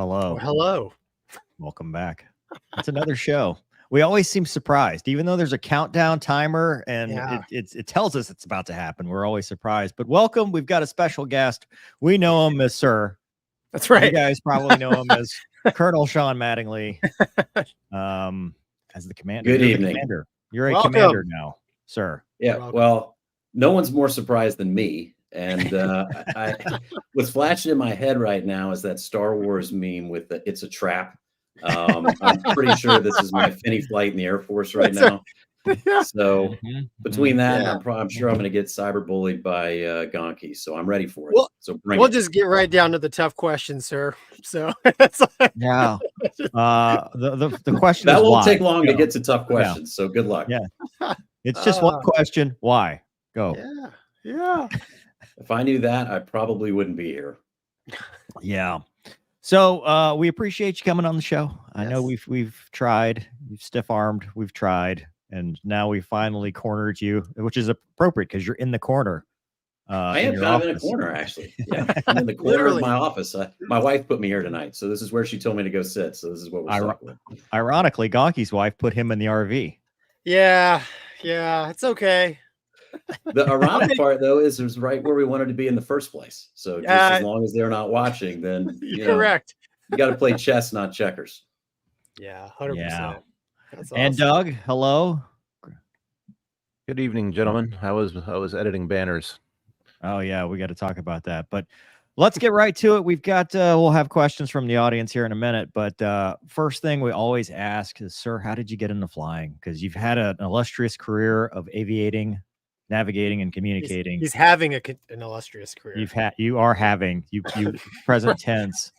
Hello. Well, hello. Welcome back. It's another show. We always seem surprised, even though there's a countdown timer and it tells us it's about to happen. We're always surprised. But welcome. We've got a special guest. We know him as Sir. That's right. You guys probably know him as Col Shawn Mattingly. As the commander. Good evening. You're a commander now, sir. Yeah. Well, no one's more surprised than me. And what's flashing in my head right now is that Star Wars meme with the "It's a trap." I'm pretty sure this is my Finney flight in the Air Force right now. So between that, I'm sure I'm going to get cyberbullied by Gonky. So I'm ready for it. Well, so we'll just get right down to the tough questions, sir. So yeah, the question that is won't why? take long to get to tough questions. So good luck. Yeah, it's just one question. Why? Go. Yeah. If I knew that, I probably wouldn't be here. Yeah. So we appreciate you coming on the show. I know we've tried, we've stiff-armed, we've tried, and now we finally cornered you, which is appropriate because you're in the corner. I am kind of in a corner, actually. Yeah, I'm in the corner of my office. My wife put me here tonight, so this is where she told me to go sit. So this is what we're stuck with. Ironically, Gonky's wife put him in the RV. Yeah, it's okay. The ironic part, though, is it was right where we wanted to be in the first place. So just as long as they're not watching, then correct. You got to play chess, not checkers. Yeah, 100%. That's awesome. And Doug, hello. Good evening, gentlemen. I was editing banners. Oh yeah, we got to talk about that. But let's get right to it. We've got we'll have questions from the audience here in a minute. But first thing we always ask is, sir, how did you get into flying? Because you've had an illustrious career of aviating, navigating, and communicating. He's having an illustrious career. You are having you present tense.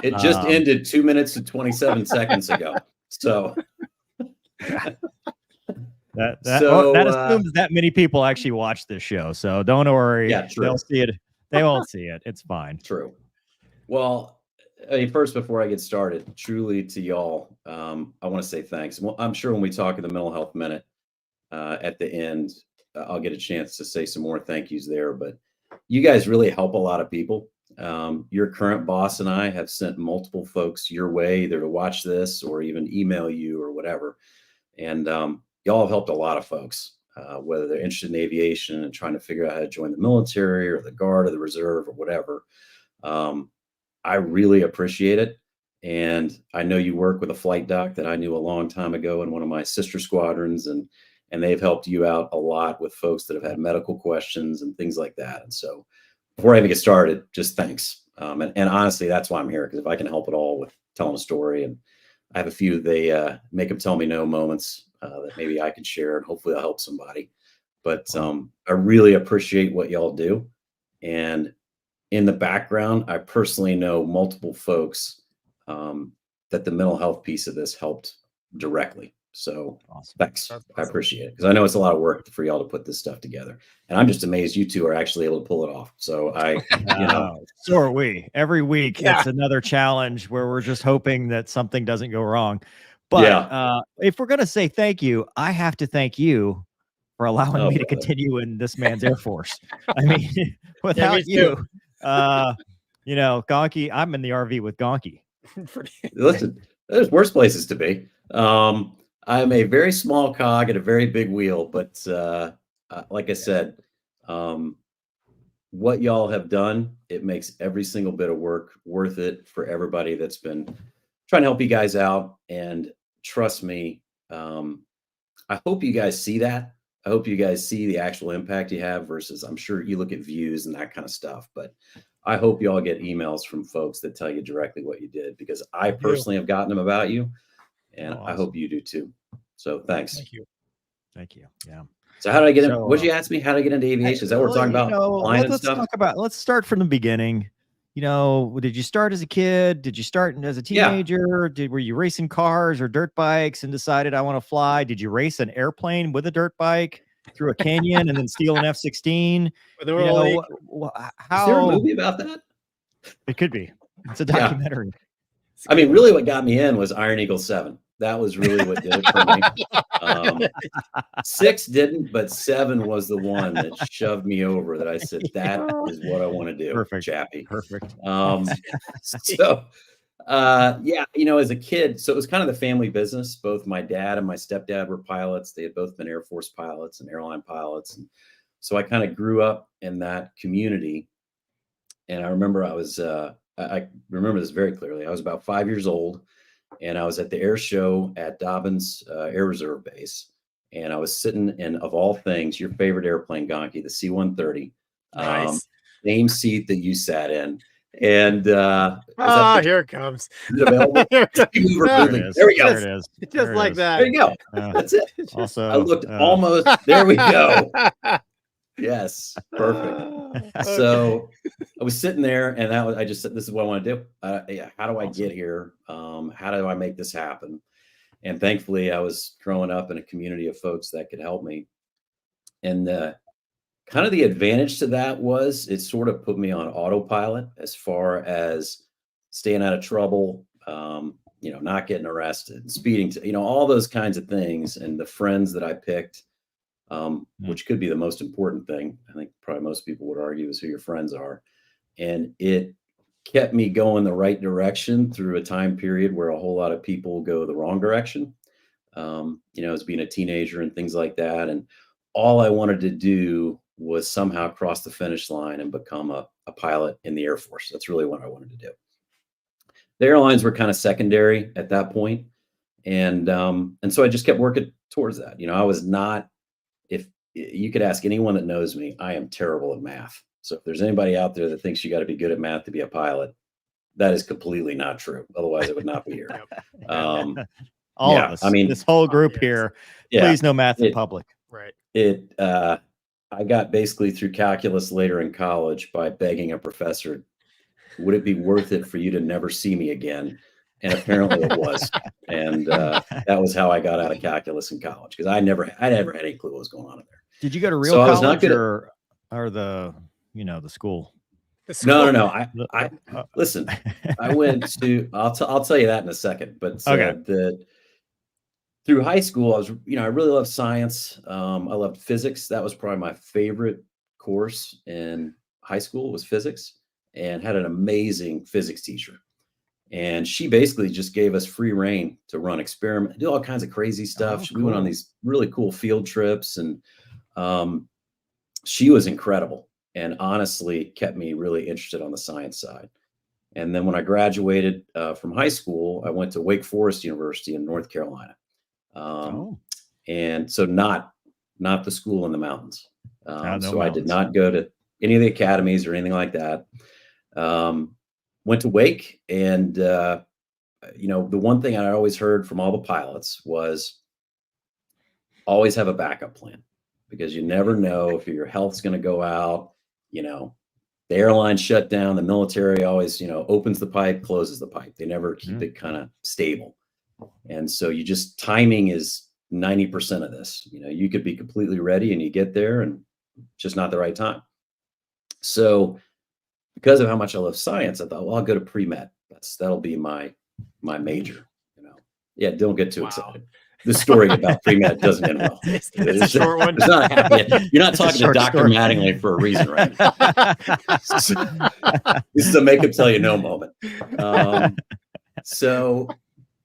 It just ended 2 minutes and 27 seconds ago. So that assumes that many people actually watch this show. So don't worry. Yeah, true. They'll see it. They won't see it. It's fine. True. Well, first, before I get started, truly to y'all, I want to say thanks. Well, I'm sure when we talk in the Mental Health Minute at the end, I'll get a chance to say some more thank yous there. But you guys really help a lot of people. Your current boss and I have sent multiple folks your way, either to watch this or even email you or whatever. And y'all have helped a lot of folks. whether they're interested in aviation and trying to figure out how to join the military or the Guard or the Reserve or whatever. I really appreciate it. And I know you work with a flight doc that I knew a long time ago in one of my sister squadrons, and they've helped you out a lot with folks that have had medical questions and things like that. And so before I even get started, just thanks. And honestly, that's why I'm here, because if I can help at all with telling a story, and I have a few, they make them tell me no moments that maybe I can share, and hopefully I'll help somebody. But I really appreciate what y'all do. And in the background, I personally know multiple folks that the mental health piece of this helped directly. So thanks. That's I awesome. appreciate it, because I know it's a lot of work for y'all to put this stuff together. And I'm just amazed you two are actually able to pull it off. So so are we. Every week, Yeah. it's another challenge where we're just hoping that something doesn't go wrong. But if we're going to say thank you, I have to thank you for allowing me to continue in this man's Air Force. I mean, without you, Gonky, I'm in the RV with Gonky. Listen, there's worse places to be. I'm a very small cog at a very big wheel, but like I said, what y'all have done, it makes every single bit of work worth it for everybody that's been trying to help you guys out. And trust me, I hope you guys see that. I hope you guys see the actual impact you have versus, I'm sure you look at views and that kind of stuff, but I hope you all get emails from folks that tell you directly what you did, because I personally have gotten them about you, and I hope you do too. So thanks. Thank you. Thank you. Yeah. So how did I get in? What'd you ask me? How to get into aviation? Is that what we're talking about? Let's start from the beginning. Did you start as a kid? Did you start as a teenager? Were you racing cars or dirt bikes and decided I want to fly? Did you race an airplane with a dirt bike through a canyon and then steal an F-16? Is there a movie about that? It could be. It's a documentary. I mean, really what got me in was Iron Eagle 7. That was really what did it for me. 6 didn't, but 7 was the one that shoved me over, that I said, that is what I want to do. Perfect. Chappie. Perfect. So, as a kid, so it was kind of the family business. Both my dad and my stepdad were pilots. They had both been Air Force pilots and airline pilots. And so I kind of grew up in that community. And I remember I remember this very clearly. I was about 5 years old, and I was at the air show at Dobbins Air Reserve Base. And I was sitting in, of all things, your favorite airplane, Gonky, the C-130. Nice. Same seat that you sat in. And here it comes. Is it available? There we go. There it is. Just like that. There you go. That's it. Also, I looked almost. There we go. Yes, perfect. So I was sitting there, and I just said, "This is what I want to do. How do I get here? How do I make this happen?" And thankfully, I was growing up in a community of folks that could help me. And kind of the advantage to that was it sort of put me on autopilot as far as staying out of trouble, not getting arrested, speeding, all those kinds of things, and the friends that I picked. Which could be the most important thing. I think probably most people would argue is who your friends are. And it kept me going the right direction through a time period where a whole lot of people go the wrong direction, as being a teenager and things like that. And all I wanted to do was somehow cross the finish line and become a pilot in the Air Force. That's really what I wanted to do. The airlines were kind of secondary at that point. And so I just kept working towards that. I was not, if you could ask anyone that knows me, I am terrible at math. So if there's anybody out there that thinks you got to be good at math to be a pilot, that is completely not true. Otherwise, I would not be here. All of us. I mean, this whole group here, please no math in public. Right. I got basically through calculus later in college by begging a professor, would it be worth it for you to never see me again? And apparently it was. And that was how I got out of calculus in college, because I never had any clue what was going on in there. Did you go to real college or the school? No. I listen, I went to, I'll tell you that in a second, but through high school, I was, I really loved science. I loved physics. That was probably my favorite course in high school, was physics, and had an amazing physics teacher. And she basically just gave us free reign to run experiment, do all kinds of crazy stuff. We went on these really cool field trips and She was incredible and honestly kept me really interested on the science side. And then when I graduated from high school, I went to Wake Forest University in North Carolina. And so not the school in the mountains. No So I did mountains. not go to any of the academies or anything like that. Went to Wake, and the one thing I always heard from all the pilots was always have a backup plan, because you never know if your health's going to go out. The airline shut down, the military always, opens the pipe, closes the pipe. They never keep it kind of stable. And so timing is 90% of this. You could be completely ready and you get there and just not the right time. So because of how much I love science, I thought, well, I'll go to pre-med. That'll be my major. Yeah, don't get too excited. The story about pre-med doesn't end well. It's a short one. It's not happy. You're not It's a talking to short Dr. story. Mattingly for a reason, right? This is a make him tell you no moment. So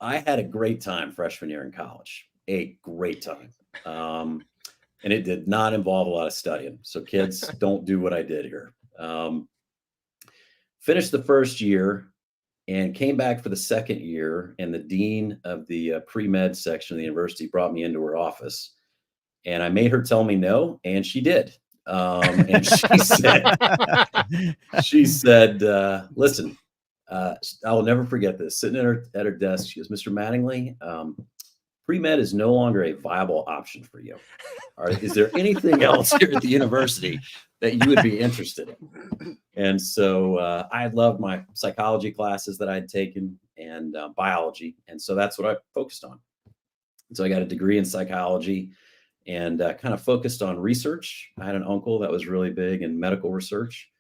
I had a great time freshman year in college. A great time. And it did not involve a lot of studying. So kids, don't do what I did here. Finished the first year and came back for the second year. And the dean of the pre-med section of the university brought me into her office. And I made her tell me no, and she did. And she said, listen, I will never forget this. Sitting at her desk, she goes, Mr. Mattingly, pre-med is no longer a viable option for you. Is there anything else here at the university that you would be interested in? And so I loved my psychology classes that I'd taken and biology. And so that's what I focused on. So I got a degree in psychology and kind of focused on research. I had an uncle that was really big in medical research.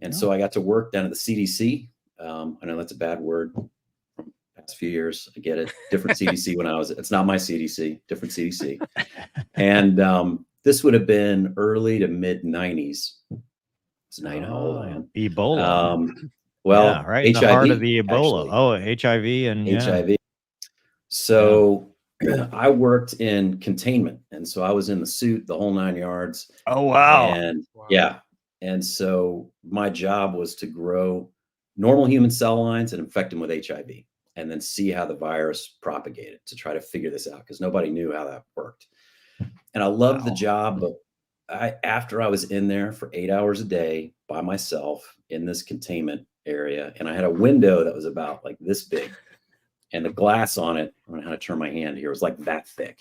And so I got to work down at the CDC. I know that's a bad word from the past few years. I get it. Different CDC it's not my CDC, different CDC. And this would have been early to mid 90s. So now you know how old I am. Ebola. Well, right in HIV, the heart of the Ebola. actually. HIV and HIV. So I worked in containment. And so I was in the suit, the whole 9 yards. Oh, wow. And and so my job was to grow normal human cell lines and infect them with HIV, and then see how the virus propagated to try to figure this out, because nobody knew how that worked. And I loved the job, but after I was in there for 8 hours a day by myself in this containment area, and I had a window that was about like this big, and the glass on it, I don't know how to turn my hand here, was like that thick.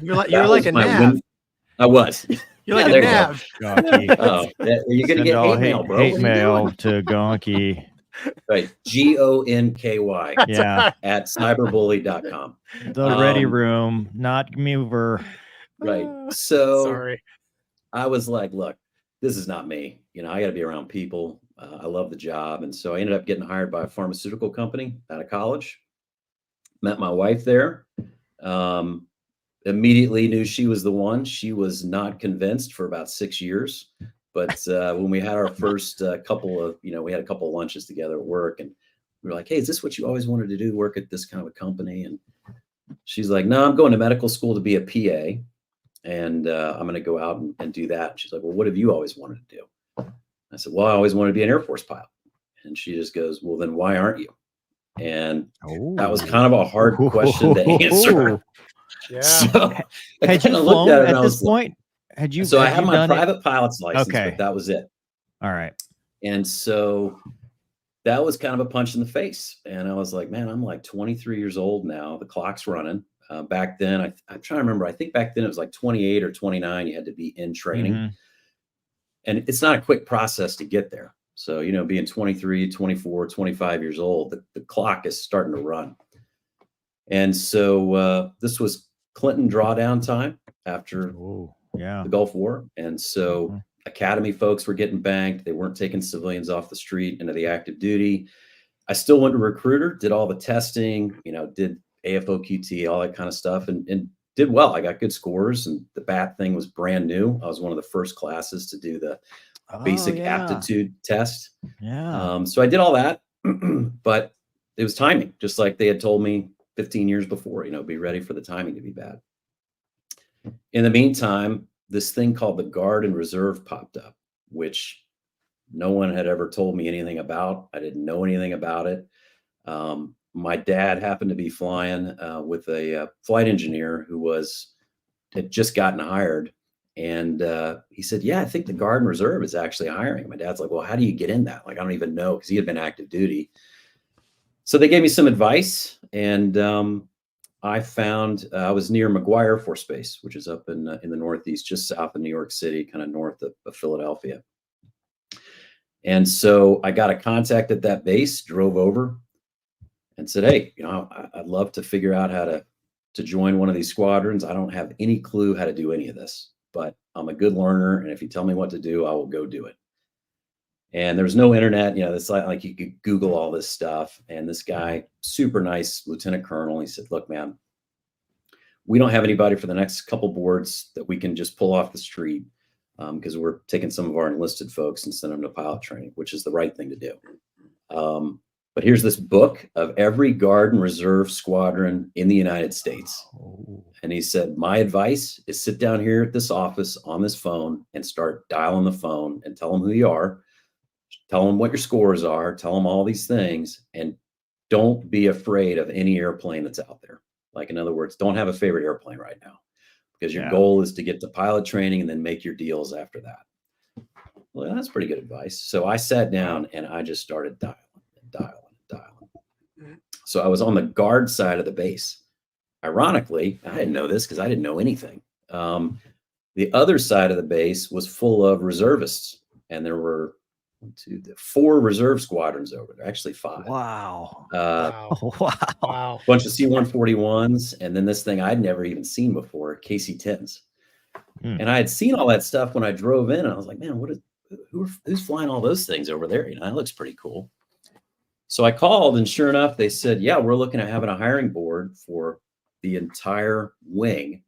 You're like a nav. I was. You're like a nav. You're gonna get hate mail, bro. Hate mail to Gonky. Right. Gonky. Yeah. At cyberbully.com. The ready room, not mover. Right. So Sorry. I was like, look, this is not me. I got to be around people. I love the job. And so I ended up getting hired by a pharmaceutical company out of college. Met my wife there. Immediately knew she was the one. She was not convinced for about 6 years. But when we had our first couple of, we had a couple of lunches together at work, and we were like, hey, is this what you always wanted to do, work at this kind of a company? And she's like, no, I'm going to medical school to be a PA, and I'm going to go out and do that. And she's like, well, what have you always wanted to do? I said, well, I always wanted to be an Air Force pilot. And she just goes, well, then why aren't you? And that was kind of a hard question to answer. Yeah. So had you flown at this point? Had you? So I had had you my done private pilot's license, Okay. but that was it. All right. And so that was kind of a punch in the face. And I was like, man, I'm like 23 years old now. The clock's running. Back then, I'm trying to remember. I think back then it was like 28 or 29. You had to be in training. And it's not a quick process to get there. So, being 23, 24, 25 years old, the clock is starting to run. And so this was Clinton drawdown time after the Gulf War. And so academy folks were getting banked. They weren't taking civilians off the street into the active duty. I still went to recruiter, did all the testing, did AFOQT, all that kind of stuff, and did well. I got good scores, and the BAT thing was brand new. I was one of the first classes to do the basic aptitude test. So I did all that, but it was timing, just like they had told me 15 years before, be ready for the timing to be bad. In the meantime, this thing called the Guard and Reserve popped up, which no one had ever told me anything about. I didn't know anything about it. My dad happened to be flying with a flight engineer who had just gotten hired. And he said, yeah, I think the Guard and Reserve is actually hiring. My dad's like, well, how do you get in that? Like, I don't even know, because he had been active duty. So they gave me some advice, and I found I was near McGuire Air Force Base, which is up in the Northeast, just south of New York City, kind of north of Philadelphia. And so I got a contact at that base, drove over, and said, hey, I'd love to figure out how to join one of these squadrons. I don't have any clue how to do any of this, but I'm a good learner, and if you tell me what to do, I will go do it. And there was no internet, it's like you could Google all this stuff. And this guy, super nice lieutenant colonel, he said, look, man, we don't have anybody for the next couple boards that we can just pull off the street, because we're taking some of our enlisted folks and sending them to pilot training, which is the right thing to do. But here's this book of every Guard and Reserve squadron in the United States. And he said, my advice is sit down here at this office on this phone and start dialing the phone and tell them who you are. Tell them what your scores are, tell them all these things, and don't be afraid of any airplane that's out there. Like, in other words, don't have a favorite airplane right now, because your goal is to get to pilot training and then make your deals after that. Well, that's pretty good advice. So I sat down and I just started dialing. So I was on the Guard side of the base. Ironically, I didn't know this because I didn't know anything. The other side of the base was full of reservists, and there were 4 reserve squadrons over there, actually 5. Wow. Wow. Bunch of C-141s, and then this thing I'd never even seen before, KC-10s. And I had seen all that stuff when I drove in, and I was like, man, who's flying all those things over there? That looks pretty cool. So I called, and sure enough, they said, yeah, we're looking at having a hiring board for the entire wing,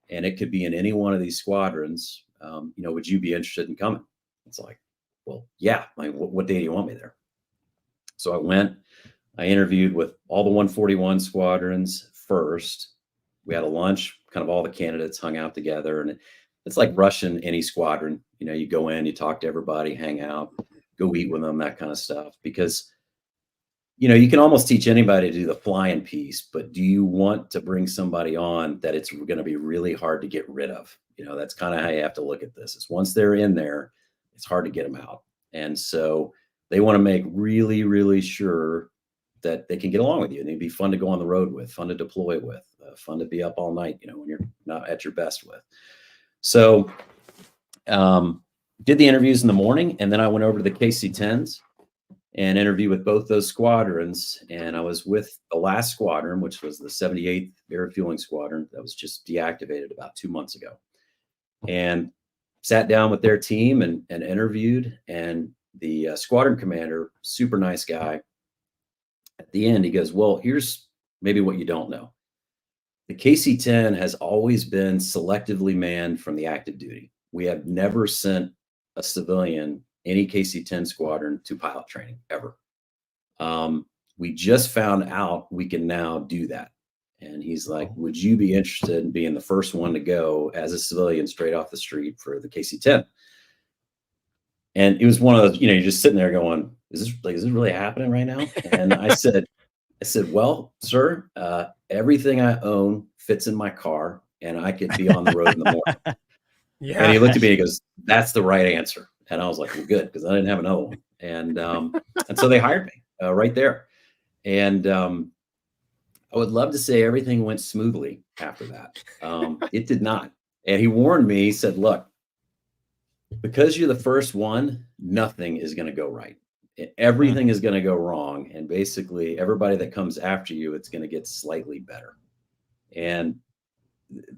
and it could be in any one of these squadrons. Would you be interested in coming? It's like, well, yeah, like, what day do you want me there? So I went, I interviewed with all the 141 squadrons first. We had a lunch, kind of all the candidates hung out together, and it's like rushing any squadron. You go in, you talk to everybody, hang out, go eat with them, that kind of stuff. Because, you can almost teach anybody to do the flying piece, but do you want to bring somebody on that it's going to be really hard to get rid of? That's kind of how you have to look at this. It's once they're in there, it's hard to get them out. And so they want to make really, really sure that they can get along with you, and they'd be fun to go on the road with, fun to deploy with, fun to be up all night, when you're not at your best with. So did the interviews in the morning, and then I went over to the KC-10s and interviewed with both those squadrons. And I was with the last squadron, which was the 78th Air Refueling Squadron, that was just deactivated about 2 months ago. And sat down with their team and interviewed, and the squadron commander, super nice guy. At the end, he goes, well, here's maybe what you don't know. The KC-10 has always been selectively manned from the active duty. We have never sent a civilian, any KC-10 squadron, to pilot training ever. We just found out we can now do that. And he's like, would you be interested in being the first one to go as a civilian straight off the street for the KC-10? And it was one of those, you're just sitting there going, is this really happening right now? And I said, well, sir, everything I own fits in my car, and I could be on the road in the morning. Yeah. And he looked at me and he goes, that's the right answer. And I was like, well, good, because I didn't have another one. And so they hired me right there. And I would love to say everything went smoothly after that. It did not. And he warned me, he said, look, because you're the first one, nothing is going to go right. Everything is going to go wrong. And basically everybody that comes after you, it's going to get slightly better. And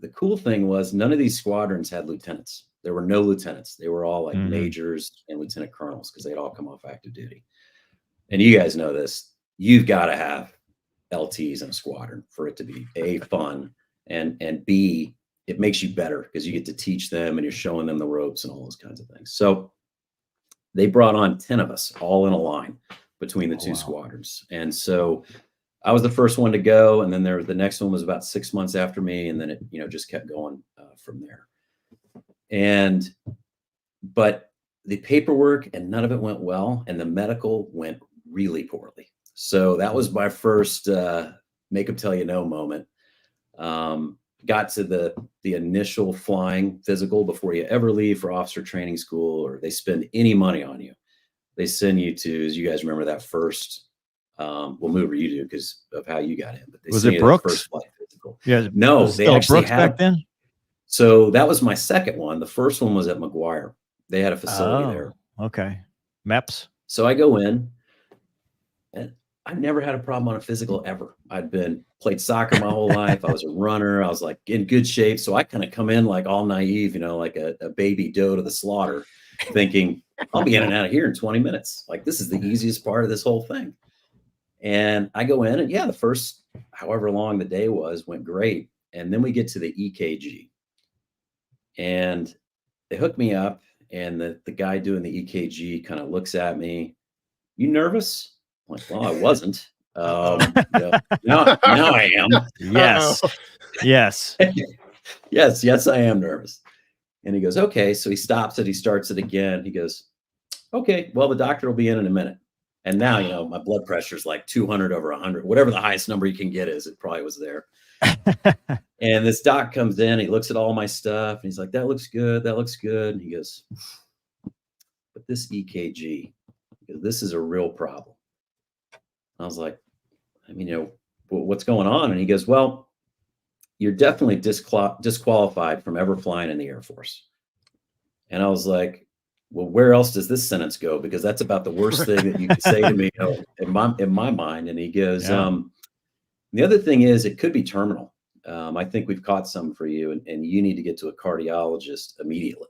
the cool thing was none of these squadrons had lieutenants. There were no lieutenants. They were all like majors and lieutenant colonels, because they'd all come off active duty. And you guys know this. You've got to have LTs in a squadron for it to be A, fun, and B, it makes you better, because you get to teach them and you're showing them the ropes and all those kinds of things. So they brought on 10 of us all in a line between the two squadrons. And so I was the first one to go, and then the next one was about 6 months after me, and then it just kept going from there. But the paperwork and none of it went well, and the medical went really poorly. So that was my first make them tell you no moment. Got to the initial flying physical before you ever leave for officer training school, or they spend any money on you. They send you to, as you guys remember, that first, well, Mover, you do because of how you got in, but they Was send it you that Brooks? first flight physical. Yeah. No, Was it they still actually Brooks back then? So that was my second one. The first one was at McGuire. They had a facility there. Okay. MEPS. So I go in, and I never had a problem on a physical ever. I'd played soccer my whole life. I was a runner. I was like in good shape. So I kind of come in like all naive, like a baby doe to the slaughter, thinking I'll be in and out of here in 20 minutes. Like this is the easiest part of this whole thing. And I go in, and the first however long the day went great. And then we get to the EKG, and they hook me up, and the guy doing the EKG kind of looks at me. You nervous? I'm like, well, I wasn't. Now I am. Yes. Yes. Yes, I am nervous. And he goes, okay. So he stops it. He starts it again. He goes, okay, well, the doctor will be in a minute. And now, my blood pressure is like 200 over 100, whatever the highest number you can get is. It probably was there. And this doc comes in, he looks at all my stuff, and he's like, that looks good. That looks good. And he goes, but this EKG, this is a real problem. I was like, what's going on? And he goes, well, you're definitely disqualified from ever flying in the Air Force. And I was like, well, where else does this sentence go? Because that's about the worst thing that you can say to me in my mind. And he goes, the other thing is it could be terminal. I think we've caught some for you, and you need to get to a cardiologist immediately.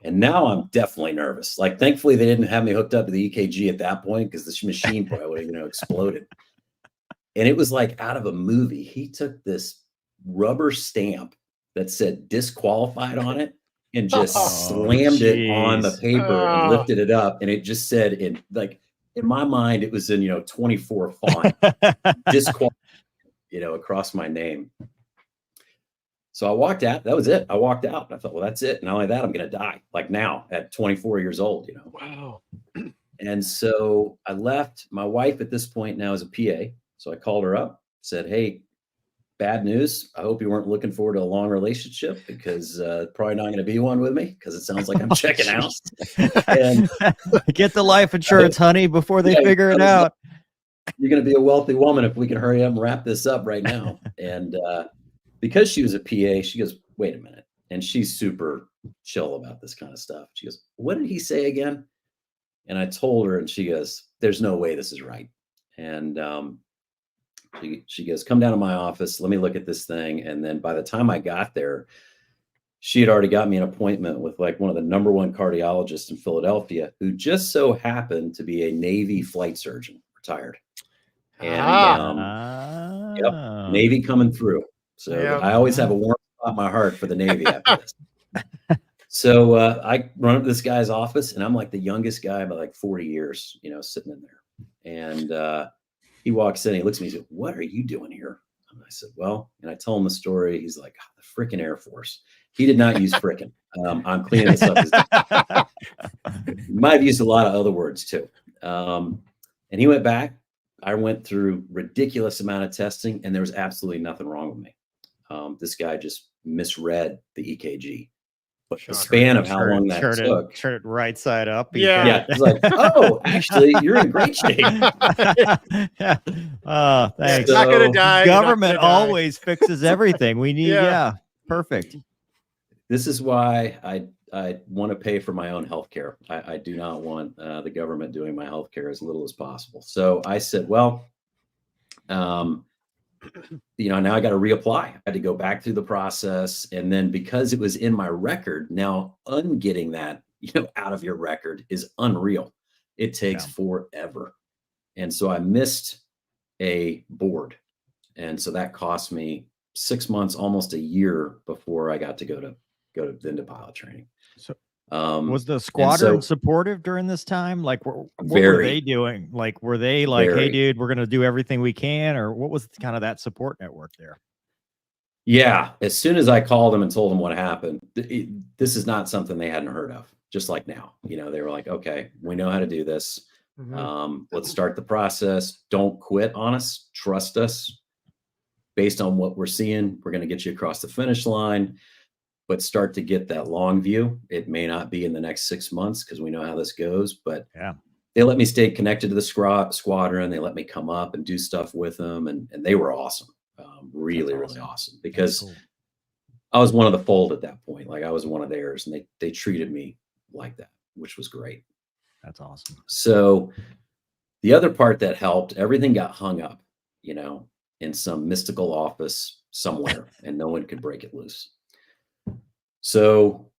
And now I'm definitely nervous. Like, thankfully, they didn't have me hooked up to the EKG at that point, because this machine probably would have exploded. And it was like out of a movie. He took this rubber stamp that said disqualified on it and just slammed it on the paper and lifted it up. And it just said, in my mind, it was in 24 font, disqualified, across my name. So I walked out. That was it. I walked out. I thought, well, that's it. Not only that, I'm going to die. Like now at 24 years old, Wow. And so I left. My wife at this point now is a PA. So I called her up, said, hey, bad news. I hope you weren't looking forward to a long relationship, because probably not going to be one with me, because it sounds like I'm checking out. And get the life insurance, honey, before they figure it out. You're going to be a wealthy woman if we can hurry up and wrap this up right now. And because she was a PA, she goes, wait a minute. And she's super chill about this kind of stuff. She goes, what did he say again? And I told her, and she goes, there's no way this is right. And she goes, come down to my office. Let me look at this thing. And then by the time I got there, she had already got me an appointment with like one of the #1 cardiologists in Philadelphia, who just so happened to be a Navy flight surgeon, retired. And Navy coming through. So I always have a warm spot in my heart for the Navy after this. So I run up to this guy's office, and I'm like the youngest guy by like 40 years, sitting in there. And he walks in, he looks at me, he said, what are you doing here? And I said, well, and I tell him the story. He's like, the frickin' Air Force. He did not use frickin'. I'm cleaning this up. He might have used a lot of other words too. And he went back. I went through ridiculous amount of testing, and there was absolutely nothing wrong with me. This guy just misread the EKG. But the span of how long that took. Turn it right side up. Yeah. It's like, oh, actually, you're in great shape. Yeah. Oh, thanks. Not gonna die. Government always fixes everything. We need, perfect. This is why I want to pay for my own healthcare. I do not want the government doing my healthcare as little as possible. So I said, well, now I got to reapply. I had to go back through the process. And then because it was in my record, now ungetting that, out of your record is unreal. It takes forever. And so I missed a board. And so that cost me 6 months, almost a year before I got to go into pilot training. So was the squadron supportive during this time? Like, what were they doing? Like, were they like, hey, dude, we're going to do everything we can? Or what was kind of that support network there? Yeah, as soon as I called them and told them what happened, this is not something they hadn't heard of. Just like now, they were like, okay, we know how to do this. Let's start the process. Don't quit on us. Trust us. Based on what we're seeing, we're going to get you across the finish line, but start to get that long view. It may not be in the next 6 months because we know how this goes, but they let me stay connected to the squadron. They let me come up and do stuff with them. And they were awesome. Really awesome because cool. I was one of the fold at that point. Like I was one of theirs, and they treated me like that, which was great. That's awesome. So the other part that helped, everything got hung up, in some mystical office somewhere, and no one could break it loose. So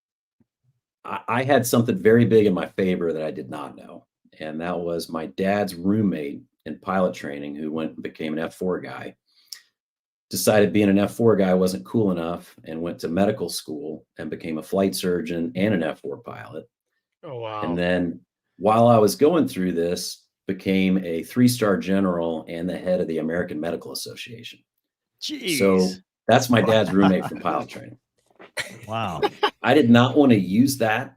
I had something very big in my favor that I did not know. And that was my dad's roommate in pilot training, who went and became an F4 guy, decided being an F4 guy wasn't cool enough and went to medical school and became a flight surgeon and an F4 pilot. Oh, wow. And then while I was going through this, became a 3-star general and the head of the American Medical Association. Jeez. So that's my dad's roommate from pilot training. Wow. I did not want to use that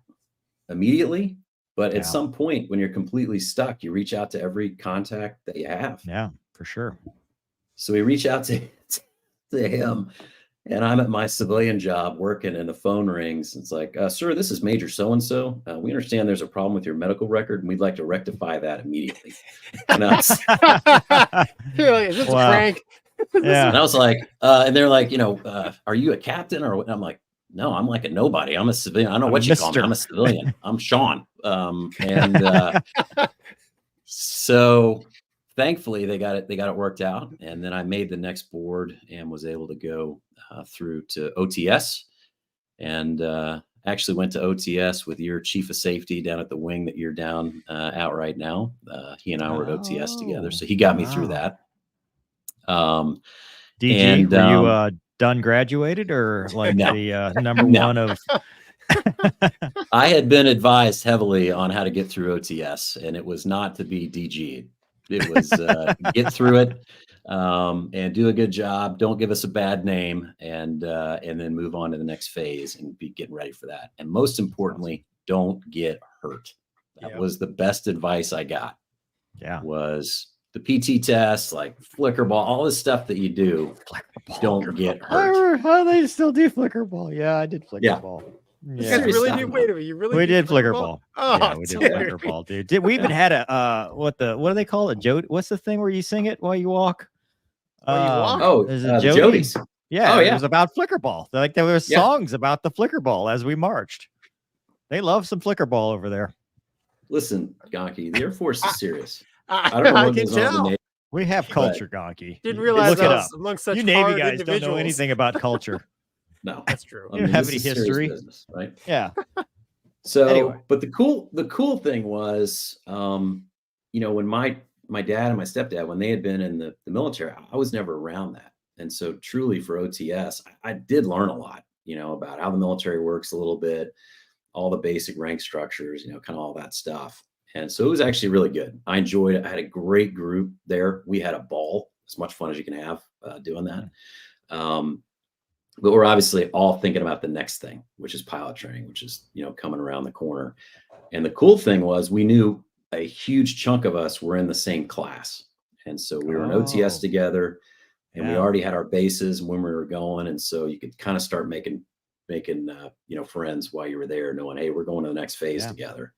immediately, but at some point when you're completely stuck, you reach out to every contact that you have. Yeah, for sure. So we reach out to him, and I'm at my civilian job working, and the phone rings. It's like, sir, this is Major so-and-so. We understand there's a problem with your medical record, and we'd like to rectify that immediately. And I was, You're like, is this a prank? And I was like, and they're like, are you a captain? Or and I'm like, no, I'm like a nobody. I'm a civilian. I don't know what you call me. I'm a civilian. I'm Shawn. So thankfully they got it worked out. And then I made the next board and was able to go through to OTS, and actually went to OTS with your chief of safety down at the wing that you're down out right now. He and I were at OTS together. So he got me through that. DG, and, were you done graduated, or like the number one of? I had been advised heavily on how to get through OTS, and it was not to be DG. It was get through it and do a good job. Don't give us a bad name, and then move on to the next phase and be getting ready for that. And most importantly, don't get hurt. That was the best advice I got. Was the PT test, like flicker ball, all this stuff that you do. Don't get hurt. How they still do flicker ball? Yeah, I did flicker ball. Yeah, you really do. Wait a minute, you really? We did flicker ball. Oh, yeah, we did flicker ball, dude. We even had a what do they call it? What's the thing where you sing it while you walk? Is it Jody's? Yeah, it was about flicker ball. Like there were songs about the flicker ball as we marched. They love some flicker ball over there. Listen, Gonky, the Air Force is serious. I don't know what goes on in the Navy. We have culture, Gonky. Didn't realize Look it up. Among such you Navy guys individuals. don't know anything about culture. No, that's true. You don't have any history, business, right? Yeah. So, anyway. But the cool thing was, when my dad and my stepdad, when they had been in the military, I was never around that, and so truly for OTS, I did learn a lot, about how the military works a little bit, all the basic rank structures, kind of all that stuff. And so it was actually really good. I enjoyed it. I had a great group there. We had a ball, as much fun as you can have doing that. But we're obviously all thinking about the next thing, which is pilot training, which is, coming around the corner. And the cool thing was we knew a huge chunk of us were in the same class. And so we were in OTS together, and we already had our bases when we were going. And so you could kind of start making friends while you were there, knowing, hey, we're going to the next phase together.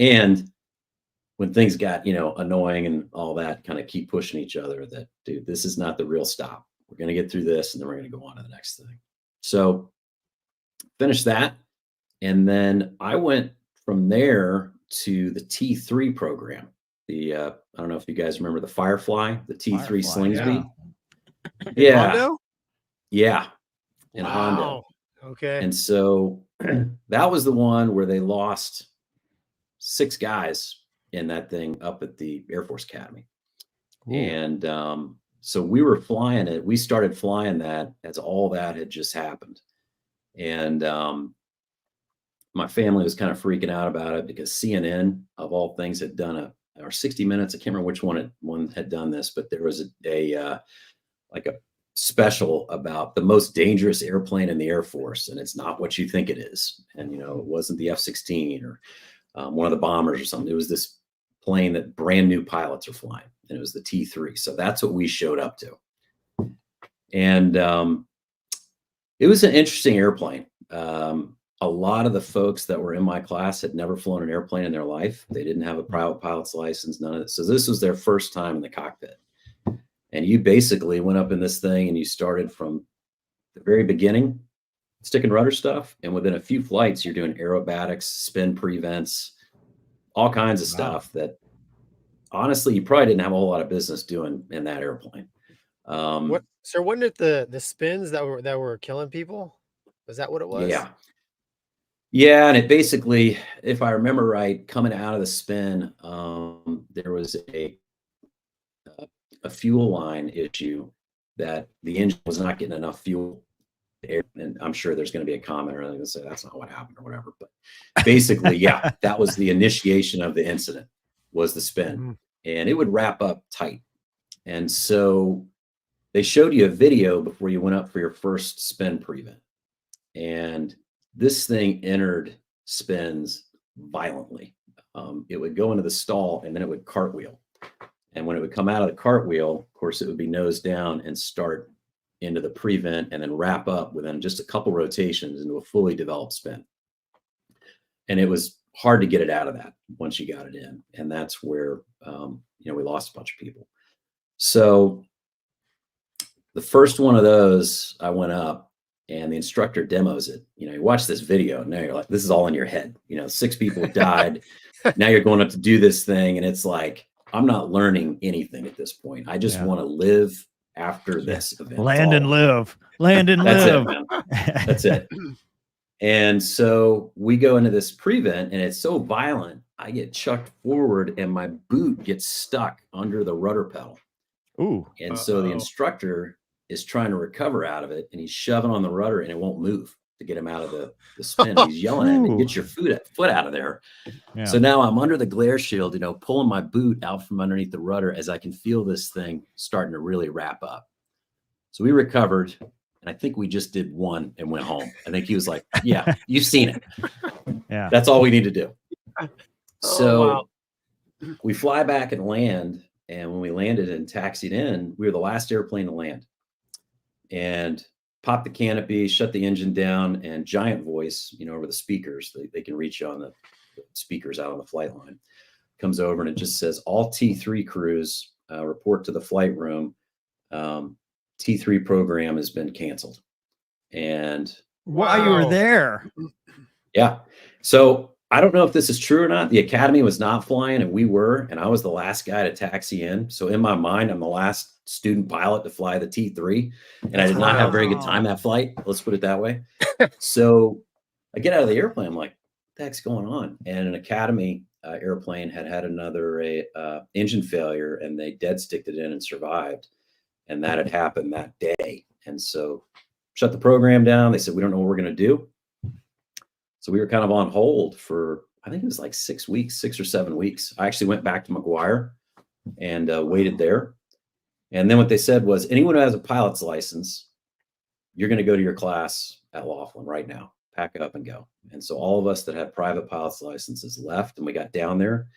And when things got, annoying and all that, kind of keep pushing each other that, dude, this is not the real stop. We're going to get through this, and then we're going to go on to the next thing. So finished that. And then I went from there to the T3 program. I don't know if you guys remember the Firefly, the T3 Slingsby. Yeah. Yeah. In Honda. Okay. And so that was the one where they lost 6 guys in that thing up at the Air Force Academy. Ooh. And so we were flying it. We started flying that as all that had just happened. And my family was kind of freaking out about it because CNN, of all things, had done or 60 Minutes. I can't remember which one had done this, but there was a special about the most dangerous airplane in the Air Force, and it's not what you think it is. And you know, it wasn't the F-16 or one of the bombers or something. It was this plane that brand new pilots are flying, and it was the T-3. So that's what we showed up to. And it was an interesting airplane. A lot of the folks that were in my class had never flown an airplane in their life. They didn't have a private pilot's license, none of it. So this was their first time in the cockpit. And you basically went up in this thing and you started from the very beginning, stick and rudder stuff. And within a few flights, you're doing aerobatics, spin prevents, all kinds of stuff that honestly, you probably didn't have a whole lot of business doing in that airplane. So wasn't it the spins that were killing people? Was that what it was? Yeah. Yeah. And it basically, if I remember right, coming out of the spin, there was a fuel line issue that the engine was not getting enough fuel. And I'm sure there's going to be a comment or anything that say that's not what happened or whatever. But basically, yeah, that was the initiation of the incident, was the spin. And it would wrap up tight. And so they showed you a video before you went up for your first spin prevent. And this thing entered spins violently. It would go into the stall and then it would cartwheel. And when it would come out of the cartwheel, of course, it would be nose down and start into the prevent and then wrap up within just a couple rotations into a fully developed spin. And it was hard to get it out of that once you got it in. And that's where, we lost a bunch of people. So the first one of those, I went up and the instructor demos it. You watch this video and now you're like, this is all in your head. 6 people died. Now you're going up to do this thing. And it's like, I'm not learning anything at this point. I just want to live after this event. Land and live. Land and That's live. it, man. That's it. And so we go into this prevent and it's so violent. I get chucked forward and my boot gets stuck under the rudder pedal. Ooh. And so the instructor is trying to recover out of it and he's shoving on the rudder and it won't move to get him out of the spin. He's yelling at me, get your foot out of there. Yeah. So now I'm under the glare shield, pulling my boot out from underneath the rudder as I can feel this thing starting to really wrap up. So we recovered. And I think we just did one and went home. I think he was like, yeah, you've seen it. Yeah. That's all we need to do. So wow. We fly back and land. And when we landed and taxied in, we were the last airplane to land. And popped the canopy, shut the engine down, and giant voice, over the speakers. They can reach you on the speakers out on the flight line. Comes over and it just says, all T3 crews report to the flight room. T3 program has been canceled. And while you were there. Yeah. So I don't know if this is true or not. The academy was not flying and we were, and I was the last guy to taxi in. So in my mind, I'm the last student pilot to fly the T3. And I did not have a very good time that flight. Let's put it that way. So I get out of the airplane. I'm like, what the heck's going on? And an academy airplane had another engine failure and they dead sticked it in and survived. And that had happened that day. And so shut the program down. They said, we don't know what we're going to do. So we were kind of on hold for, I think it was like 6 weeks, 6 or 7 weeks. I actually went back to McGuire and waited there. And then what they said was, anyone who has a pilot's license, you're going to go to your class at Laughlin right now. Pack it up and go. And so all of us that had private pilot's licenses left and we got down there.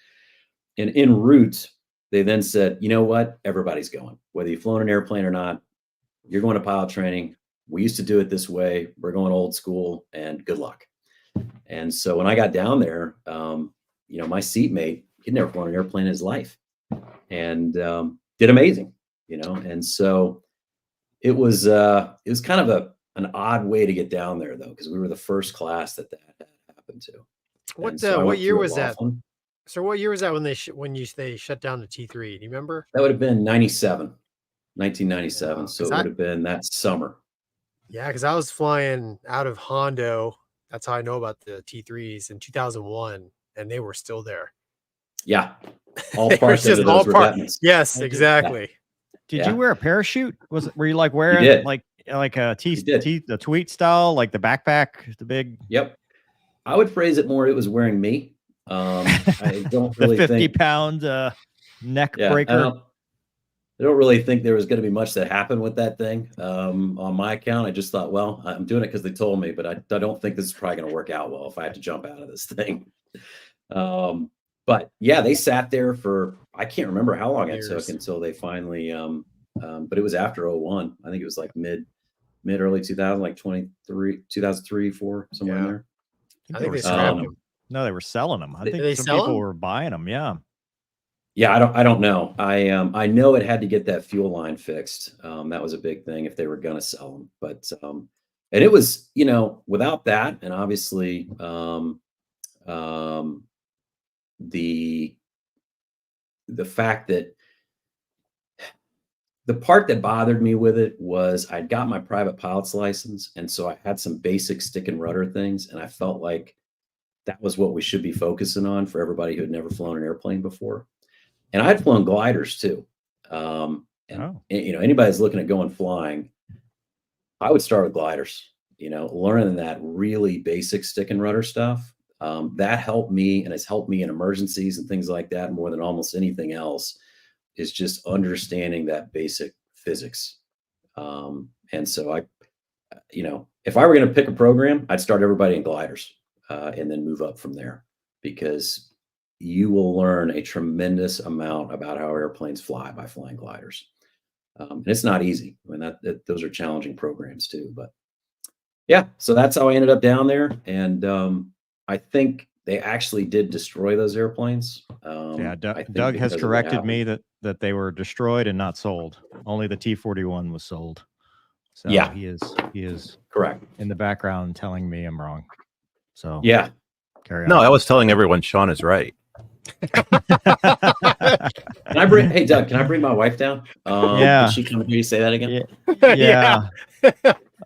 And en route, they then said, you know what? Everybody's going. Whether you've flown an airplane or not, you're going to pilot training. We used to do it this way. We're going old school and good luck. And so when I got down there, my seatmate, he'd never flown an airplane in his life and did amazing, And so it was kind of an odd way to get down there, though, because we were the first class that happened to. What year was that? So what year was that when they shut down the T3? Do you remember? That would have been 1997. So it would have been that summer. Yeah, because I was flying out of Hondo. That's how I know about the T3s in 2001, and they were still there. Yeah, all parts of those were veterans. Yes, exactly. Did you wear a parachute? Were you like wearing like a the tweet style, like the backpack, the big? Yep. I would phrase it more. It was wearing me. I don't really the 50 think pound neck breaker. I don't really think there was going to be much that happened with that thing on my account. I just thought, well, I'm doing it because they told me, but I don't think this is probably going to work out well if I have to jump out of this thing. But yeah, they sat there for, I can't remember how long it took until they finally, but it was after 01. I think it was like mid early 2000, like 2003, 4, somewhere in there. I think they scrapped them. No, they were selling them. I think they some sell people them? were buying them. Yeah. Yeah, I don't know. I know it had to get that fuel line fixed. That was a big thing if they were going to sell them. But and it was, without that, and obviously the fact that the part that bothered me with it was I'd got my private pilot's license, and so I had some basic stick and rudder things, and I felt like that was what we should be focusing on for everybody who had never flown an airplane before. And I'd flown gliders too. Anybody that's looking at going flying, I would start with gliders, learning that really basic stick and rudder stuff. That helped me, and it's helped me in emergencies and things like that more than almost anything else, is just understanding that basic physics. And so if I were going to pick a program, I'd start everybody in gliders and then move up from there, because you will learn a tremendous amount about how airplanes fly by flying gliders. And it's not easy. I mean, those are challenging programs too, but yeah, so that's how I ended up down there. And I think they actually did destroy those airplanes. Doug has corrected me that they were destroyed and not sold. Only the T-41 was sold. So yeah, he is correct in the background telling me I'm wrong. So yeah, carry on. No, I was telling everyone Shawn is right. Hey Doug, can I bring my wife down? Yeah. Can she come here? You say that again? Yeah.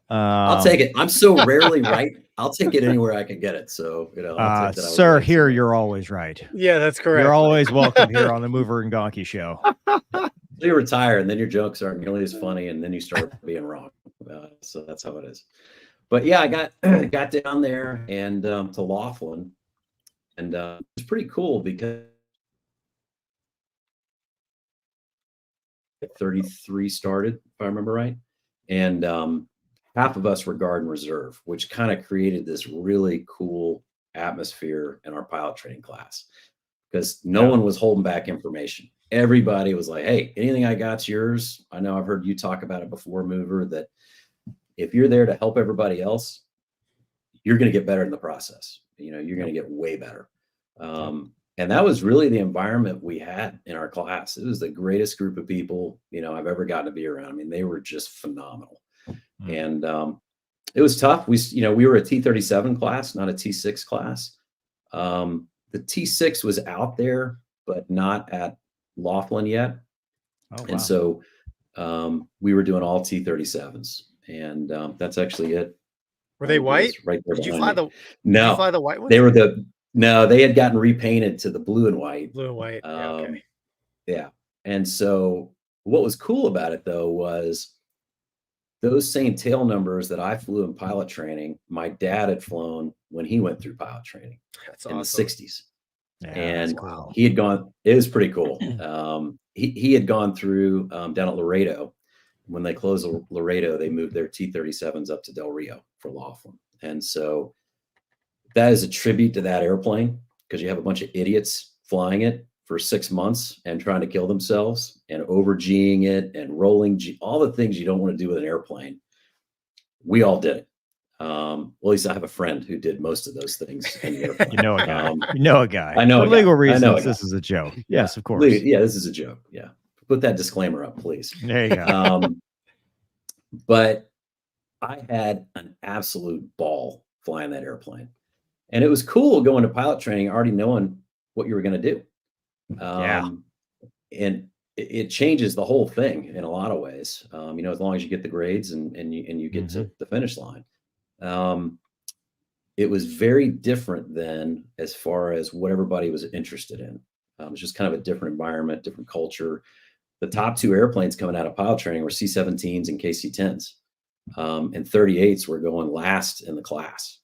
I'll take it. I'm so rarely right. I'll take it anywhere I can get it. So, I'll take that. Sir, here you're always right. Yeah, that's correct. You're always welcome here on the Mover and Gonky show. You retire, and then your jokes aren't nearly as funny, and then you start being wrong. So that's how it is. But yeah, I got down there and to Laughlin, and it's pretty cool because 33 started, if I remember right, and half of us were guard and reserve, which kind of created this really cool atmosphere in our pilot training class, because no one was holding back information. Everybody was like, hey, anything I got's yours. I know I've heard you talk about it before, Mover, that if you're there to help everybody else, you're going to get better in the process. You're going to get way better. And that was really the environment we had in our class. It was the greatest group of people, I've ever gotten to be around. I mean, they were just phenomenal. And it was tough. We were a T-37 class, not a T-6 class. The T-6 was out there, but not at Laughlin yet. Oh, wow. And so we were doing all T-37s, and that's actually it. Were they white? Right there. Did you fly No, did you fly the white ones? They were they had gotten repainted to the blue and white. Blue and white. Okay. Yeah. And so what was cool about it though was those same tail numbers that I flew in pilot training, my dad had flown when he went through pilot training. That's in awesome. the 60s. Yeah, And cool. he had gone, it was pretty cool. He had gone through down at Laredo. When they closed Laredo, they moved their T-37s up to Del Rio for Laughlin. And so that is a tribute to that airplane, because you have a bunch of idiots flying it for 6 months and trying to kill themselves and over G'ing it and rolling all the things you don't want to do with an airplane. We all did it. Well, at least I have a friend who did most of those things. In the airplane. You know a guy. You know a guy. I know For a guy. legal I know a reasons, guy. this is a joke. Yes, of course. Yeah, this is a joke. Yeah. Put that disclaimer up, please. There you go. But I had an absolute ball flying that airplane. And it was cool going to pilot training, already knowing what you were going to do. And it changes the whole thing in a lot of ways. As long as you get the grades and you get to the finish line. It was very different then as far as what everybody was interested in. It was just kind of a different environment, different culture. The top two airplanes coming out of pilot training were C-17s and KC-10s. And 38s were going last in the class.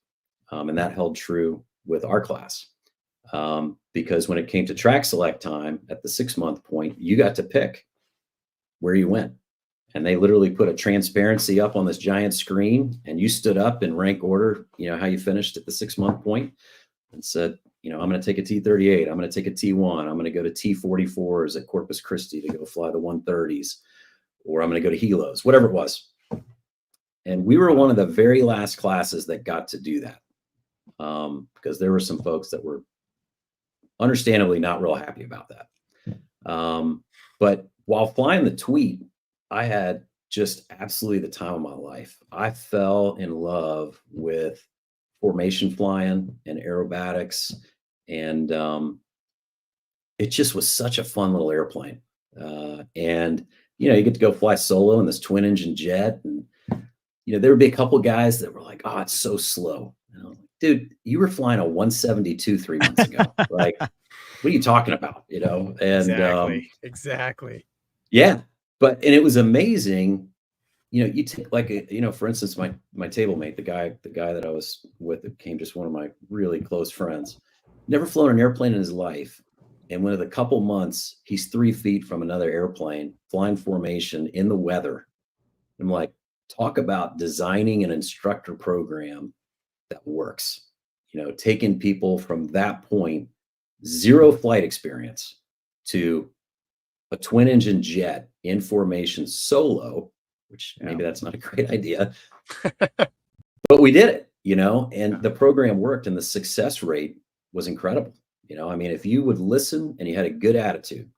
And that held true with our class. Because when it came to track select time at the 6-month point, you got to pick where you went. And they literally put a transparency up on this giant screen, and you stood up in rank order, how you finished at the 6-month point, and said, I'm going to take a T-38. I'm going to take a T-1. I'm going to go to T-44s at Corpus Christi to go fly the 130s, or I'm going to go to helos, whatever it was. And we were one of the very last classes that got to do that, because there were some folks that were understandably not real happy about that. But while flying the Tweet, I had just absolutely the time of my life. I fell in love with formation flying and aerobatics, and it just was such a fun little airplane. And you get to go fly solo in this twin engine jet, and there would be a couple guys that were like, "Oh, it's so slow." And I was like, "Dude, you were flying a 172 3 months ago. Like, what are you talking about?" And exactly. Yeah. And it was amazing. You take like for instance, my table mate, the guy that I was with, that became just one of my really close friends, never flown an airplane in his life. And within a couple months, he's 3 feet from another airplane, flying formation in the weather. I'm like, talk about designing an instructor program that works. Taking people from that point, 0 flight experience, to a twin engine jet in formation solo, which maybe that's not a great idea, but we did it, and the program worked, and the success rate was incredible. If you would listen and you had a good attitude,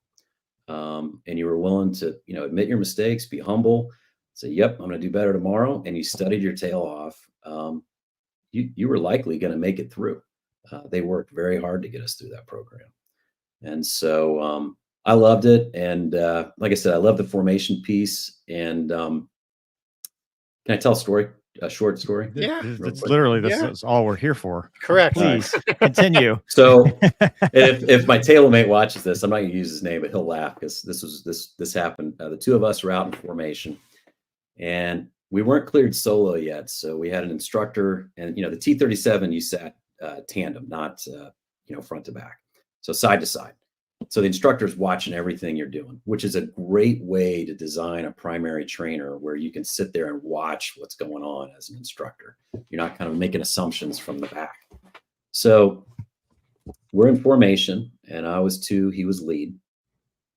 and you were willing to, admit your mistakes, be humble, say, yep, I'm going to do better tomorrow, and you studied your tail off, you were likely going to make it through. They worked very hard to get us through that program. And so, I loved it. And like I said, I love the formation piece. And can I tell a short story? Yeah. It's literally, this is all we're here for. Correct. Please continue. So if my tailmate watches this, I'm not going to use his name, but he'll laugh, because this happened. The 2 of us were out in formation, and we weren't cleared solo yet. So we had an instructor, and the T-37, you sat tandem, not front to back, so side to side. So the instructor's watching everything you're doing, which is a great way to design a primary trainer, where you can sit there and watch what's going on as an instructor. You're not kind of making assumptions from the back. So we're in formation, and I was 2, he was lead,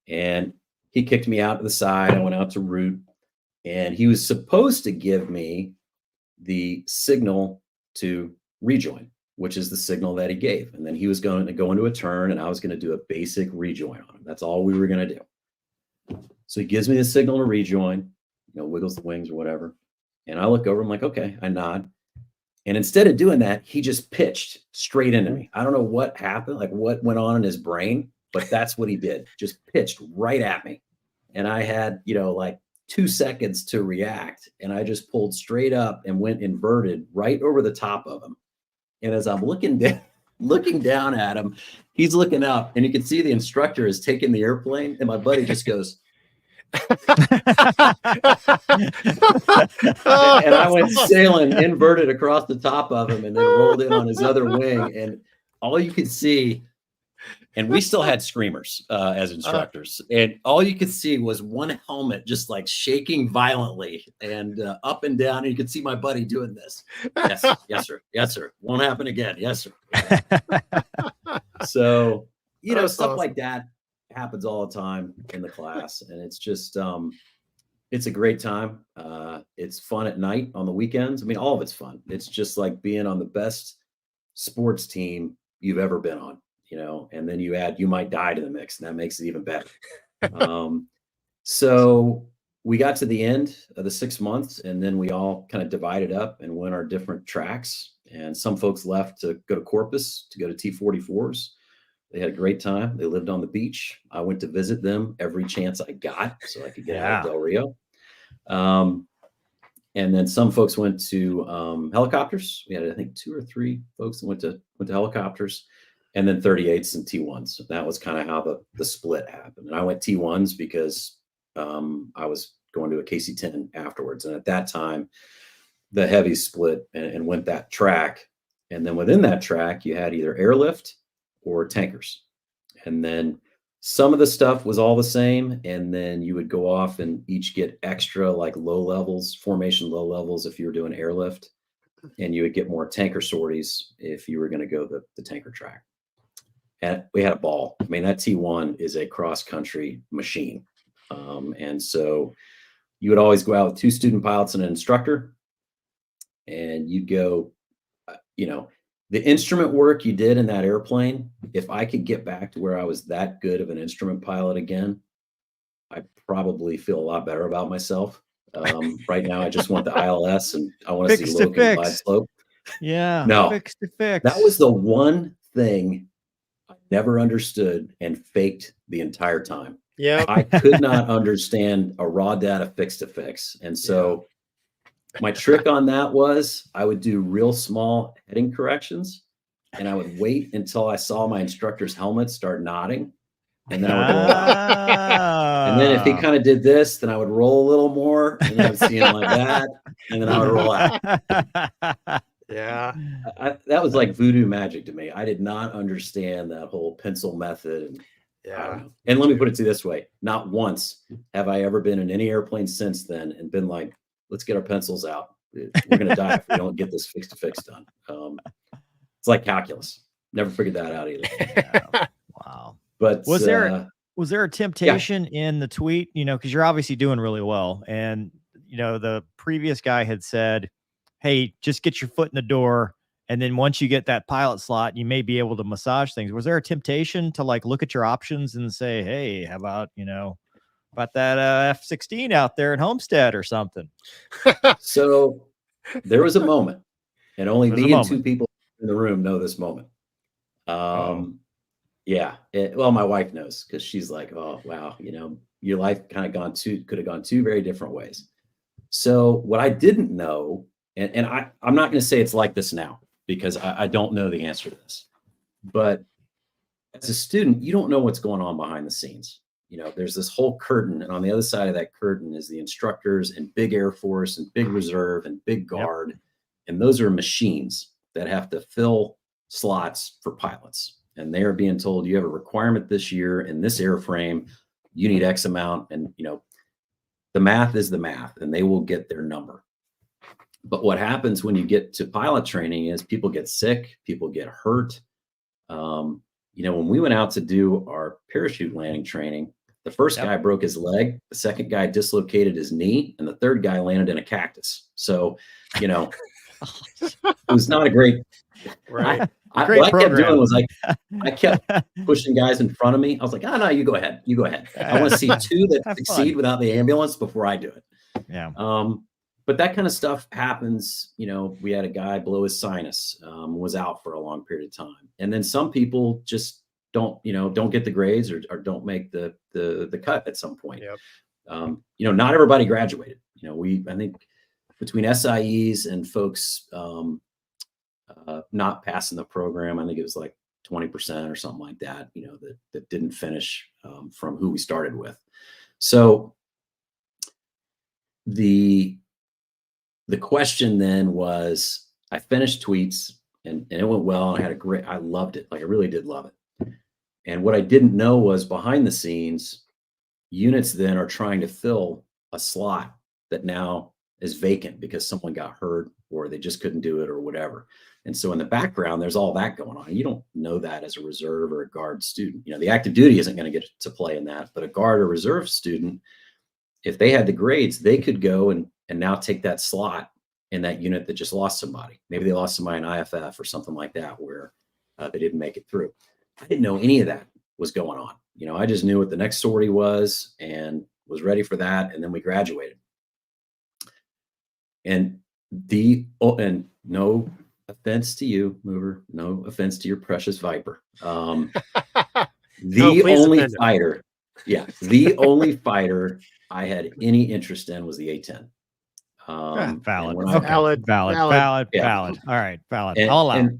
and he kicked me out to the side. I went out to route, and he was supposed to give me the signal to rejoin, which is the signal that he gave. And then he was going to go into a turn, and I was going to do a basic rejoin on him. That's all we were going to do. So he gives me the signal to rejoin, wiggles the wings or whatever. And I look over, I'm like, okay, I nod. And instead of doing that, he just pitched straight into me. I don't know what happened, like what went on in his brain, but that's what he did. Just pitched right at me. And I had, like 2 seconds to react. And I just pulled straight up and went inverted right over the top of him. And as I'm looking down at him, he's looking up, and you can see the instructor is taking the airplane, and my buddy just goes, and I went sailing inverted across the top of him, and then rolled in on his other wing. And all you could see, and we still had screamers as instructors, and all you could see was one helmet just like shaking violently and up and down. And you could see my buddy doing this. Yes, yes, sir. Yes, sir. Won't happen again. Yes, sir. So, That's stuff awesome. like that happens all the time in the class. And it's just, it's a great time. It's fun at night, on the weekends. All of it's fun. It's just like being on the best sports team you've ever been on. And then you add "You Might Die" to the mix, and that makes it even better. So we got to the end of the 6 months, and then we all kind of divided up and went our different tracks. And some folks left to go to Corpus, to go to T-44s. They had a great time. They lived on the beach. I went to visit them every chance I got, so I could get out of Del Rio. And then some folks went to helicopters. We had, I think, 2 or 3 folks that went to helicopters. And then 38s and T1s. So that was kind of how the split happened. And I went T1s because I was going to a KC-10 afterwards. And at that time, the heavies split and went that track. And then within that track, you had either airlift or tankers. And then Some of the stuff was all the same, and then you would go off and each get extra like low levels, formation low levels if you were doing airlift, and you would get more tanker sorties if you were going to go the tanker track. And we had a ball. I mean, that T1 is a cross country machine. And so you would always go out with 2 student pilots and an instructor, and you'd go, the instrument work you did in that airplane, if I could get back to where I was that good of an instrument pilot again, I probably feel a lot better about myself. Right now, I just want the ILS and I want to see low glide slope. Yeah. No, Fix to fix. that was the one thing I never understood and faked the entire time. Yeah. I could not understand a raw data fix to fix. And so my trick on that was I would do real small heading corrections, and I would wait until I saw my instructor's helmet start nodding, and then I would roll out. And then if he kind of did this, then I would roll a little more, and then I would see him like that, and then I would roll out. Yeah. That was like voodoo magic to me. I did not understand that whole pencil method. And Yeah. And let me put it to you this way. Not once have I ever been in any airplane since then and been like, let's get our pencils out. We're going to die if we don't get this fix to fix done. It's like calculus. Never figured that out either. Yeah. Wow. But was there a temptation in the tweet, because you're obviously doing really well. And, the previous guy had said, hey, just get your foot in the door. And then once you get that pilot slot, you may be able to massage things. Was there a temptation to like look at your options and say, hey, how about, about that F-16 out there at Homestead or something? So there was a moment, and only me and 2 people in the room know this moment. Yeah. Well, my wife knows, because she's like, oh, wow, your life kind of could have gone 2 very different ways. So what I didn't know, and I'm not going to say it's like this now, because I don't know the answer to this, but as a student, you don't know what's going on behind the scenes. There's this whole curtain, and on the other side of that curtain is the instructors and big Air Force and big Reserve and big Guard. Yep. And those are machines that have to fill slots for pilots. And they are being told, you have a requirement this year in this airframe, you need X amount. And, the math is the math, and they will get their number. But what happens when you get to pilot training is people get sick, people get hurt. When we went out to do our parachute landing training, the first guy broke his leg, the second guy dislocated his knee, and the third guy landed in a cactus. So, it was not a great. Right. What I kept doing was I kept pushing guys in front of me. I was like, oh, no, you go ahead. You go ahead. I want to see 2 that succeed without the ambulance before I do it. Yeah. But that kind of stuff happens. We had a guy blow his sinus, was out for a long period of time. And then some people just don't get the grades or don't make the cut at some point. Yep. Not everybody graduated. I think between SIEs and folks not passing the program, I think it was like 20% or something like that, that didn't finish from who we started with. So the question then was, I finished tweets and it went well. And I loved it. Like, I really did love it. And what I didn't know was behind the scenes, units then are trying to fill a slot that now is vacant because someone got hurt or they just couldn't do it or whatever. And so in the background, there's all that going on. You don't know that as a reserve or a Guard student. The active duty isn't going to get to play in that, but a Guard or reserve student, if they had the grades, they could go and now take that slot in that unit that just lost somebody. Maybe they lost somebody in IFF or something like that, where they didn't make it through. I didn't know any of that was going on. I just knew what the next sortie was and was ready for that. And then we graduated. And no offense to you, Mover, no offense to your precious Viper. The only fighter I had any interest in was the A-10. Valid. Valid. All right. Valid. All out.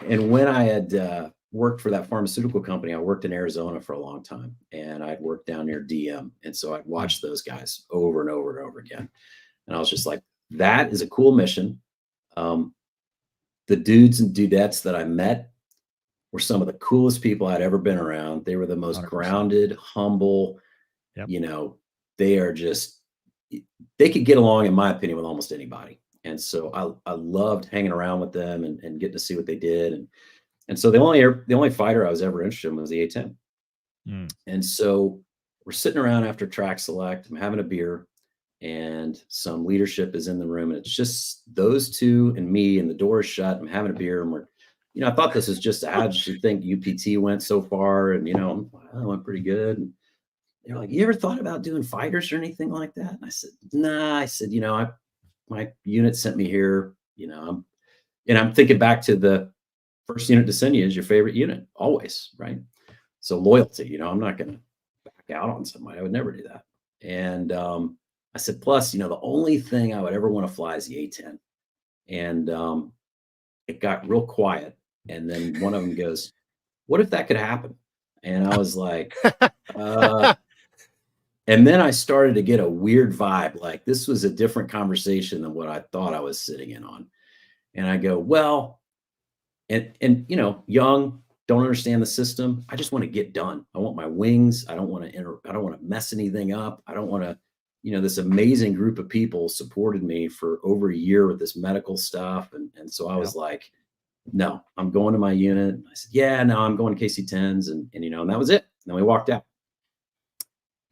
And when I had worked for that pharmaceutical company, I worked in Arizona for a long time, and I'd worked down near DM. And so I'd watched those guys over and over and over again. And I was just like, that is a cool mission. The dudes and dudettes that I met were some of the coolest people I'd ever been around. They were the most 100%. grounded, humble, Yep. you know, they are just, they could get along, in my opinion, with almost anybody. And so I loved hanging around with them and getting to see what they did. And so the only fighter I was ever interested in was the A-10. And so we're sitting around after track select, I'm having a beer, and some leadership is in the room, and it's just those two and me, and the door is shut. I'm having a beer, and we're, you know, I thought this was just, how did you think UPT went so far? And, you know, I went pretty good. And they're like, you ever thought about doing fighters or anything like that? And I said, nah. I said, you know, my unit sent me here, you know, I'm thinking back to the first unit to send you is your favorite unit, always, right? So loyalty, you know, I'm not going to back out on somebody. I would never do that. And I said, plus, you know, the only thing I would ever want to fly is the A-10. And it got real quiet. And then one of them goes, what if that could happen? And I was like, and then I started to get a weird vibe. Like this was a different conversation than what I thought I was sitting in on. And I go, well, and you know, young, don't understand the system. I just want to get done. I want my wings. I don't want to mess anything up. I don't want to, you know, this amazing group of people supported me for over a year with this medical stuff. And so I was like, no, I'm going to my unit. And I said, yeah, no, I'm going to KC-10s. And, you know, and that was it. And then we walked out.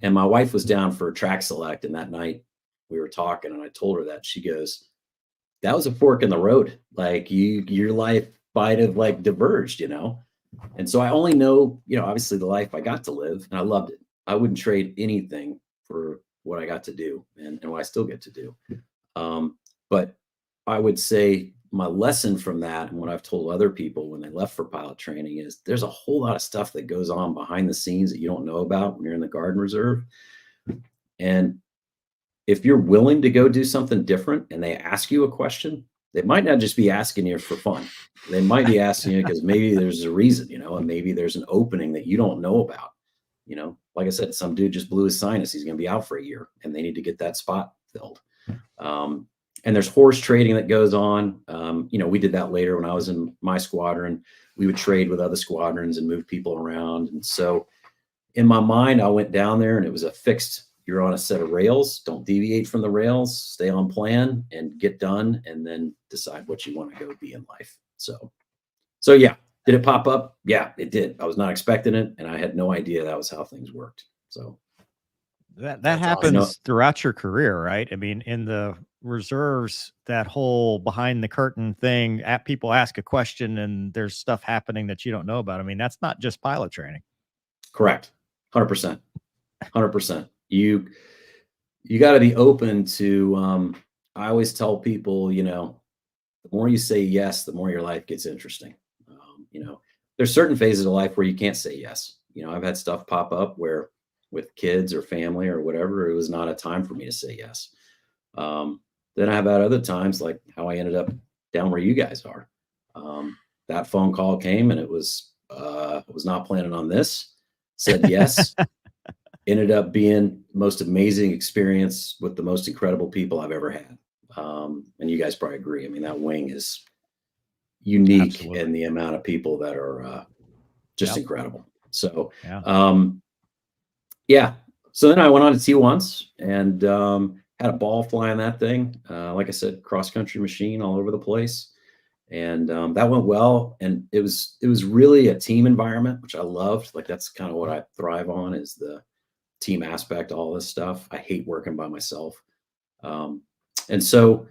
And my wife was down for track select. And that night we were talking, and I told her that. She goes, that was a fork in the road. Like your life might have like diverged, you know? And so I only know, you know, obviously the life I got to live, and I loved it. I wouldn't trade anything for what I got to do and what I still get to do. But I would say my lesson from that, and what I've told other people when they left for pilot training, is there's a whole lot of stuff that goes on behind the scenes that you don't know about when you're in the Guard and Reserve. And if you're willing to go do something different and they ask you a question, they might not just be asking you for fun. They might be asking you because maybe there's a reason, you know, and maybe there's an opening that you don't know about. You know, like I said, some dude just blew his sinus. He's going to be out for a year, and they need to get that spot filled. And there's horse trading that goes on. You know, we did that later when I was in my squadron. We would trade with other squadrons and move people around. And so in my mind, I went down there, and it was a fixed, you're on a set of rails, don't deviate from the rails, stay on plan and get done, and then decide what you want to go be in life. So yeah, did it pop up? Yeah, it did. I was not expecting it, and I had no idea that was how things worked. So that That's happens awesome. throughout your career, right? I mean, in the reserves, that whole behind the curtain thing, people ask a question and there's stuff happening that you don't know about. I mean, that's not just pilot training. Correct. 100%. 100%. You got to be open to, I always tell people, you know, the more you say yes, the more your life gets interesting. You know, there's certain phases of life where you can't say yes. You know, I've had stuff pop up where with kids or family or whatever, it was not a time for me to say yes. Then I've had other times, like how I ended up down where you guys are. That phone call came, and it was, I was not planning on this, said yes. Ended up being the most amazing experience with the most incredible people I've ever had. And you guys probably agree. I mean, that wing is unique. Absolutely. In the amount of people that are just incredible. So, yeah. So then I went on to T1s and had a ball flying that thing. Like I said, cross-country machine all over the place. And that went well. And it was really a team environment, which I loved. Like that's kind of what I thrive on, is the team aspect, all this stuff. I hate working by myself. And so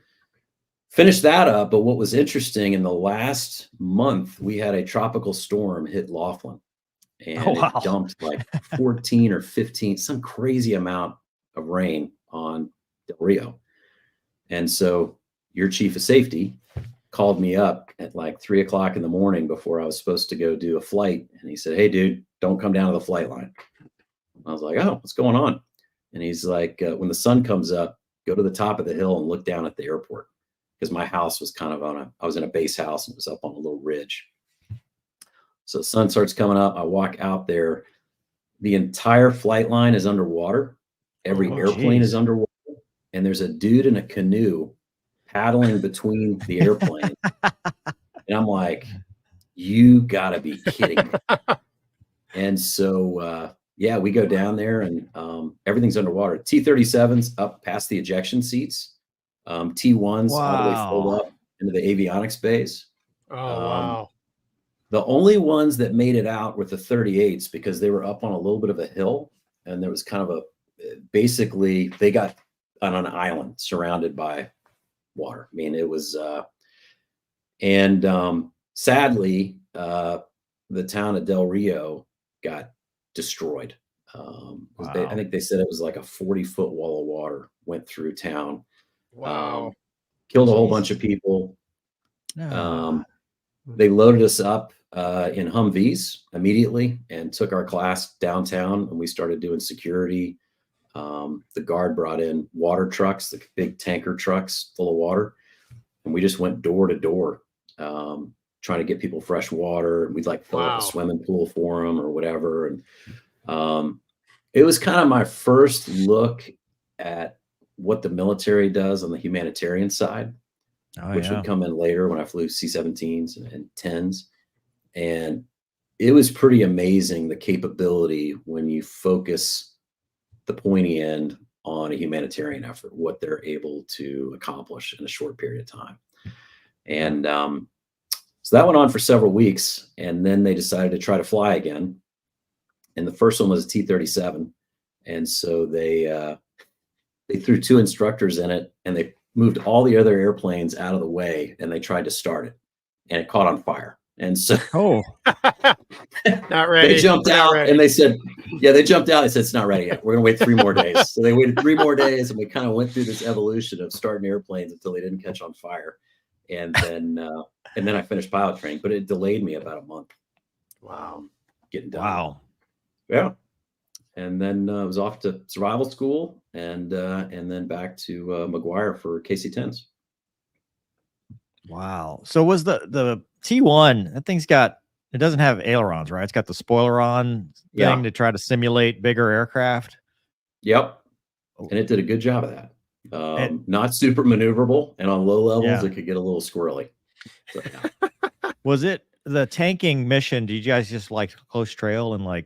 finished that up. But what was interesting, in the last month, we had a tropical storm hit Laughlin, and it dumped like 14 or 15, some crazy amount of rain on Del Rio. And so your chief of safety called me up at like 3 o'clock in the morning before I was supposed to go do a flight. And he said, hey dude, don't come down to the flight line. I was like, oh, what's going on? And he's like, when the sun comes up, go to the top of the hill and look down at the airport. Because my house was kind of I was in a base house, and it was up on a little ridge. So the sun starts coming up. I walk out there. The entire flight line is underwater. Every airplane is underwater. And there's a dude in a canoe paddling between the airplane. And I'm like, you gotta be kidding me. And so, yeah, we go down there and everything's underwater. T-37s up past the ejection seats. T-1s all the way filled Wow. up into the avionics bays. Oh, wow. The only ones that made it out were the 38s because they were up on a little bit of a hill, and there was kind of basically they got on an island surrounded by water. I mean, it was, sadly, the town of Del Rio got destroyed. I think they said it was like a 40-foot wall of water went through town. Wow. Killed a whole bunch of people. No. They loaded us up in Humvees immediately and took our class downtown, and we started doing security. The guard brought in water trucks, the big tanker trucks full of water, and we just went door to door trying to get people fresh water. We'd like fill up a swimming pool for them or whatever. And it was kind of my first look at what the military does on the humanitarian side, which would come in later when I flew C-17s and 10s. And it was pretty amazing, the capability when you focus the pointy end on a humanitarian effort, what they're able to accomplish in a short period of time. And so that went on for several weeks, and then they decided to try to fly again. And the first one was a T-37. And so they threw 2 instructors in it, and they moved all the other airplanes out of the way, and they tried to start it, and it caught on fire. And so not ready. They jumped out and they said, they jumped out. They said, it's not ready yet. We're going to wait 3 more days. So they waited 3 more days, and we kind of went through this evolution of starting airplanes until they didn't catch on fire. And then I finished pilot training, but it delayed me about a month. Wow. Getting done. Wow. Yeah. And then I was off to survival school and then back to McGuire for KC-10s. Wow. So was the T1, that thing's got, it doesn't have ailerons, right? It's got the spoiler-on thing to try to simulate bigger aircraft. Yep. And it did a good job of that. Not super maneuverable, and on low levels, it could get a little squirrely. So, Was it the tanking mission? Did you guys just like close trail and like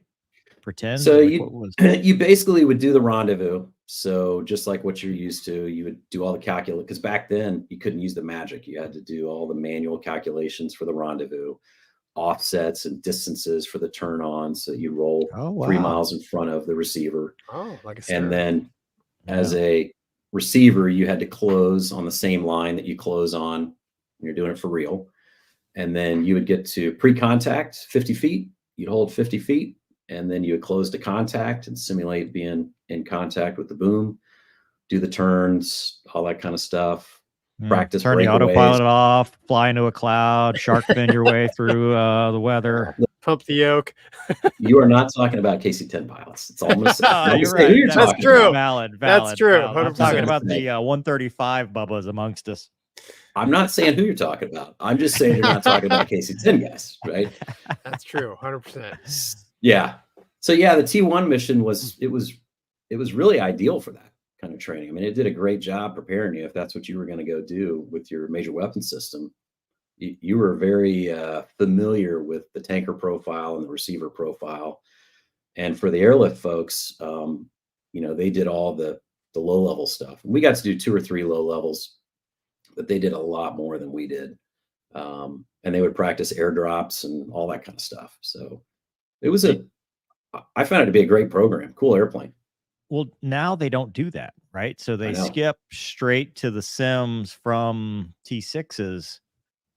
pretend? So like, you basically would do the rendezvous. So just like what you're used to, you would do all the calculus, because back then you couldn't use the magic. You had to do all the manual calculations for the rendezvous, offsets and distances for the turn on. So you roll 3 miles in front of the receiver. Oh, like a and then as a receiver, you had to close on the same line that you close on when you're doing it for real. And then you would get to pre-contact 50 feet. You'd hold 50 feet. And then you would close to contact and simulate being in contact with the boom, do the turns, all that kind of stuff. Practice turn the autopilot off, fly into a cloud, shark fin your way through the weather. Pump the yoke. You are not talking about KC-10 pilots. It's all I'm going to say. You're right. That's true. Valid. That's true. I'm talking about the 135 Bubbas amongst us. I'm not saying who you're talking about. I'm just saying you're not talking about KC-10 guys, right? That's true. 100%. Yeah. So yeah, the T1 mission was really ideal for that kind of training. I mean, it did a great job preparing you if that's what you were going to go do with your major weapon system. You were very familiar with the tanker profile and the receiver profile. And for the airlift folks, they did all the low level stuff. We got to do 2 or 3 low levels, but they did a lot more than we did. And they would practice airdrops and all that kind of stuff. So it was I found it to be a great program, cool airplane. Well, now they don't do that, right? So they skip straight to the sims from T6s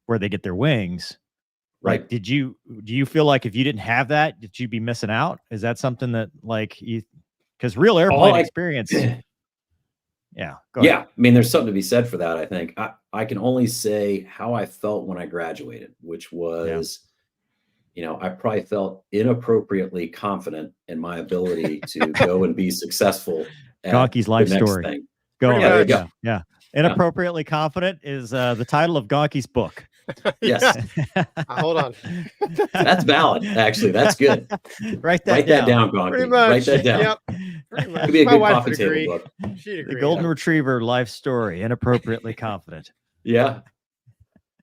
where they get their wings. Right. Like, do you feel like if you didn't have that, did you be missing out? Is that something that because real airplane experience. Yeah. I mean, there's something to be said for that. I think I can only say how I felt when I graduated, which was, I probably felt inappropriately confident in my ability to go and be successful. Gonky's life story. Thing. Go on. There you go. Yeah. Inappropriately confident is the title of Gonky's book. Yes. Hold on. That's valid. Actually, that's good. Write that down, Gonky. Write that down. Yep. Pretty much. Could be a My good wife coffee would table agree. book. She'd agree. The Golden Retriever life story, inappropriately confident. Yeah.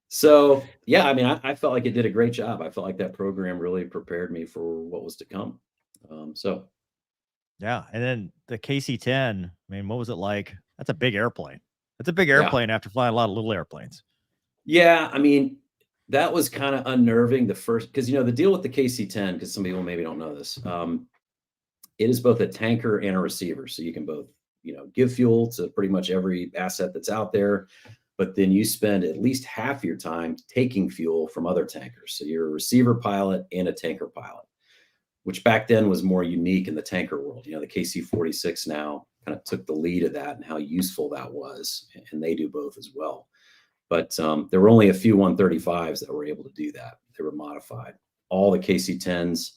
So yeah, I mean, I felt like it did a great job. I felt like that program really prepared me for what was to come. So Yeah, and then the KC-10, I mean, what was it like? That's a big airplane. That's a big yeah, airplane after flying a lot of little airplanes. yeah. I mean, that was kind of unnerving the first, because the deal with the KC-10, because some people maybe don't know this, it is both a tanker and a receiver, so you can both give fuel to pretty much every asset that's out there, but then you spend at least half your time taking fuel from other tankers. So you're a receiver pilot and a tanker pilot, which back then was more unique in the tanker world. The KC-46 now kind of took the lead of that and how useful that was, and they do both as well. But there were only a few 135s that were able to do that. They were modified. All the KC-10s,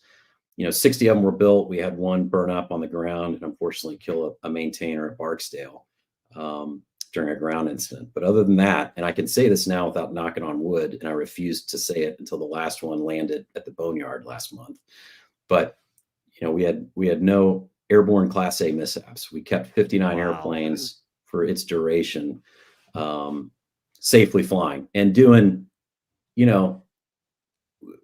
60 of them were built. We had one burn up on the ground and unfortunately kill a maintainer at Barksdale during a ground incident. But other than that, and I can say this now without knocking on wood, and I refused to say it until the last one landed at the Boneyard last month. But we had no airborne Class A mishaps. We kept 59 airplanes for its duration, safely flying and doing.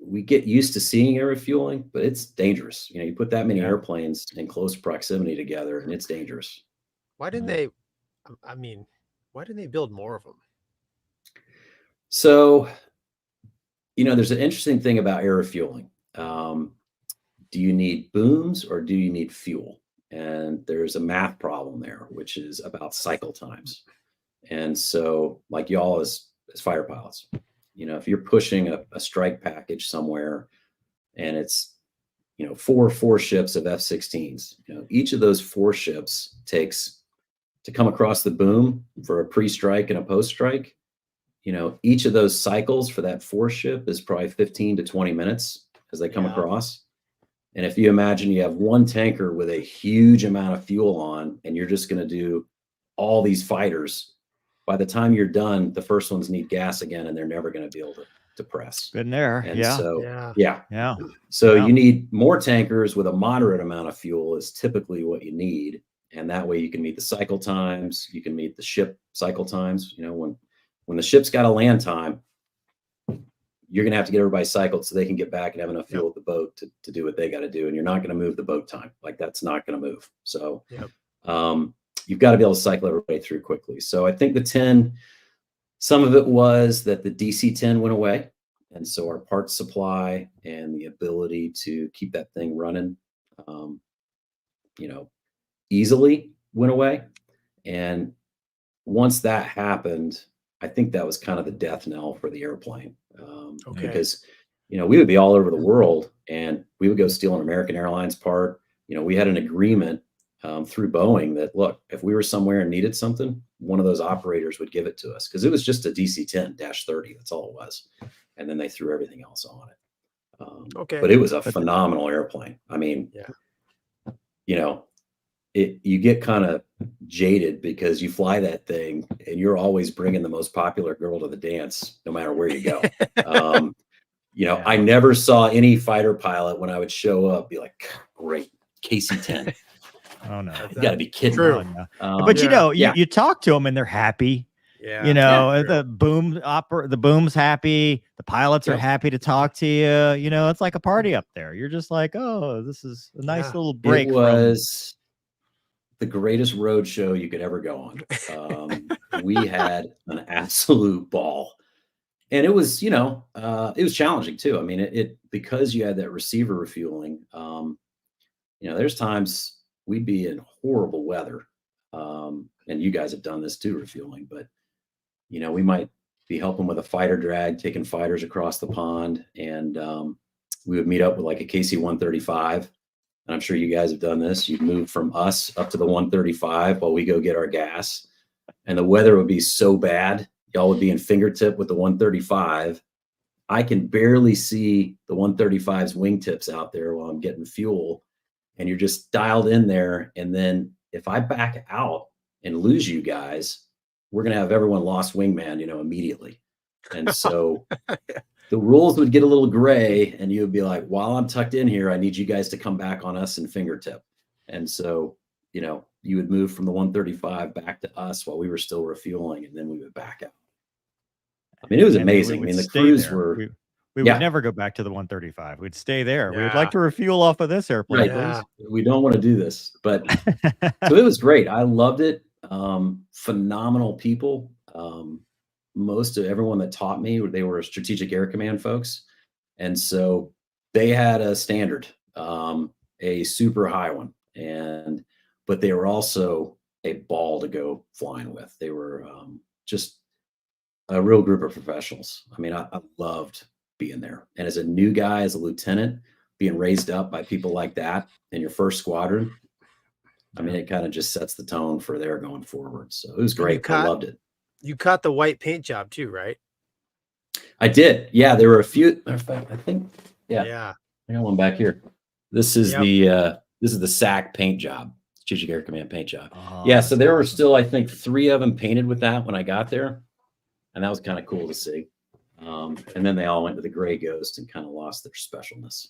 We get used to seeing air refueling, but it's dangerous. You put that many airplanes in close proximity together, and it's dangerous. Why didn't they? I mean, why didn't they build more of them? So, there's an interesting thing about air refueling. Do you need booms or do you need fuel? And there's a math problem there, which is about cycle times. And so, like y'all as fighter pilots, if you're pushing a strike package somewhere and it's, 4 ships of F-16s, each of those 4 ships takes to come across the boom for a pre-strike and a post-strike. Each of those cycles for that 4 ship is probably 15 to 20 minutes as they come across. And if you imagine you have one tanker with a huge amount of fuel on, and you're just going to do all these fighters, by the time you're done, the first ones need gas again, and they're never going to be able to press. Good in there. And so, yeah. So you need more tankers with a moderate amount of fuel is typically what you need. And that way you can meet the cycle times. You can meet the ship cycle times. When the ship's got a land time, you're going to have to get everybody cycled so they can get back and have enough fuel at the boat to do what they got to do. And you're not going to move the boat time. Like, that's not going to move. So you've got to be able to cycle everybody through quickly. So I think the 10, some of it was that the DC-10 went away. And so our parts supply and the ability to keep that thing running, easily went away. And once that happened, I think that was kind of the death knell for the airplane. Because, we would be all over the world and we would go steal an American Airlines part. We had an agreement through Boeing that, look, if we were somewhere and needed something, one of those operators would give it to us, because it was just a DC-10-30. That's all it was. And then they threw everything else on it. But it was a phenomenal airplane. I mean, you get kind of jaded because you fly that thing and you're always bringing the most popular girl to the dance, no matter where you go. I never saw any fighter pilot when I would show up be like, great, KC-10. Oh no, you got to be kidding. But you talk to them and they're happy. The boom's happy. The pilots are happy to talk to you. It's like a party up there. You're just like, oh, this is a nice little break. It was the greatest road show you could ever go on. We had an absolute ball, and it was, it was challenging too. I mean, it because you had that receiver refueling. There's times we'd be in horrible weather, and you guys have done this too, refueling. But we might be helping with a fighter drag, taking fighters across the pond, and we would meet up with like a KC-135. And I'm sure you guys have done this. You'd move from us up to the 135 while we go get our gas. And the weather would be so bad, y'all would be in fingertip with the 135. I can barely see the 135's wingtips out there while I'm getting fuel. And you're just dialed in there. And then if I back out and lose you guys, we're going to have everyone lost wingman, immediately. And so the rules would get a little gray, and you would be like, while I'm tucked in here, I need you guys to come back on us in fingertip. And so, you would move from the 135 back to us while we were still refueling, and then we would back out. I mean, it was And we amazing. I would mean, the stay crews there. were, We would yeah, never go back to the 135. We'd stay there. We would Yeah. like to refuel off of this airplane, right. Yeah. We don't want to do this, but so please. it was great. I loved it. Phenomenal people. Most of everyone that taught me, they were strategic air command folks. And so they had a standard, a super high one. But they were also a ball to go flying with. They were just a real group of professionals. I mean, I loved being there. And as a new guy, as a lieutenant, being raised up by people like that in your first squadron, I mean, it kind of just sets the tone for their going forward. So it was great. I loved it. You caught the white paint job too, right? I did. Yeah, there were a few. In fact, I think. Yeah. Yeah. I got one back here. This is the SAC paint job, Strategic Air Command paint job. Oh, Yeah. So there were awesome. still, I think, 3 of them painted with that when I got there, and that was kind of cool to see. And then they all went to the Gray Ghost and kind of lost their specialness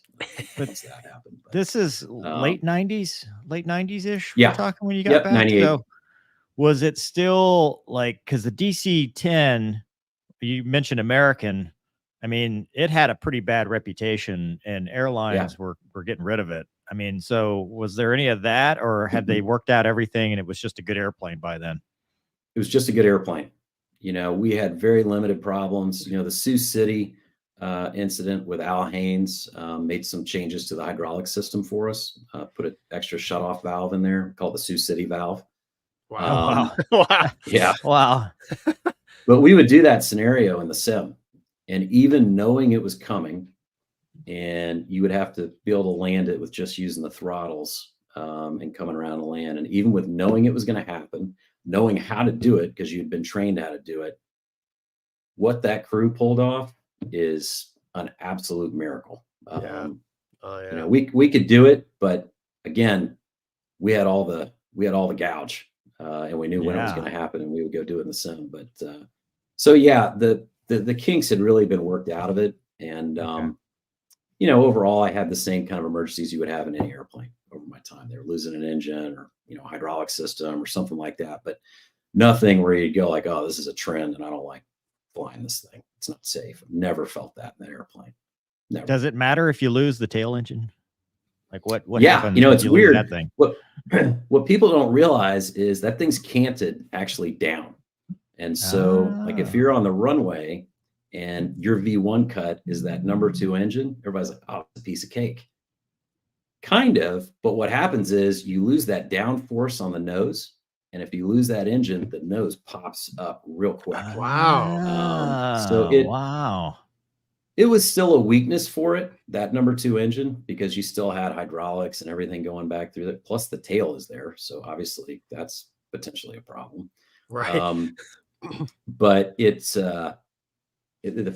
once that happened. But, This is late 90s ish. Yeah. We're talking when you got Yep, back. 98. So was it still like, because the DC-10, you mentioned American, I mean, it had a pretty bad reputation and airlines were getting rid of it. I mean, so was there any of that, or had they worked out everything and it was just a good airplane by then? It was just a good airplane. You know, we had very limited problems. You know, the Sioux City incident with Al Haynes made some changes to the hydraulic system for us, put an extra shutoff valve in there called the Sioux City valve. Wow. Wow. Yeah. Wow. But we would do that scenario in the sim, and even knowing it was coming, and you would have to be able to land it with just using the throttles and coming around to land. And even with knowing it was going to happen, knowing how to do it because you'd been trained how to do it, what that crew pulled off is an absolute miracle. Yeah. Oh, yeah. You know, we could do it, but again, we had all the gouge, and we knew when it was going to happen, and we would go do it in the sim. But so yeah, the kinks had really been worked out of it, and you know, overall, I had the same kind of emergencies you would have in any airplane over my time. They were losing an engine, or you know, hydraulic system, or something like that, but nothing where you'd go like, oh, this is a trend, and I don't like flying this thing. It's not safe. I've never felt that in that airplane. Never. Does it matter if you lose the tail engine? Like what Yeah, happens? you know, it's when you lose weird. that thing? What people don't realize is that thing's canted actually down. And so like if you're on the runway and your V1 cut is that number 2 engine, everybody's like, oh, it's a piece of cake. Kind of, but what happens is you lose that down force on the nose. And if you lose that engine, the nose pops up real quick. Wow. So it was still a weakness for it, that number 2 engine, because you still had hydraulics and everything going back through it. Plus the tail is there. So obviously that's potentially a problem. Right. But it's the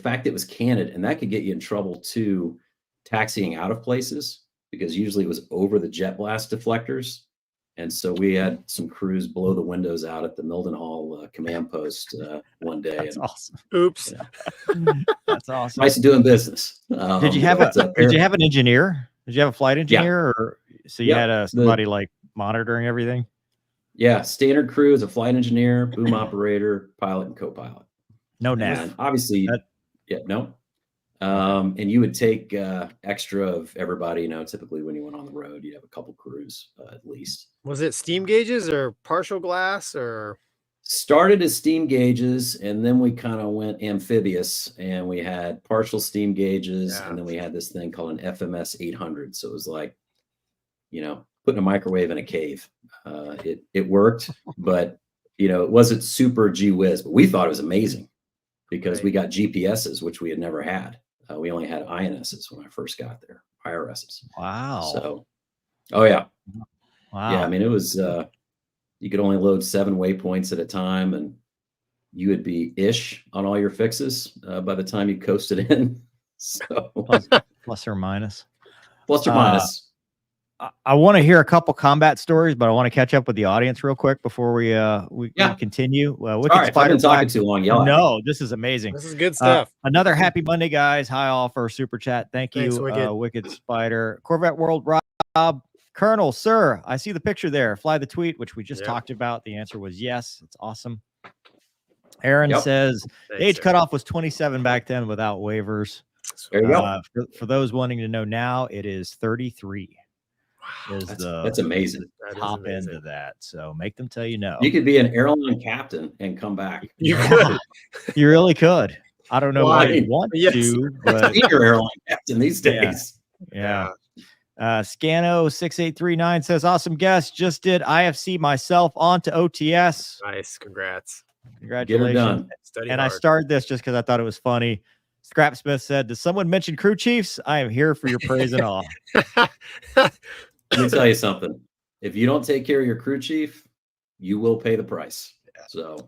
fact it was canted, and that could get you in trouble too, taxiing out of places, because usually it was over the jet blast deflectors. And so we had some crews blow the windows out at the Mildenhall command post one day. That's awesome. Oops. That's awesome. Nice doing business. Did you have an engineer? Did you have a flight engineer, or so you had somebody like monitoring everything? Yeah, standard crew is a flight engineer, boom operator, pilot, and co-pilot. No And nav. obviously, no. And you would take extra of everybody. You know, typically when you went on the road, you have a couple crews at least. Was it steam gauges or partial glass, or? Started as steam gauges, and then we kind of went amphibious, and we had partial steam gauges, and then we had this thing called an FMS 800. So it was like, you know, putting a microwave in a cave. It worked, but you know, it wasn't super gee whiz. But we thought it was amazing because we got GPSs, which we had never had. We only had INSs when I first got there, IRSs. Wow. So, oh yeah. Wow. Yeah, I mean, it was, you could only load 7 waypoints at a time, and you would be ish on all your fixes by the time you coasted in. So plus or minus. Plus or minus. I want to hear a couple combat stories, but I want to catch up with the audience real quick before we continue. All right, I've been talking too long. No, this is amazing. This is good stuff. Another happy Monday, guys. Hi all for super chat. Thank you, Wicked Spider. Corvette World Rob. Colonel, sir, I see the picture there. Fly the tweet, which we just talked about. The answer was yes. It's awesome. Aaron Yep. says the Thanks, age Aaron. cutoff was 27 back then without waivers. There you go. For those wanting to know now, it is 33. Is That's amazing. That is top amazing. end of that. So make them tell you no. You could be an airline captain and come back. You Yeah. could. You really could. I don't know Well, why I you mean, want yes. to, but Senior airline captain these Yeah. days. yeah. Scano6839 says, awesome guest. Just did IFC myself onto OTS. Nice. Congrats. Congratulations. done. Study And I hard. started this just because I thought it was funny. Scrap Smith said, does someone mention crew chiefs? I am here for your praise and all. Let me tell you something. If you don't take care of your crew chief, you will pay the price. So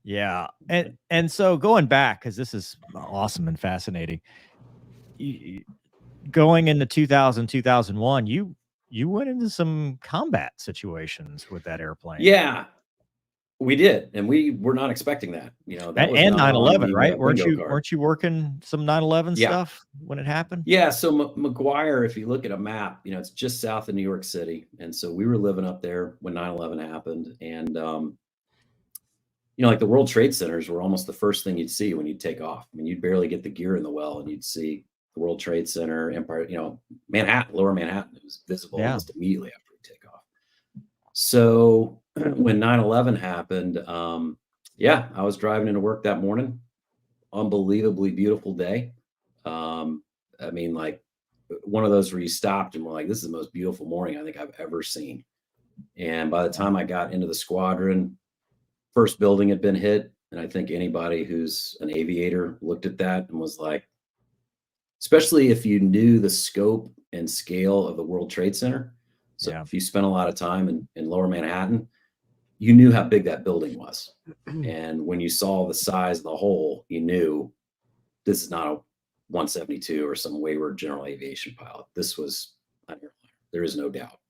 Yeah. And so going back, because this is awesome and fascinating. Going into 2000, 2001, you went into some combat situations with that airplane. yeah, we did. And we were not expecting that. You know, that was And not on 9/11, the, right? bingo card. Weren't you working some 9/11 Yeah. stuff when it happened? Yeah, so McGuire, if you look at a map, you know, it's just south of New York City. And so we were living up there when 9/11 happened. And, you know, like the World Trade Centers were almost the first thing you'd see when you'd take off. I mean, you'd barely get the gear in the well and you'd see the World Trade Center, Empire, you know, Manhattan, lower Manhattan. It was visible almost immediately after we take off. So when 9/11 happened, yeah, I was driving into work that morning. Unbelievably beautiful day. I mean, like one of those where you stopped and were like, this is the most beautiful morning I think I've ever seen. And by the time I got into the squadron, first building had been hit. And I think anybody who's an aviator looked at that and was like, especially if you knew the scope and scale of the World Trade Center. So Yeah. if you spent a lot of time in lower Manhattan, you knew how big that building was. And when you saw the size of the hole, you knew this is not a 172 or some wayward general aviation pilot. This was an airliner. There is no doubt.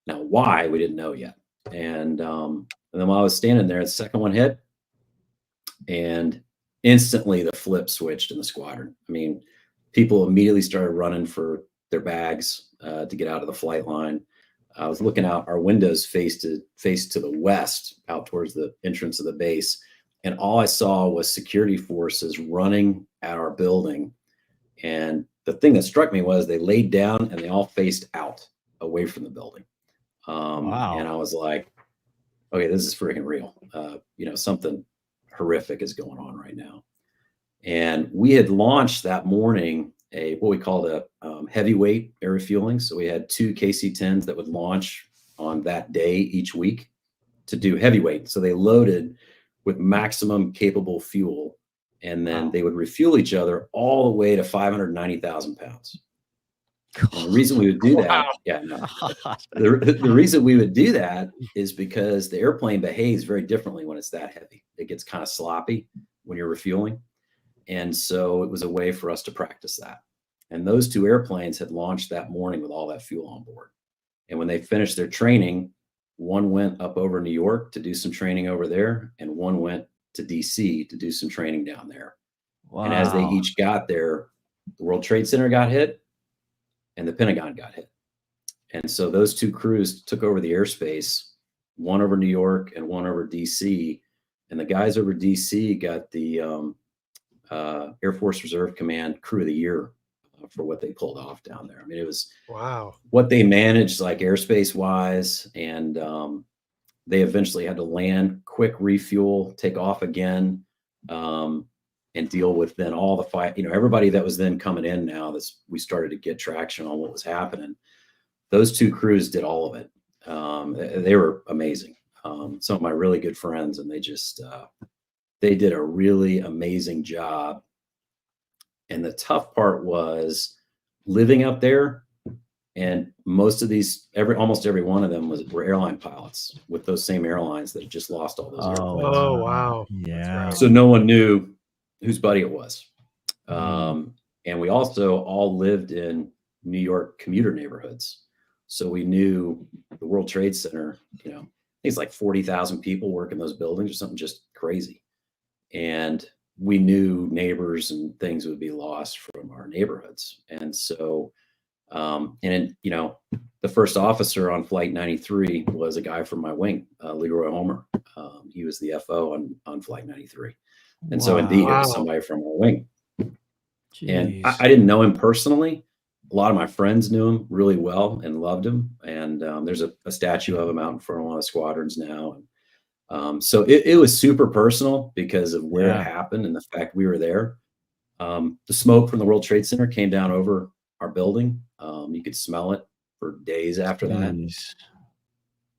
Now, why, we didn't know yet. And then while I was standing there, the second one hit, and instantly the flip switched in the squadron. I mean, people immediately started running for their bags to get out of the flight line. I was looking out, our windows faced to the west, out towards the entrance of the base. And all I saw was security forces running at our building. And the thing that struck me was they laid down and they all faced out away from the building. Wow. And I was like, okay, this is freaking real. You know, something horrific is going on right now. And we had launched that morning what we called a heavyweight air refueling. So we had 2 KC-10s that would launch on that day each week to do heavyweight. So they loaded with maximum capable fuel, and then they would refuel each other all the way to 590,000 pounds. And the reason we would do that, the reason we would do that is because the airplane behaves very differently when it's that heavy. It gets kind of sloppy when you're refueling. And so it was a way for us to practice that. And those 2 airplanes had launched that morning with all that fuel on board. And when they finished their training, one went up over New York to do some training over there, and one went to DC to do some training down there. Wow. And as they each got there, the World Trade Center got hit and the Pentagon got hit. And so those 2 crews took over the airspace, one over New York and one over DC. And the guys over DC got the Air Force Reserve Command Crew of the Year for what they pulled off down there. I mean, it was what they managed, like airspace wise. And they eventually had to land, quick refuel, take off again, and deal with then all the fight, you know, everybody that was then coming in now that we started to get traction on what was happening. Those 2 crews did all of it. They were amazing. Some of my really good friends, and they just, they did a really amazing job. And the tough part was living up there. And most of these, almost every one of them were airline pilots with those same airlines that had just lost all those airplanes. Oh, wow. Yeah. Right. So no one knew whose buddy it was. And we also all lived in New York commuter neighborhoods. So we knew the World Trade Center, you know, I think it's like 40,000 people work in those buildings or something just crazy. And we knew neighbors and things would be lost from our neighborhoods. And so And you know, the first officer on Flight 93 was a guy from my wing, Leroy Homer. He was the FO on Flight 93. And so indeed, it was somebody from our wing. And I didn't know him personally. A lot of my friends knew him really well and loved him. And there's a statue of him out in front of one of the squadrons now. And so it was super personal because of where it happened and the fact we were there. The smoke from the World Trade Center came down over our building. You could smell it for days after that.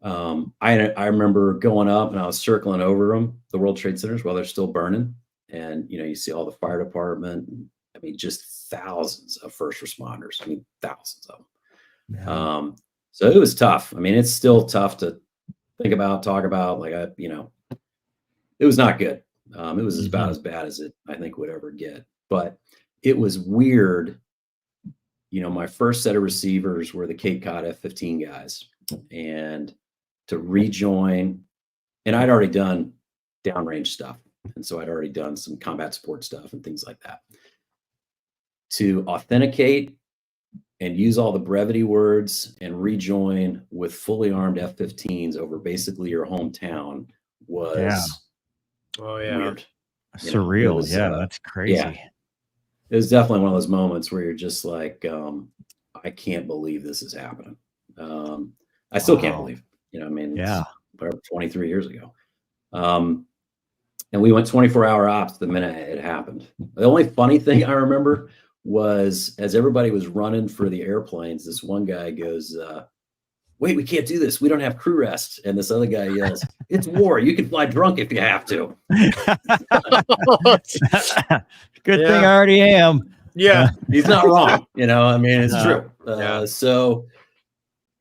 I remember going up and I was circling over them, the World Trade Centers, while they're still burning. And, you know, you see all the fire department. I mean, just thousands of first responders. I mean, thousands of them. Yeah. So it was tough. I mean, it's still tough to think about, talk about. Like, you know, it was not good. It was about as bad as it, I think, would ever get. But it was weird. You know, my first set of receivers were the Cape Cod F-15 guys. And to rejoin, and I'd already done downrange stuff. And so I'd already done some combat support stuff and things like that. To authenticate and use all the brevity words and rejoin with fully armed F-15s over basically your hometown was weird. Surreal. Was, that's crazy. Yeah. It was definitely one of those moments where you're just like, I can't believe this is happening. I still can't believe it. You know, I mean, it's whatever, 23 years ago. And we went 24-hour ops the minute it happened. The only funny thing I remember was as everybody was running for the airplanes, this one guy goes, wait, we can't do this. We don't have crew rest. And this other guy yells, it's war. You can fly drunk if you have to. Good thing I already am. Yeah. He's not wrong. You know, I mean, it's true. So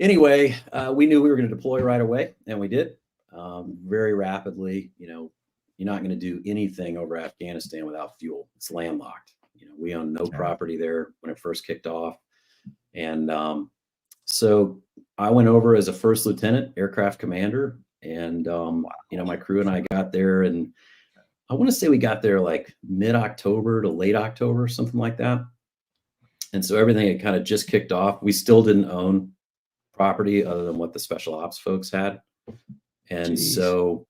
anyway, we knew we were going to deploy right away, and we did very rapidly. You know, you're not going to do anything over Afghanistan without fuel. It's landlocked. You know, we own no property there when it first kicked off. And so I went over as a first lieutenant, aircraft commander. And, you know, my crew and I got there, and I want to say we got there like mid-October to late October, something like that. And so everything had kind of just kicked off. We still didn't own property other than what the special ops folks had. And so,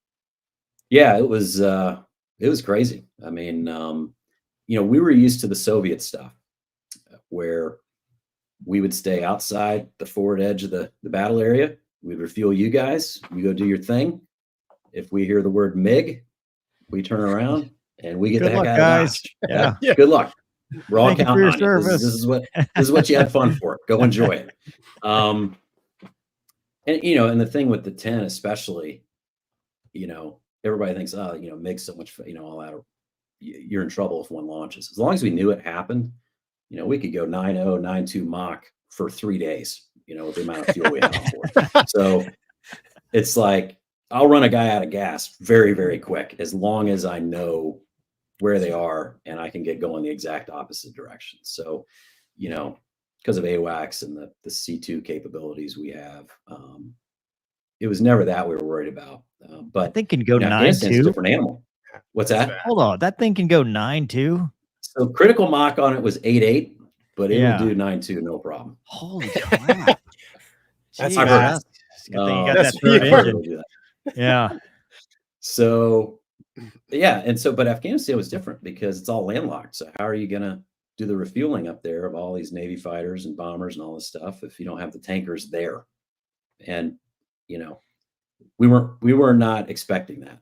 yeah, it was crazy. I mean, you know, we were used to the Soviet stuff where we would stay outside the forward edge of the battle area. We'd refuel you guys. You go do your thing. If we hear the word MiG, we turn around and we get the heck out of Dodge. Yeah. Good luck. We're all counting on you. This is what you had fun for. Go enjoy it. And you know, and the thing with the 10 especially, you know, everybody thinks, oh, you know, MiG's so much, you know, all that. You're in trouble if one launches. As long as we knew it happened, you know, we could go 9.0, 9.2 Mach for 3 days, you know, with the amount of fuel we had on board. So it's like, I'll run a guy out of gas very, very quick, as long as I know where they are and I can get going the exact opposite direction. So, you know, because of AWACS and the C2 capabilities we have, it was never that we were worried about. But that thing can go 9.2. Different animal. What's that? Hold on, that thing can go 9.2. So critical Mach on it was 8.8, but it will do 9.2 no problem. Holy crap! That's fast. Good thing you got that third engine. Yeah. So, yeah, and so, but Afghanistan was different because it's all landlocked. So how are you going to do the refueling up there of all these Navy fighters and bombers and all this stuff if you don't have the tankers there? And you know, we were not expecting that.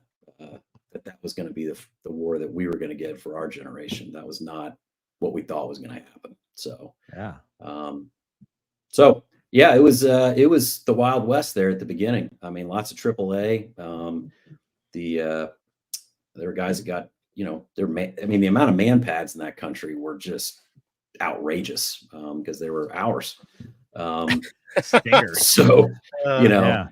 That was going to be the war that we were going to get for our generation. That was not what we thought was going to happen. So yeah, it was the Wild West there at the beginning. I mean, lots of AAA. There were guys that got, you know, the amount of man pads in that country were just outrageous because they were ours. So you know,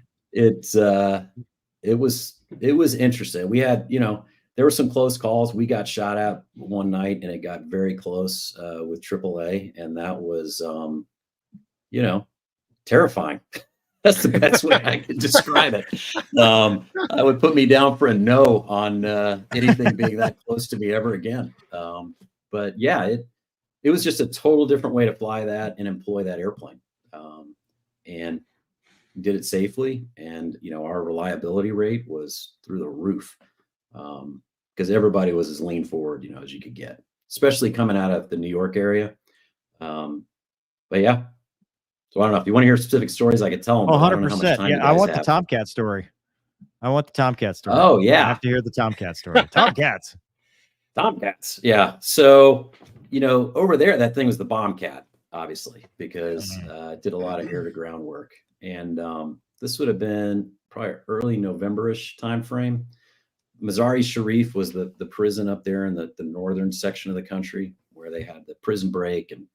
it was interesting. We had, you know, there were some close calls. We got shot at one night and it got very close with AAA. And that was, you know, terrifying. That's the best way I could describe it. I would put me down for a no on anything being that close to me ever again. But yeah, it it was just a total different way to fly that and employ that airplane. And did it safely. And, you know, our reliability rate was through the roof, because everybody was as lean forward, you know, as you could get, especially coming out of the New York area. But yeah, so I don't know if you want to hear specific stories, I could tell them. Oh, but I don't know how much 100%. time you Yeah, I guys want the have. Tomcat story. I want the Tomcat story. Oh I yeah, have to hear the Tomcat story. Tomcats. Tomcats. Yeah. So, you know, over there, that thing was the Bombcat, obviously, because it did a lot of air to ground work. And this would have been probably early November-ish time frame. Mazar-i Sharif was the prison up there in the northern section of the country where they had the prison break. And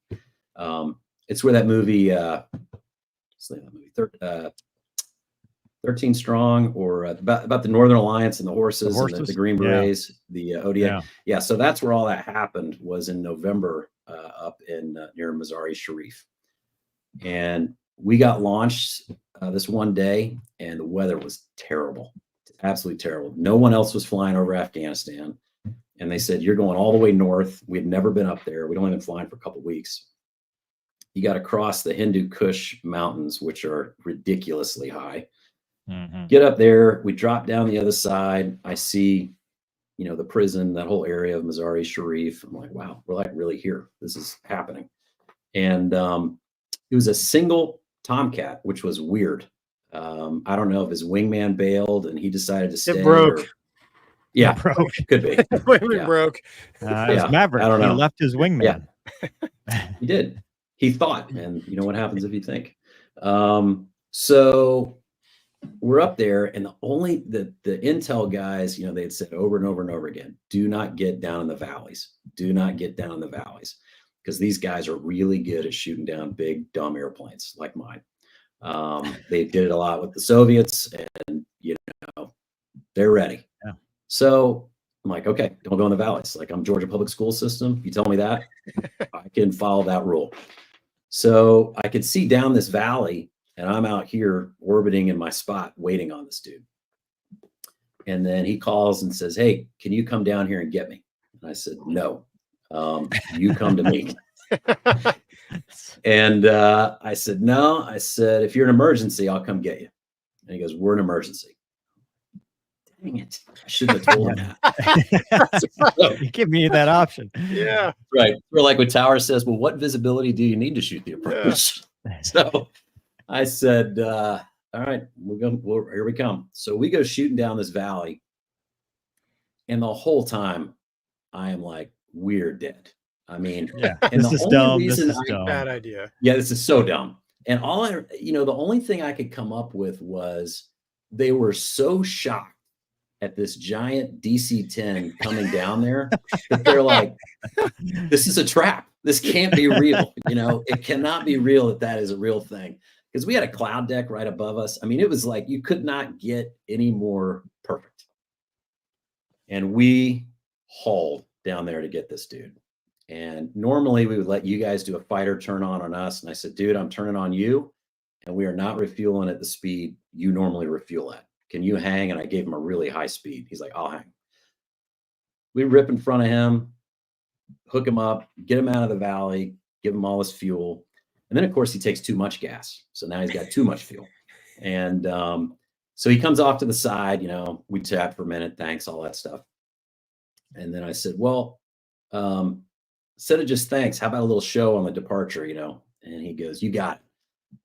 it's where that movie, what's the name of that movie? 13 Strong, or about the Northern Alliance and the horses, and the Green Berets, the ODA. Yeah, so that's where all that happened, was in November up in near Mazar-i Sharif. And we got launched this one day, and the weather was terrible, absolutely terrible. No one else was flying over Afghanistan. And they said, you're going all the way north. We had never been up there. We'd only been flying for a couple of weeks. You got to cross the Hindu Kush mountains, which are ridiculously high. Get up there, we drop down the other side. I see, you know, the prison, that whole area of Mazar-i Sharif. I'm like, wow, we're like really here. This is happening. And it was a single Tomcat, which was weird. I don't know if his wingman bailed and he decided to stay. It broke. Or, yeah, it broke. Could be. Wingman broke. It was Maverick. I don't know. He left his wingman. Yeah. He did. He thought, and you know what happens if you think. So we're up there, and the intel guys, you know, they had said over and over and over again, do not get down in the valleys. Do not get down in the valleys, because these guys are really good at shooting down big, dumb airplanes like mine. They did it a lot with the Soviets, and, you know, they're ready. Yeah. So I'm like, okay, don't go in the valleys. Like, I'm Georgia public school system. You tell me that, I can follow that rule. So I could see down this valley, and I'm out here orbiting in my spot, waiting on this dude. And then he calls and says, hey, can you come down here and get me? And I said, no, you come to me. And I said, no. I said, if you're an emergency, I'll come get you. And he goes, we're an emergency. Dang it. I shouldn't have told him that. You give me that option. Yeah. Right. Or like when Tower says, well, what visibility do you need to shoot the approach? Yeah. So I said, all right, here we come. So we go shooting down this valley. And the whole time I am like, we're dead. I mean, yeah, and this is dumb. This is dumb. Bad idea. Yeah, this is so dumb. And the only thing I could come up with was they were so shocked at this giant DC-10 coming down there that they're like, this is a trap. This can't be real. You know, it cannot be real that is a real thing. Because we had a cloud deck right above us. I mean, it was like you could not get any more perfect. And we hauled down there to get this dude. And normally we would let you guys do a fighter turn on us. And I said, dude, I'm turning on you, and we are not refueling at the speed you normally refuel at. Can you hang? And I gave him a really high speed. He's like, I'll hang. We rip in front of him, hook him up, get him out of the valley, give him all his fuel. And then, of course, he takes too much gas. So now he's got too much fuel. And so he comes off to the side, you know, we chat for a minute, thanks, all that stuff. And then I said, well, instead of just thanks, how about a little show on the departure, you know? And he goes, you got it.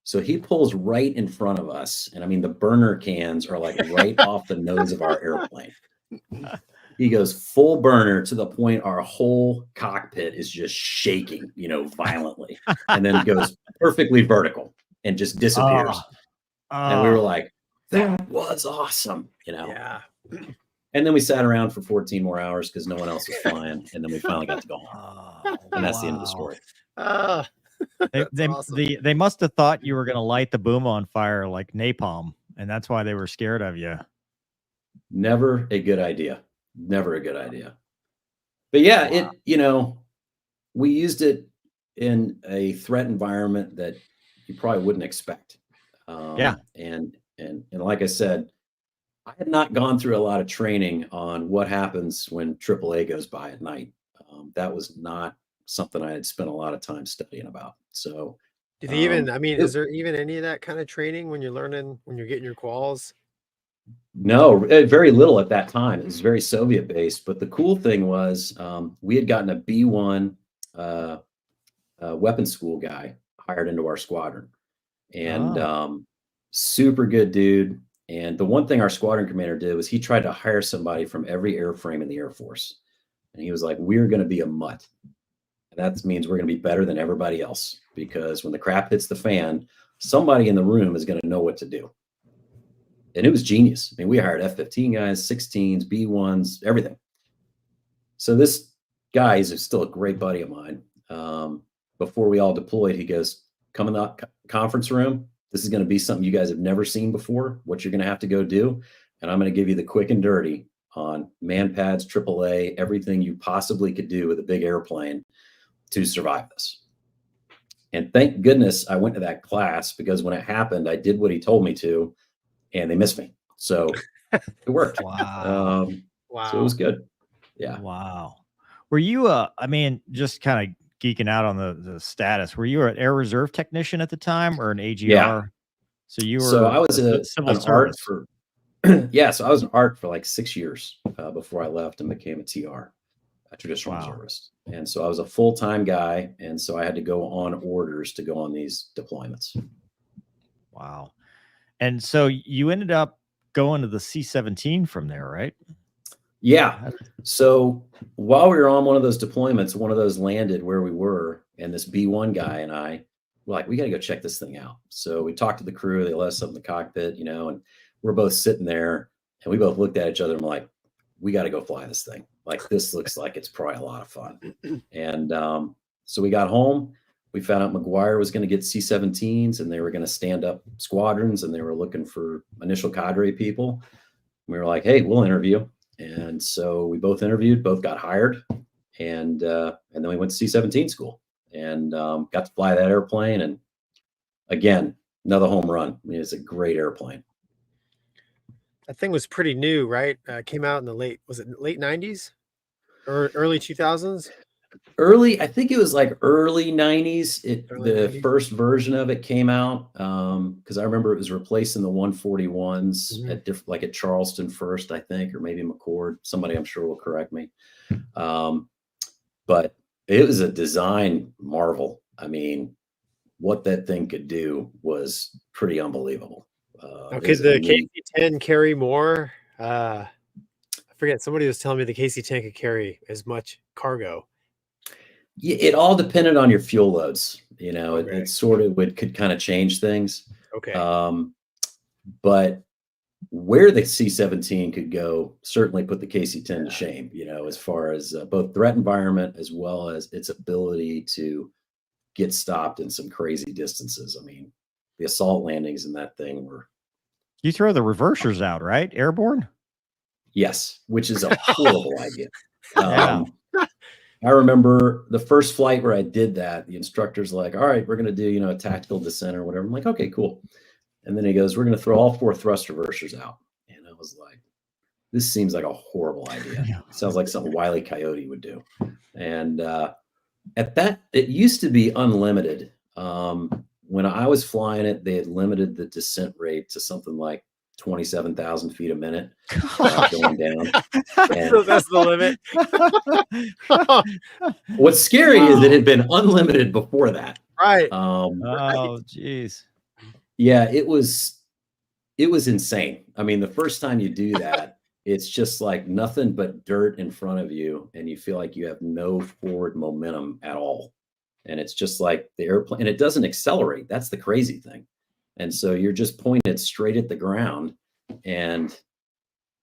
So he pulls right in front of us. And I mean, the burner cans are like right off the nose of our airplane. He goes full burner to the point our whole cockpit is just shaking, you know, violently. And then goes perfectly vertical and just disappears. And we were like, that was awesome, you know? Yeah. And then we sat around for 14 more hours because no one else was flying. And then we finally got to go home. And that's the end of the story. They must have thought you were going to light the boom on fire like napalm. And that's why they were scared of you. Never a good idea. Never a good idea. But yeah, it, you know, we used it in a threat environment that you probably wouldn't expect. And like I said, I had not gone through a lot of training on what happens when AAA goes by at night. That was not something I had spent a lot of time studying about. So Did they even, I mean, is it- there even any of that kind of training when you're learning, when you're getting your quals? no, very little at that time. It was very Soviet based. But the cool thing was we had gotten a B-1 weapons school guy hired into our squadron, and super good dude. And the one thing our squadron commander did was he tried to hire somebody from every airframe in the Air Force. And he was like, we're going to be a mutt. And that means we're going to be better than everybody else, because when the crap hits the fan, somebody in the room is going to know what to do. And it was genius. I mean, we hired F-15 guys, 16s, B-1s, everything. So this guy is still a great buddy of mine. Before we all deployed, he goes, come in the conference room. This is going to be something you guys have never seen before, what you're going to have to go do. And I'm going to give you the quick and dirty on man pads, AAA, everything you possibly could do with a big airplane to survive this. And thank goodness I went to that class, because when it happened, I did what he told me to, and they missed me. So it worked. Wow. Wow. So it was good. Yeah. Wow. Were you, I mean, just kind of geeking out on the status, were you an Air Reserve technician at the time or an AGR? Yeah. So you were, So I was civil an art service. for, yeah. So I was an art for like 6 years before I left and became a TR, a traditional Wow. reservist. And so I was a full-time guy. And so I had to go on orders to go on these deployments. Wow. And so you ended up going to the C-17 from there, right? Yeah. So while we were on one of those deployments, one of those landed where we were, and this B-1 guy and I were like, we got to go check this thing out. So we talked to the crew, they let us up in the cockpit, and we're both sitting there, and we both looked at each other and were like, we got to go fly this thing. Like, this looks like it's probably a lot of fun. And so we got home, we found out McGuire was going to get C-17s, and they were going to stand up squadrons, and they were looking for initial cadre people. We were like, hey, we'll interview. And so we both interviewed, both got hired, and then we went to C-17 school and got to fly that airplane. And again, another home run. I mean, it's a great airplane. That thing was pretty new, right? Came out in the late 90s or early 2000s? I think it was like early 90s. The 90s? first version of it came out because I remember it was replacing the 141s at Charleston first, I think, or maybe McCord. Somebody I'm sure will correct me. But it was a design marvel. I mean, what that thing could do was pretty unbelievable. Could the KC-10 carry more? I forget. Somebody was telling me the KC-10 could carry as much cargo. It all depended on your fuel loads. Okay. It sort of could kind of change things. Okay. But where the C-17 could go certainly put the KC-10 to shame, as far as both threat environment as well as its ability to get stopped in some crazy distances. I mean, the assault landings in that thing were. You throw the reversers out, right? Airborne? Yes, which is a horrible idea. Yeah. I remember the first flight where I did that, the instructor's like, all right, we're going to do, a tactical descent or whatever. I'm like, okay, cool. And then he goes, we're going to throw all 4 thrust reversers out. And I was like, this seems like a horrible idea. It sounds like something Wile E. Coyote would do. And at that, it used to be unlimited. When I was flying it, they had limited the descent rate to something like 27,000 feet a minute going down. And So that's the limit. what's scary is it had been unlimited before that. Right. Oh, geez. Yeah, it was insane. I mean, the first time you do that, it's just like nothing but dirt in front of you, and you feel like you have no forward momentum at all. And it's just like the airplane, and it doesn't accelerate. That's the crazy thing. And so you're just pointed straight at the ground, and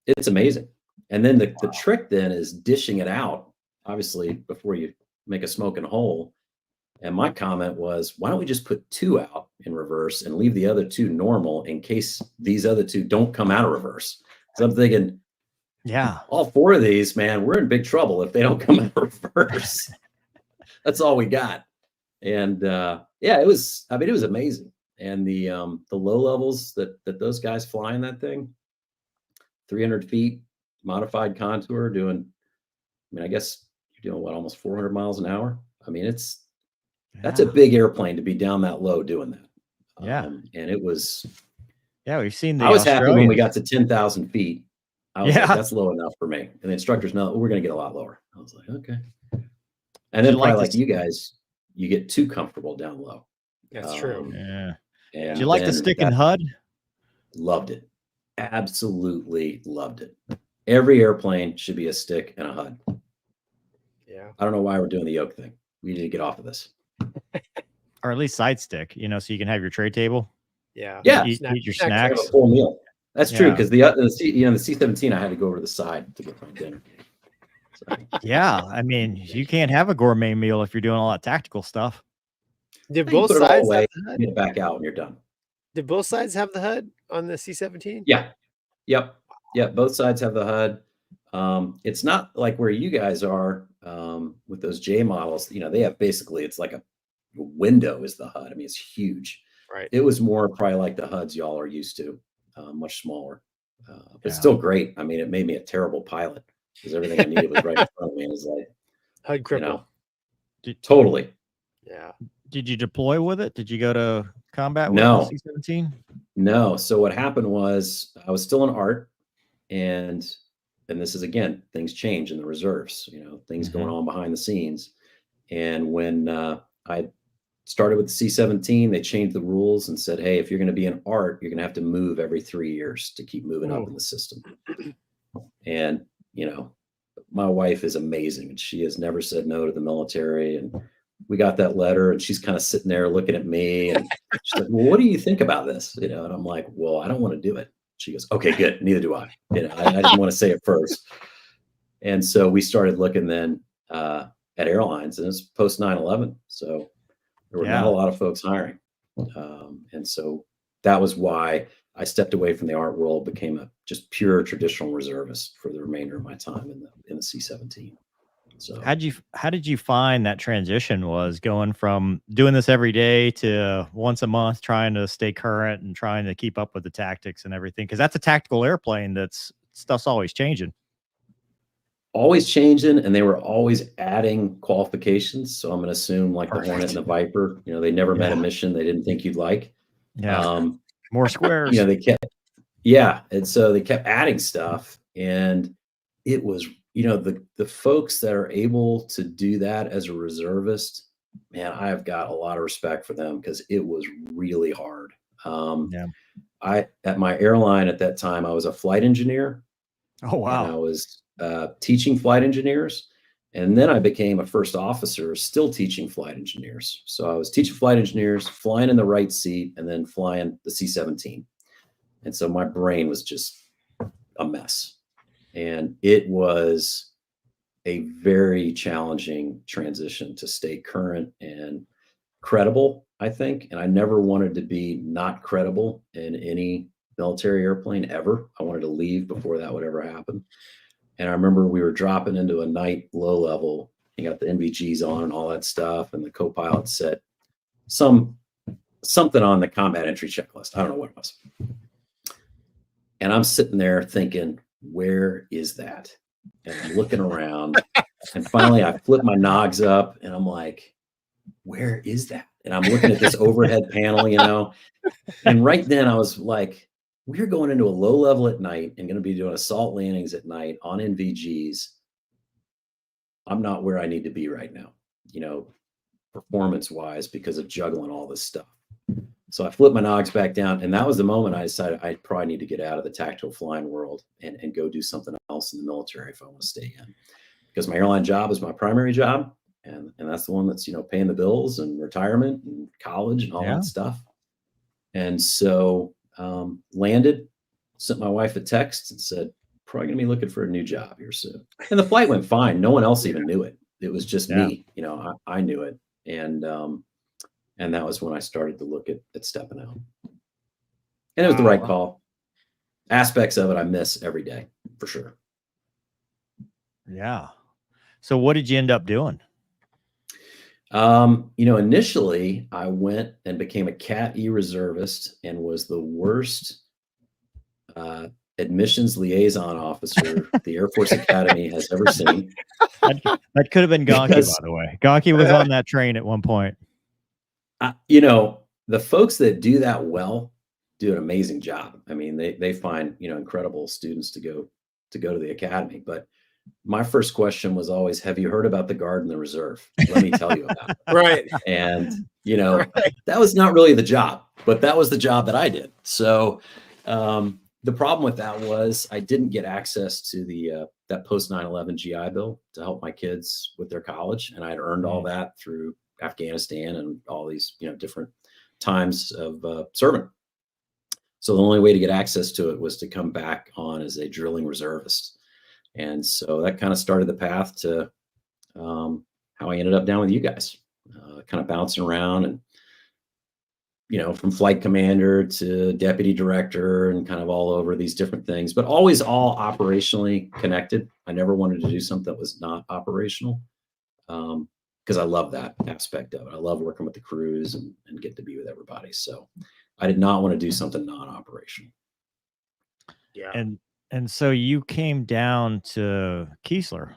it's amazing. And then the trick then is dishing it out, obviously, before you make a smoking hole. And my comment was, why don't we just put 2 out in reverse and leave the other 2 normal in case these other 2 don't come out of reverse? So I'm thinking, yeah, all 4 of these, man, we're in big trouble if they don't come out of reverse. That's all we got. And it was amazing. And the low levels that those guys fly in that thing, 300 feet, modified contour, doing, I guess you're doing what, almost 400 miles an hour. I mean, that's a big airplane to be down that low doing that. Yeah. And it was, Yeah, we've seen the I was happy when we Australians. got to 10,000 feet. I was Yeah. like, that's low enough for me. And the instructors know we're going to get a lot lower. I was like, okay. And Did then you like probably to like you guys, you get too comfortable down low. That's true. Yeah. And Did you like the then stick and HUD? Loved it. Absolutely loved it. Every airplane should be a stick and a HUD. Yeah. I don't know why we're doing the yoke thing. We need to get off of this. Or at least side stick, you know, so you can have your tray table. Yeah. Yeah. Eat your Snack- Have snacks. a full meal. That's true, Yeah. because the C-17, I had to go over to the side to get my dinner. So, Yeah. I mean, you can't have a gourmet meal if you're doing all that tactical stuff. Did you both put it all sides away, have the HUD? get it back out, and you're done. Did both sides have the HUD on the C-17? Yeah. Yep. Yeah. Both sides have the HUD. It's not like where you guys are with those J models. You know, they have basically, it's like a window is the HUD. I mean, it's huge. Right. It was more probably like the HUDs y'all are used to, much smaller, but Yeah. still great. I mean, it made me a terrible pilot because everything I needed was right in front of me. It was like, HUD you cripple. know, totally. Yeah. Did you deploy with it? Did you go to combat with No. the C-17? No. So what happened was I was still in art, and this is again, things change in the reserves, you know, things going on behind the scenes. And when I started with the C-17, they changed the rules and said, hey, if you're going to be in art, you're going to have to move every 3 years to keep moving up in the system. And, you know, my wife is amazing, and she has never said no to the military. And we got that letter, and she's kind of sitting there looking at me, and she's like, well, what do you think about this? You know, and I'm like, well, I don't want to do it. She goes, okay, good. Neither do I. You know, I didn't want to say it first. And so we started looking then at airlines, and it's post 9/11. So there were not a lot of folks hiring. And so that was why I stepped away from the art world, became a just pure traditional reservist for the remainder of my time in the C-17. So how did you find that transition was going from doing this every day to once a month, trying to stay current and trying to keep up with the tactics and everything? Because that's a tactical airplane. Stuff's always changing. Always changing, and they were always adding qualifications. So I'm going to assume like the Hornet and the Viper, you know, they never met a mission they didn't think you'd like. Yeah. More squares. You know, and so they kept adding stuff, and it was, you know, the folks that are able to do that as a reservist, man, I have got a lot of respect for them because it was really hard. At my airline at that time, I was a flight engineer. Oh, wow. And I was teaching flight engineers. And then I became a first officer, still teaching flight engineers. So I was teaching flight engineers, flying in the right seat, and then flying the C-17. And so my brain was just a mess. And it was a very challenging transition to stay current and credible, I think. And I never wanted to be not credible in any military airplane ever. I wanted to leave before that would ever happen. And I remember we were dropping into a night low level. You got the NVGs on and all that stuff. And the co-pilot said something on the combat entry checklist. I don't know what it was. And I'm sitting there thinking, where is that? And I'm looking around, and finally I flip my nogs up, and I'm like, where is that? And I'm looking at this overhead panel, you know, and right then I was like, we're going into a low level at night and going to be doing assault landings at night on NVGs. I'm not where I need to be right now, you know, performance wise, because of juggling all this stuff. So I flipped my nogs back down, and that was the moment I decided I probably need to get out of the tactical flying world and go do something else in the military if I want to stay in, because my airline job is my primary job. And that's the one that's, you know, paying the bills and retirement and college and all that stuff. And so landed, sent my wife a text and said, probably going to be looking for a new job here soon. And the flight went fine. No one else even knew it. It was just me, you know, I knew it. And that was when I started to look at stepping out. And it was the right call. Aspects of it I miss every day, for sure. Yeah. So what did you end up doing? You know, initially I went and became a Cat E reservist and was the worst admissions liaison officer the Air Force Academy has ever seen. That could have been Gonky, Because- by the way. Gonky was on that train at one point. You know, the folks that do that well do an amazing job. I mean, they find, you know, incredible students to go to the academy. But my first question was always, have you heard about the Guard and the Reserve? Let me tell you about it. Right. And, you know, Right. that was not really the job, but that was the job that I did. So the problem with that was I didn't get access to the that post 9/11 GI Bill to help my kids with their college. And I'd earned all that through Afghanistan and all these, you know, different times of serving. So the only way to get access to it was to come back on as a drilling reservist. And so that kind of started the path to how I ended up down with you guys, kind of bouncing around and, you know, from flight commander to deputy director and kind of all over these different things, but always all operationally connected. I never wanted to do something that was not operational because I love that aspect of it. I love working with the crews and get to be with everybody. So I did not want to do something non-operational. Yeah. And so you came down to Keesler.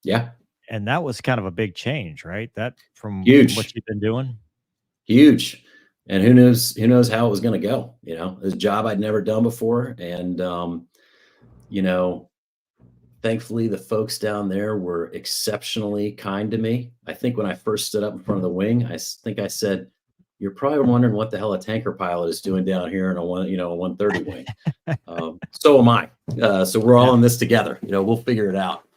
Yeah. And that was kind of a big change, right? That from Huge. what you've been doing. Huge. And who knows how it was going to go, you know, it was a job I'd never done before. And, you know, thankfully the folks down there were exceptionally kind to me. I think when I first stood up in front of the wing, I think I said, you're probably wondering what the hell a tanker pilot is doing down here in a 130 wing. So am I. So we're all in this together, you know, we'll figure it out.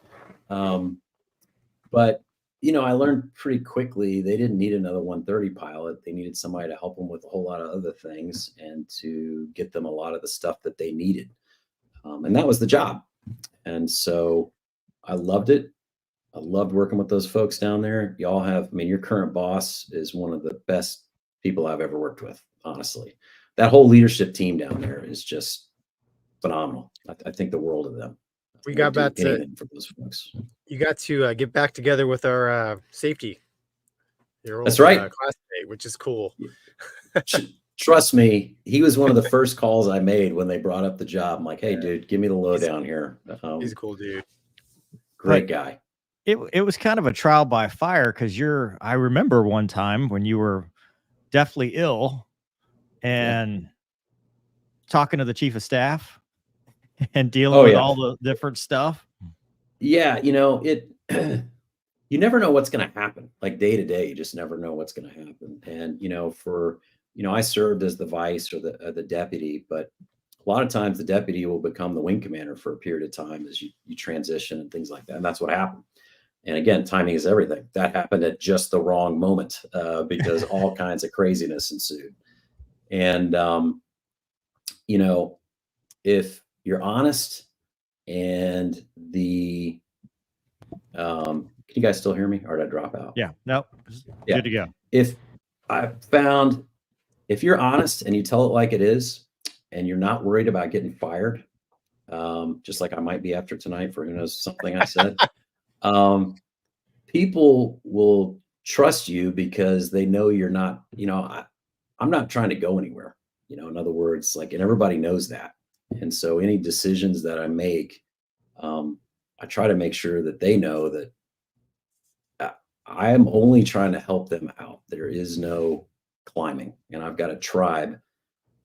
But, you know, I learned pretty quickly they didn't need another 130 pilot. They needed somebody to help them with a whole lot of other things and to get them a lot of the stuff that they needed. And that was the job. And so I loved it. I loved working with those folks down there. Y'all have, I mean, your current boss is one of the best people I've ever worked with, honestly. That whole leadership team down there is just phenomenal. I think the world of them. We got back to for those folks. You got to get back together with our safety. Your old, That's right. Classmate, which is cool. Trust me, he was one of the first calls I made when they brought up the job. I'm like, hey, dude, give me the lowdown here. He's a cool dude. Great guy. It was kind of a trial by fire because I remember one time when you were deathly ill and talking to the chief of staff and dealing with all the different stuff. Yeah, you know, you never know what's going to happen. Like day to day, you just never know what's going to happen. And, you know, I served as the vice or the deputy, but a lot of times the deputy will become the wing commander for a period of time as you transition and things like that. And that's what happened. And again, timing is everything. That happened at just the wrong moment because all kinds of craziness ensued. And, you know, if you're honest and can you guys still hear me or did I drop out? Yeah, no, yeah. Good to go. If you're honest and you tell it like it is, and you're not worried about getting fired, just like I might be after tonight for who knows something I said, people will trust you because they know you're not, you know, I'm not trying to go anywhere, you know, in other words, like, and everybody knows that. And so any decisions that I make, I try to make sure that they know that I am only trying to help them out. There is no climbing. And I've got a tribe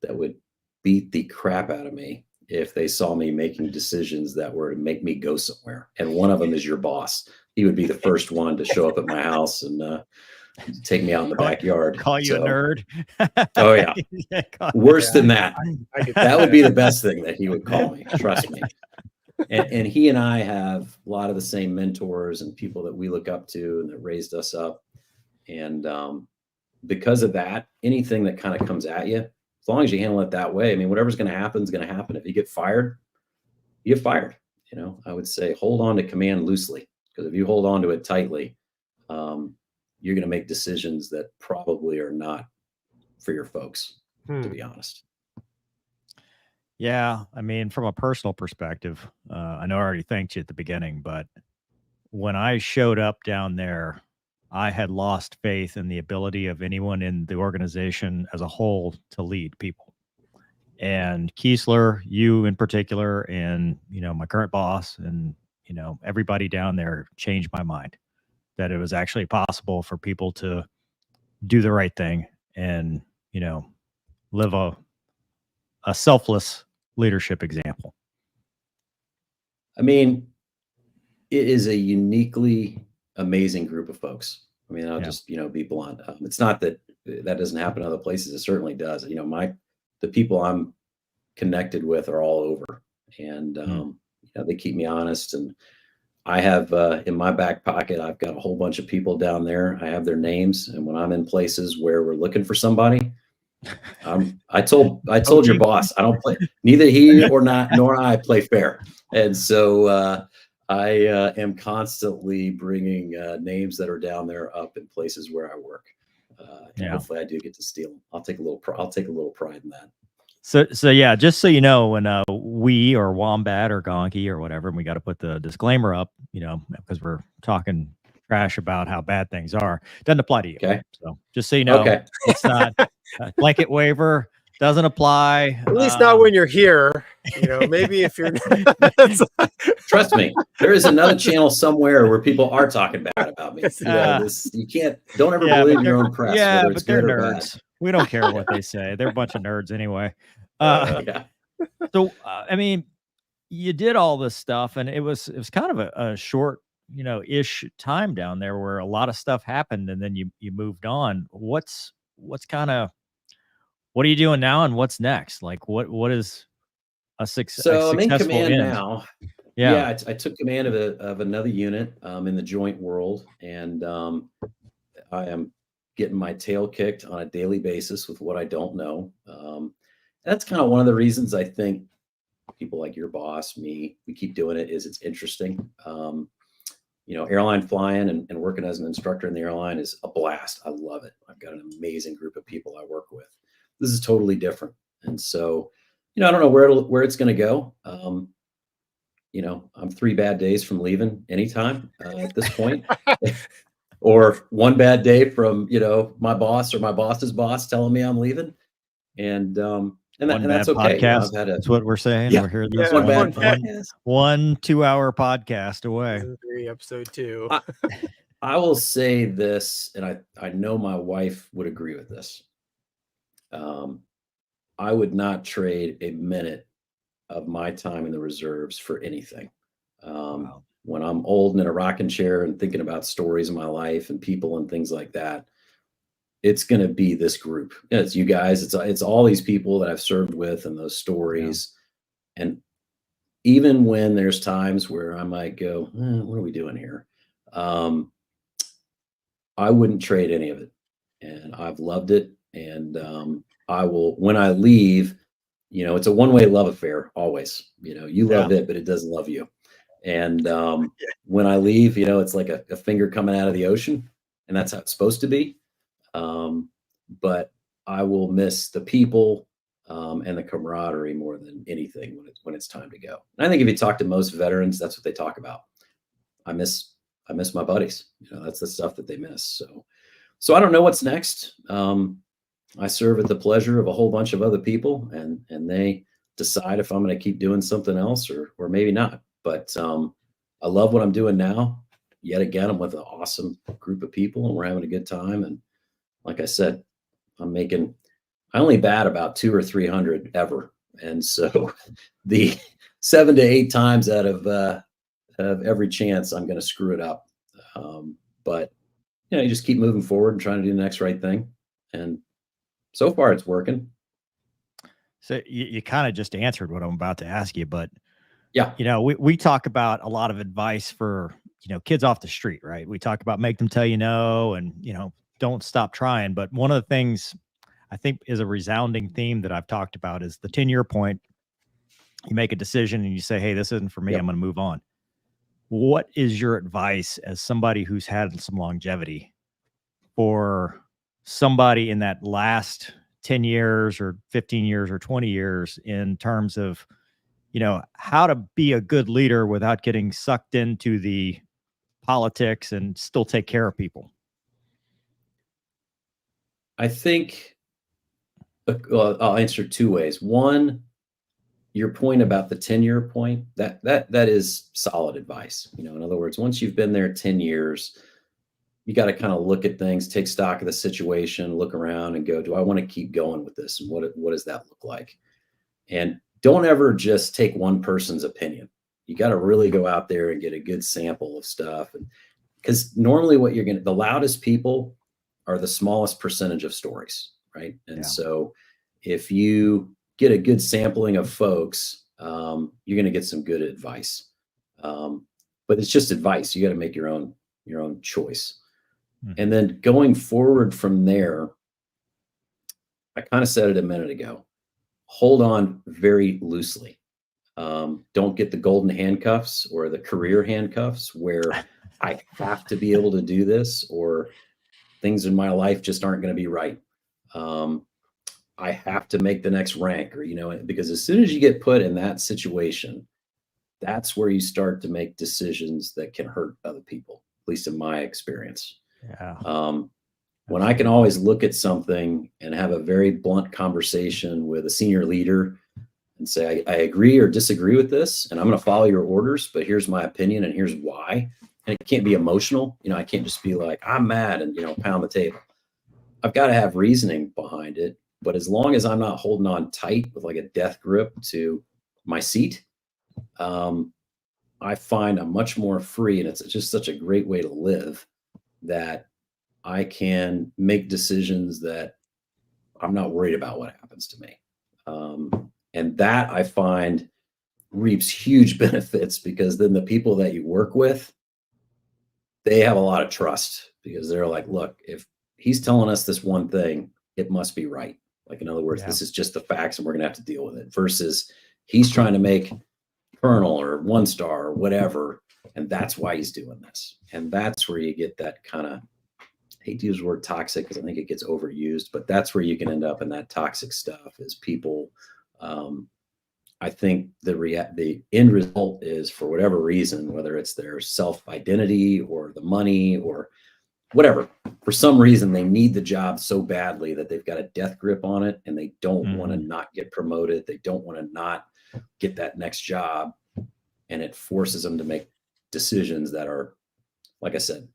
that would beat the crap out of me if they saw me making decisions that were to make me go somewhere. And one of them is your boss. He would be the first one to show up at my house and take me out in the backyard. Call you a nerd. Oh, yeah. Worse than that. That would be the best thing that he would call me. Trust me. And he and I have a lot of the same mentors and people that we look up to and that raised us up. And because of that, anything that kind of comes at you, as long as you handle it that way, I mean, whatever's going to happen is going to happen. If you get fired, you get fired. You know, I would say hold on to command loosely, because if you hold on to it tightly, you're going to make decisions that probably are not for your folks, to be honest. Yeah, I mean, from a personal perspective, I know I already thanked you at the beginning, but when I showed up down there, I had lost faith in the ability of anyone in the organization as a whole to lead people. And Kiesler, you in particular, and my current boss, and everybody down there changed my mind that it was actually possible for people to do the right thing and live a selfless leadership example. I mean, it is a uniquely amazing group of folks. I mean, I'll just, be blunt. It's not that doesn't happen other places. It certainly does. The people I'm connected with are all over, and they keep me honest. And I have in my back pocket, I've got a whole bunch of people down there. I have their names, and when I'm in places where we're looking for somebody, I told your boss, I don't play, neither he nor I play fair. And so I am constantly bringing names that are down there up in places where I work. And hopefully I do get to steal them. I'll take a little pride in that. So yeah, just so you know, when we or Wombat or Gonky or whatever, and we got to put the disclaimer up, because we're talking trash about how bad things are, doesn't apply to you. Okay. So just so you know, it's not a blanket waiver, doesn't apply. At least not when you're here. Maybe if you're. Trust me, there is another channel somewhere where people are talking bad about me. You can't. Don't ever believe your own press. Yeah, whether it's but they're good or nerds. bad. We don't care what they say. They're a bunch of nerds anyway. So I mean, you did all this stuff, and it was kind of a short, ish time down there where a lot of stuff happened, and then you moved on. What are you doing now, and what's next? Like, what is a successful So I'm in command end? now. Yeah, I took command of another unit in the joint world, and I am getting my tail kicked on a daily basis with what I don't know. That's kind of one of the reasons I think people like your boss, me, we keep doing it, is it's interesting. Airline flying and working as an instructor in the airline is a blast. I love it. I've got an amazing group of people I work with. This is totally different. And so, I don't know where it's going to go. I'm 3 bad days from leaving anytime at this point. Or one bad day from, my boss or my boss's boss telling me I'm leaving. And that's okay. Podcast. That's what we're saying. Yeah, we're here. Yeah, one 2-hour podcast away. Season 3, episode 2. I will say this, and I know my wife would agree with this. I would not trade a minute of my time in the reserves for anything. Wow. When I'm old and in a rocking chair and thinking about stories in my life and people and things like that, it's going to be this group. It's you guys. It's all these people that I've served with and those stories. Yeah. And even when there's times where I might go, what are we doing here? I wouldn't trade any of it. And I've loved it. And I will, when I leave, it's a one-way love affair always. You love it, but it doesn't love you. And when I leave, it's like a finger coming out of the ocean, and that's how it's supposed to be. But I will miss the people and the camaraderie more than anything when it's time to go. And I think if you talk to most veterans, that's what they talk about. I miss my buddies. That's the stuff that they miss. So I don't know what's next. I serve at the pleasure of a whole bunch of other people, and they decide if I'm going to keep doing something else or maybe not. But I love what I'm doing now. Yet again, I'm with an awesome group of people, and we're having a good time. And like I said, I only bat about 200 or 300 ever. And so the 7 to 8 times out of every chance, I'm going to screw it up. But you just keep moving forward and trying to do the next right thing. And so far it's working. So you kind of just answered what I'm about to ask you, but yeah, we talk about a lot of advice for, kids off the street, right? We talk about make them tell you no, and, don't stop trying. But one of the things I think is a resounding theme that I've talked about is the 10-year point. You make a decision and you say, hey, this isn't for me. I'm going to move on. What is your advice as somebody who's had some longevity for somebody in that last 10 years or 15 years or 20 years in terms of, how to be a good leader without getting sucked into the politics and still take care of people? I think Well, I'll answer two ways. One, your point about the 10-year point, that is solid advice. In other words, once you've been there 10 years, you got to kind of look at things, take stock of the situation, look around and go, do I want to keep going with this? And what does that look like? And don't ever just take one person's opinion. You got to really go out there and get a good sample of stuff. And because normally the loudest people are the smallest percentage of stories, right? And so if you get a good sampling of folks, you're going to get some good advice. But it's just advice. You got to make your own choice. And then going forward from there, I kind of said it a minute ago, hold on very loosely. Don't get the golden handcuffs or the career handcuffs where I have to be able to do this, or things in my life just aren't going to be right. I have to make the next rank, or, because as soon as you get put in that situation, that's where you start to make decisions that can hurt other people, at least in my experience. When I can always look at something and have a very blunt conversation with a senior leader and say, I agree or disagree with this, and I'm going to follow your orders, but here's my opinion and here's why. And it can't be emotional. I can't just be like, I'm mad and, pound the table. I've got to have reasoning behind it. But as long as I'm not holding on tight with like a death grip to my seat, I find I'm much more free, and it's just such a great way to live that I can make decisions that I'm not worried about what happens to me. And that I find reaps huge benefits, because then the people that you work with, they have a lot of trust, because they're like, look, if he's telling us this one thing, it must be right. Like, in other words, this is just the facts and we're going to have to deal with it, versus he's trying to make colonel or 1-star or whatever. And that's why he's doing this. And that's where you get that kind of, I hate to use the word toxic because I think it gets overused, but that's where you can end up in that toxic stuff, is people. I think the end result is, for whatever reason, whether it's their self-identity or the money or whatever, for some reason they need the job so badly that they've got a death grip on it, and they don't want to not get promoted. They don't want to not get that next job. And it forces them to make decisions that are, like I said,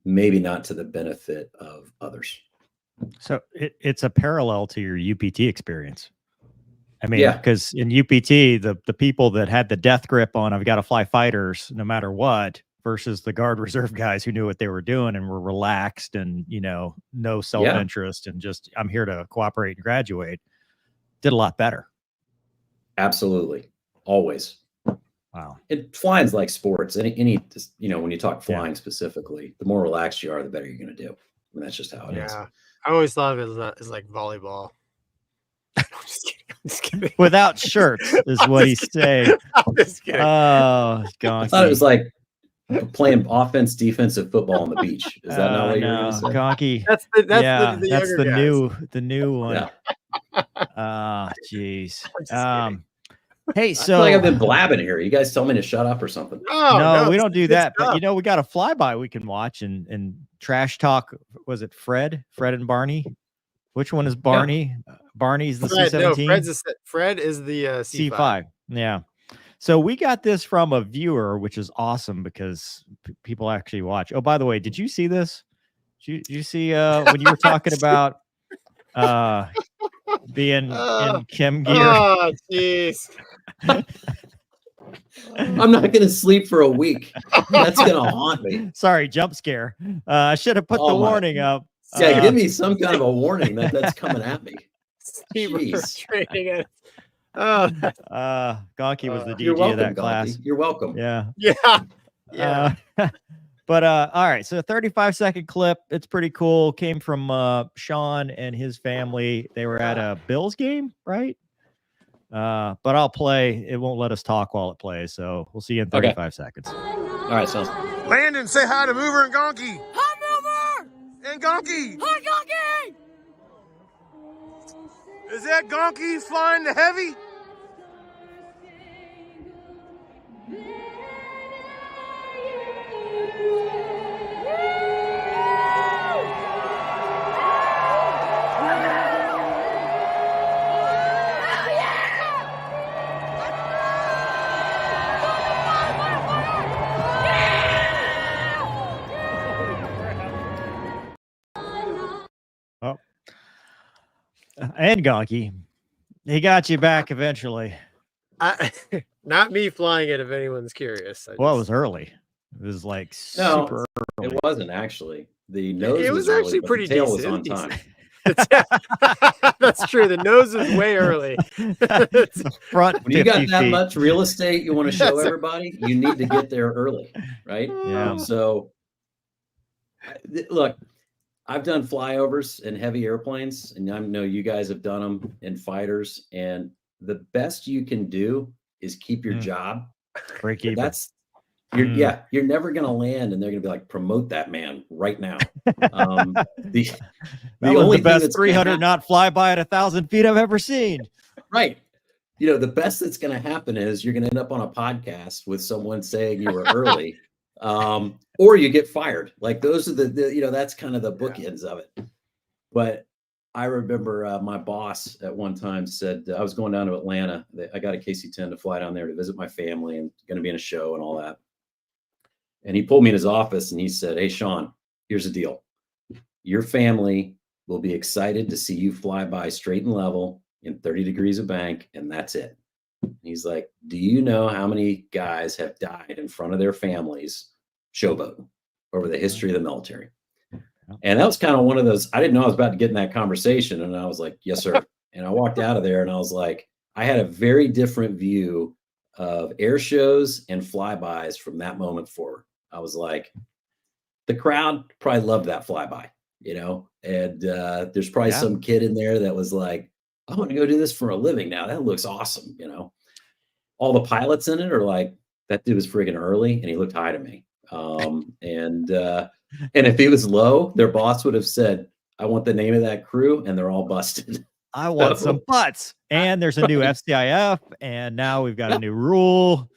maybe not to the benefit of others. So it's a parallel to your UPT experience. I mean, because in UPT, the people that had the death grip on, I've got to fly fighters no matter what, versus the guard reserve guys who knew what they were doing and were relaxed and, no self-interest and just, I'm here to cooperate and graduate, did a lot better. Absolutely. Always. Wow. Flying's like sports. Any when you talk flying specifically, the more relaxed you are, the better you're going to do. I mean, that's just how it is. I always thought of it as like volleyball. I'm just kidding. Without shirts is what he's saying. I'm just kidding. Oh, Gonky. I thought it was like playing offense, defensive football on the beach. Is that not what you're going to say? Gonky. That's the new one. Geez. Hey, so I feel like I've been blabbing here. You guys tell me to shut up or something. No, we don't do that. But we got a flyby we can watch and trash talk. Was it Fred and Barney? Which one is Barney? Yeah. Barney's the C-17. No, Fred is the C5. Yeah. So we got this from a viewer, which is awesome because people actually watch. Oh, by the way, did you see this? Did you see when you were talking about being in Kim gear? Oh, jeez. I'm not going to sleep for a week. That's going to haunt me. Sorry, jump scare. I should have put the warning up. Yeah, give me some kind of a warning that's coming at me. Jeez. Gonky was the DJ of that class. You're welcome. Yeah. Yeah. But all right, so a 35-second clip. It's pretty cool. Came from Shawn and his family. They were at a Bills game, right? But I'll play. It won't let us talk while it plays, so we'll see you in 35 seconds. All right, sounds. Landon, say hi to Mover and Gonky. Hi, Mover. And Gonky. Hi, Gonky. Is that Gonky flying the heavy? and Gonky. He got you back eventually. Not me flying it, if anyone's curious. Well, it was early. It was like No, super early. it wasn't actually. The nose It was early, actually but pretty the tail decent. was on time. That's true. The nose is way early. Front When you got 50 that feet. much real estate you want to show That's- everybody, you need to get there early, right? Yeah. So, look, I've done flyovers in heavy airplanes, and I know you guys have done them in fighters. And the best you can do is keep your job. Break even. You're never gonna land, and they're gonna be like, promote that man right now. The only best that's 300 knot flyby at 1,000 feet I've ever seen. right. You know, the best that's gonna happen is you're gonna end up on a podcast with someone saying you were early, or you get fired. Like those are the that's kind of the bookends of it. But I remember my boss at one time said, I was going down to Atlanta. I got a KC-10 to fly down there to visit my family and going to be in a show and all that. And he pulled me in his office and he said, hey, Shawn, here's the deal. Your family will be excited to see you fly by straight and level in 30 degrees of bank, and that's it. And he's like, do you know how many guys have died in front of their families showboating over the history of the military? And that was kind of one of those, I didn't know I was about to get in that conversation. And I was like, yes, sir. And I walked out of there and I was like, I had a very different view of air shows and flybys from that moment forward. I was like, the crowd probably loved that flyby, and there's probably some kid in there that was like, I want to go do this for a living now. That looks awesome. All the pilots in it are like, that dude was friggin' early and he looked high to me. And if he was low, their boss would have said, I want the name of that crew, and they're all busted. I want some butts. And there's a new FCIF, and now we've got a new rule.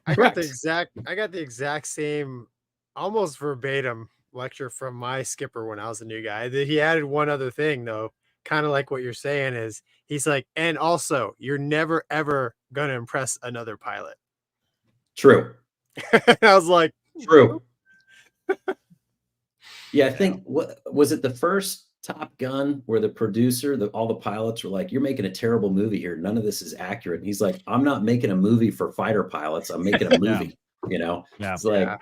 I got the exact same, almost verbatim lecture from my skipper when I was a new guy. He added one other thing though, kind of like what you're saying is he's like, and also you're never ever gonna impress another pilot. True. I was like, true. Yeah, I think what was it the first Top Gun where the producer, all the pilots were like, you're making a terrible movie here. None of this is accurate. And he's like, I'm not making a movie for fighter pilots. I'm making a movie, It's like,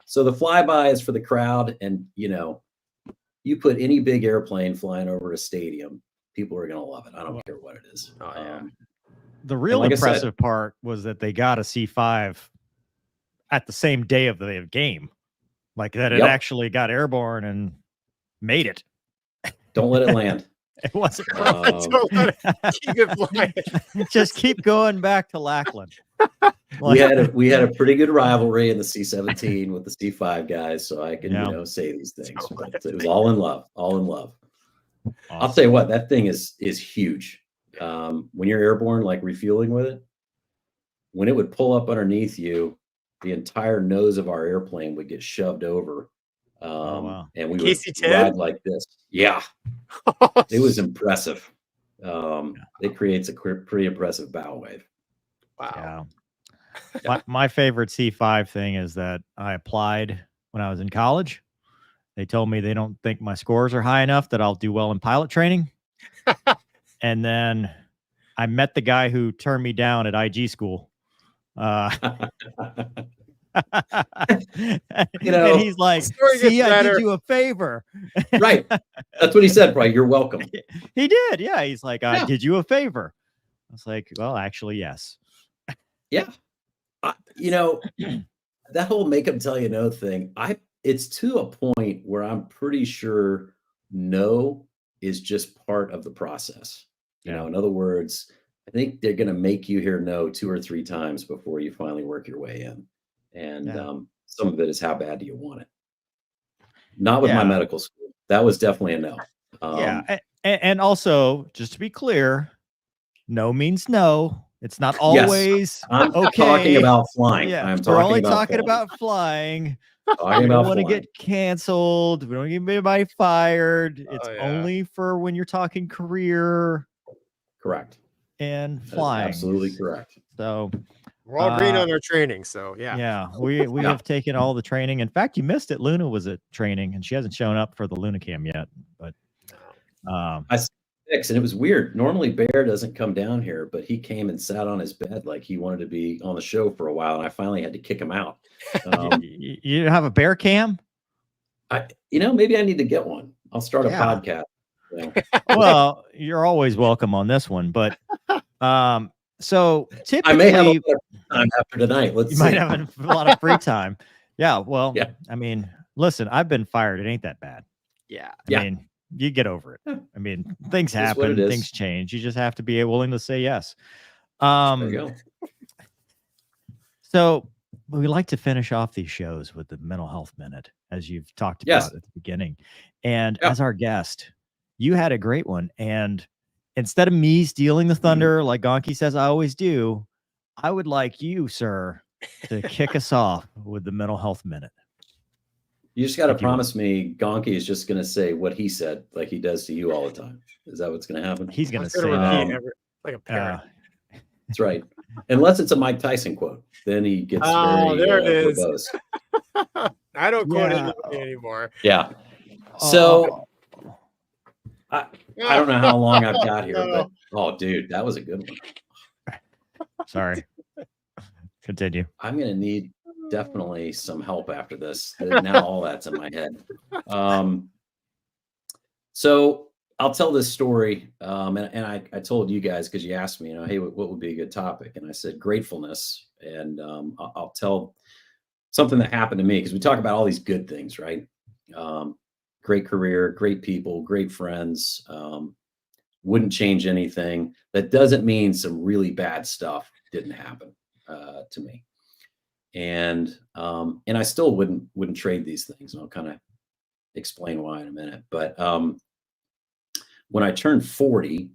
So the flyby is for the crowd. And, you put any big airplane flying over a stadium, people are going to love it. I don't care what it is. The real impressive part was that they got a C5 at the same day of the game. Like that it actually got airborne and made it. Don't let it land. It wasn't. Don't let it, keep it flying. Just keep going back to Lackland. We had a pretty good rivalry in the C-17 with the C-5 guys, so I can say these things. But it was all in love, all in love. Awesome. I'll tell you what, that thing is huge. When you're airborne, like refueling with it, when it would pull up underneath you, the entire nose of our airplane would get shoved over. And we would ride like this. Yeah. It was impressive. It creates a pretty impressive bow wave. Wow. Yeah. My favorite C5 thing is that I applied when I was in college. They told me they don't think my scores are high enough that I'll do well in pilot training. And then I met the guy who turned me down at IG school. And he's like, see, I did you a favor. Right. That's what he said, right? You're welcome. He did. Yeah. He's like, I did you a favor. I was like, well, actually, yes. Yeah. That whole make them tell you no thing, it's to a point where I'm pretty sure no is just part of the process. In other words, I think they're going to make you hear no 2 or 3 times before you finally work your way in. And some of it is how bad do you want it? Not with my medical school. That was definitely a no. And also, just to be clear, no means no. It's not always I'm okay. talking about flying. Yeah, I'm we're only talking about flying. We don't want to get canceled. We don't get anybody fired. It's only for when you're talking career. Correct. And flying. Absolutely correct. So we're all green on our training. So we have taken all the training. In fact, you missed it. Luna was at training and she hasn't shown up for the Luna Cam yet. But fix, and it was weird. Normally Bear doesn't come down here, but he came and sat on his bed like he wanted to be on the show for a while, and I finally had to kick him out. You have a bear cam? Maybe I need to get one. I'll start a Yeah. podcast. Well, you're always welcome on this one, but so typically I may have a lot of time after tonight. Let's you see. might have a lot of free time. Yeah, well, Yeah. I mean, listen, I've been fired. It ain't that bad. Yeah. I mean, you get over it. I mean, things It is what happen, it is. things change. You just have to be willing to say yes. There you go. So we like to finish off these shows with the mental health minute, as you've talked about Yes. at the beginning. And Yeah. as our guest, you had a great one. And instead of me stealing the thunder, like Gonky says I always do, I would like you, sir, to kick us off with the mental health minute. You just got to If you promise me Gonky is just going to say what he said like he does to you all the time. Is that what's going to happen? He's going to It's say gonna that. repeat like a parrot. That's right. Unless it's a Mike Tyson quote. Then he gets There it is. verbose. I don't quote Yeah. anybody anymore. Yeah. So I don't know how long I've got here, No. but dude, that was a good one. Sorry. Continue. I'm going to need definitely some help after this. Now all that's in my head. So I'll tell this story. And I told you guys, because you asked me, hey, what would be a good topic? And I said gratefulness. And I'll tell something that happened to me, because we talk about all these good things, right? Great career, great people, great friends. Wouldn't change anything. That doesn't mean some really bad stuff didn't happen to me. And I still wouldn't trade these things. And I'll kind of explain why in a minute. But when I turned 40,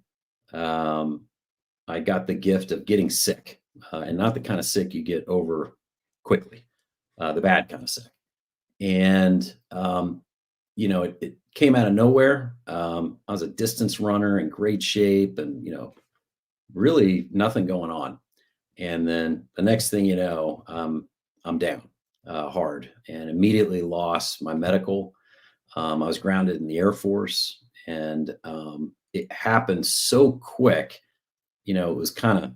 I got the gift of getting sick, and not the kind of sick you get over quickly, the bad kind of sick. And it came out of nowhere. I was a distance runner in great shape, and really nothing going on. And then the next thing you know, I'm down hard, and immediately lost my medical. I was grounded in the Air Force, and it happened so quick. It was kind of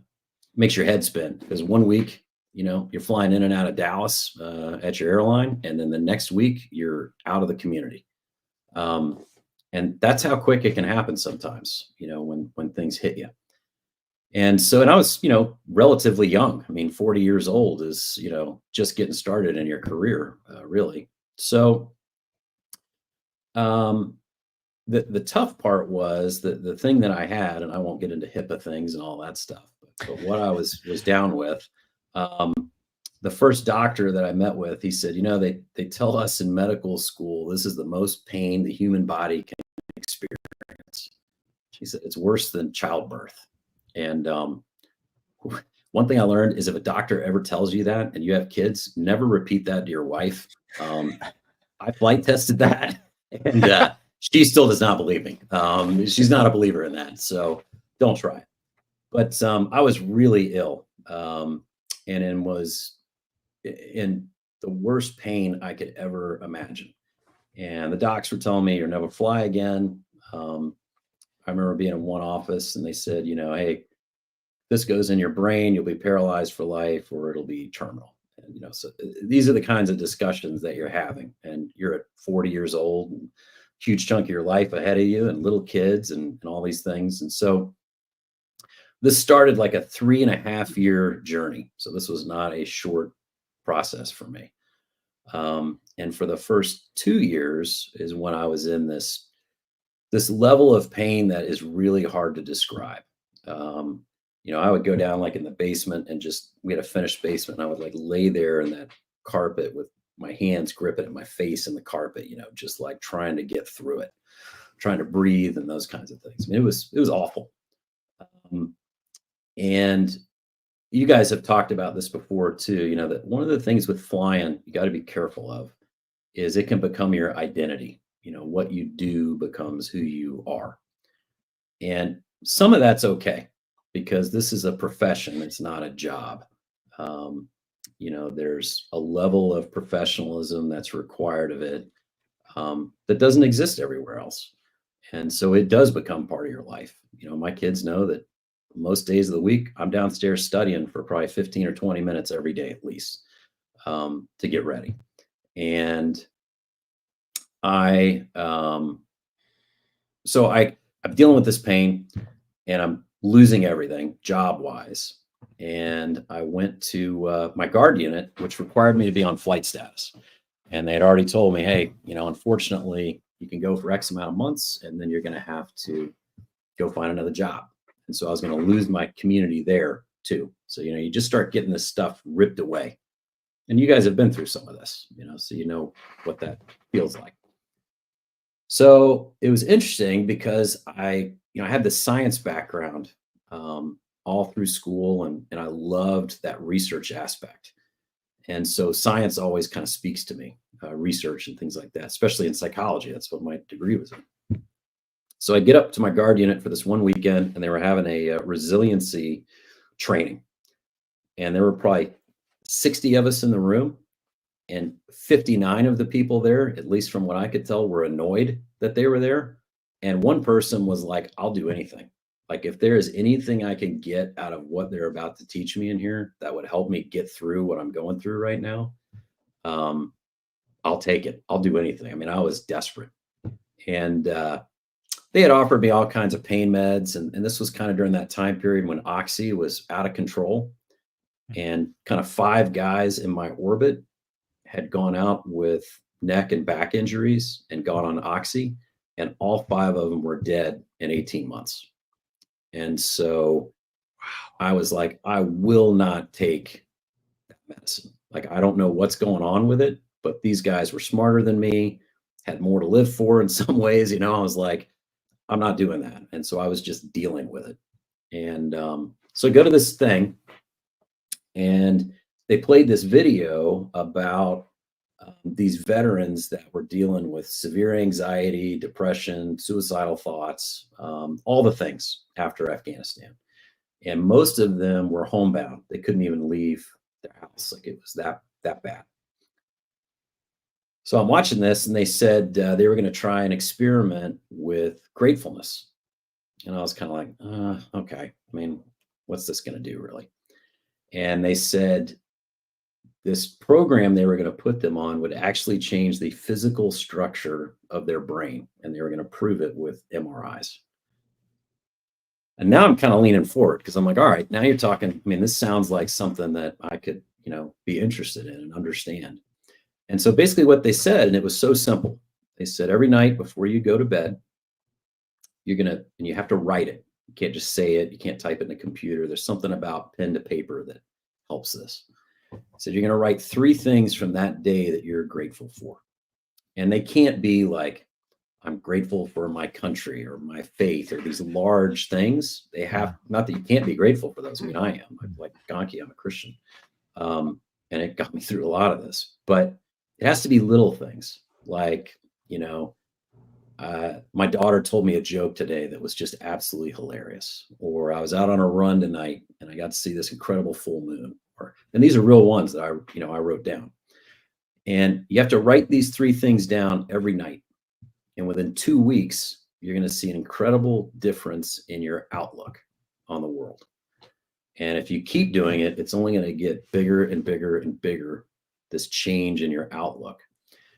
makes your head spin, because one week, you're flying in and out of Dallas at your airline, and then the next week you're out of the community. And that's how quick it can happen sometimes, when things hit you. And I was, relatively young. I mean, 40 years old is, just getting started in your career, really. So the tough part was the thing that I had, and I won't get into HIPAA things and all that stuff, but what I was down with, the first doctor that I met with, he said, they tell us in medical school, this is the most pain the human body can experience. He said, it's worse than childbirth. And one thing I learned is, if a doctor ever tells you that and you have kids, never repeat that to your wife. I flight tested that, and she still does not believe me. She's not a believer in that, so don't try it. But I was really ill, and was in the worst pain I could ever imagine. And the docs were telling me, you'll never fly again. I remember being in one office, and they said, hey, this goes in your brain, you'll be paralyzed for life, or it'll be terminal. And, so these are the kinds of discussions that you're having, and you're at 40 years old, and huge chunk of your life ahead of you, and little kids and all these things. And so this started like a 3.5-year journey. So this was not a short process for me. And for the first 2 years is when I was in this level of pain that is really hard to describe. I would go down like in the basement, and we had a finished basement, and I would like lay there in that carpet with my hands gripping at my face in the carpet, just like trying to get through it, trying to breathe and those kinds of things. I mean, it was awful. And you guys have talked about this before too, that one of the things with flying you got to be careful of is it can become your identity. What you do becomes who you are. And some of that's okay, because this is a profession. It's not a job. There's a level of professionalism that's required of it that doesn't exist everywhere else. And so it does become part of your life. You know, my kids know that most days of the week, I'm downstairs studying for probably 15 or 20 minutes every day at least, to get ready. And I'm dealing with this pain, and I'm losing everything job wise. And I went to my guard unit, which required me to be on flight status. And they had already told me, hey, you know, unfortunately, you can go for X amount of months, and then you're going to have to go find another job. And so I was going to lose my community there too. So, you know, you just start getting this stuff ripped away. And you guys have been through some of this, you know, so you know what that feels like. So it was interesting because I had this science background all through school, and I loved that research aspect. And so science always kind of speaks to me, research and things like that, especially in psychology. That's what my degree was in. So I get up to my guard unit for this one weekend, and they were having a resiliency training. And there were probably 60 of us in the room, and 59 of the people there, at least from what I could tell, were annoyed that they were there. And one person was like, I'll do anything. Like, if there is anything I can get out of what they're about to teach me in here that would help me get through what I'm going through right now, I'll take it. I'll do anything. I mean, I was desperate. And they had offered me all kinds of pain meds. And this was kind of during that time period when Oxy was out of control. And kind of 5 guys in my orbit had gone out with neck and back injuries and gone on Oxy. And all 5 of them were dead in 18 months. And so I was like, I will not take that medicine. Like, I don't know what's going on with it, but these guys were smarter than me, had more to live for in some ways. You know, I was like, I'm not doing that. And so I was just dealing with it. And so I go to this thing, and they played this video about these veterans that were dealing with severe anxiety, depression, suicidal thoughts, all the things after Afghanistan. And most of them were homebound. They couldn't even leave their house. Like, it was that bad. So I'm watching this, and they said they were going to try and experiment with gratefulness. And I was kind of like, okay, I mean, what's this going to do really? And they said this program they were going to put them on would actually change the physical structure of their brain, and they were going to prove it with MRIs. And now I'm kind of leaning forward because I'm like, all right, now you're talking. I mean, this sounds like something that I could, you know, be interested in and understand. And so basically what they said, and it was so simple, they said every night before you go to bed, and you have to write it. You can't just say it. You can't type it in a computer. There's something about pen to paper that helps this. So you're going to write 3 things from that day that you're grateful for. And they can't be like, I'm grateful for my country or my faith or these large things. They have, not that you can't be grateful for those. I mean, I am. I'm like Gonky, I'm a Christian. And it got me through a lot of this. But it has to be little things like, you know, my daughter told me a joke today that was just absolutely hilarious. Or I was out on a run tonight and I got to see this incredible full moon. And these are real ones that I wrote down. And you have to write these 3 things down every night. And within 2 weeks, you're going to see an incredible difference in your outlook on the world. And if you keep doing it, it's only going to get bigger and bigger and bigger, this change in your outlook.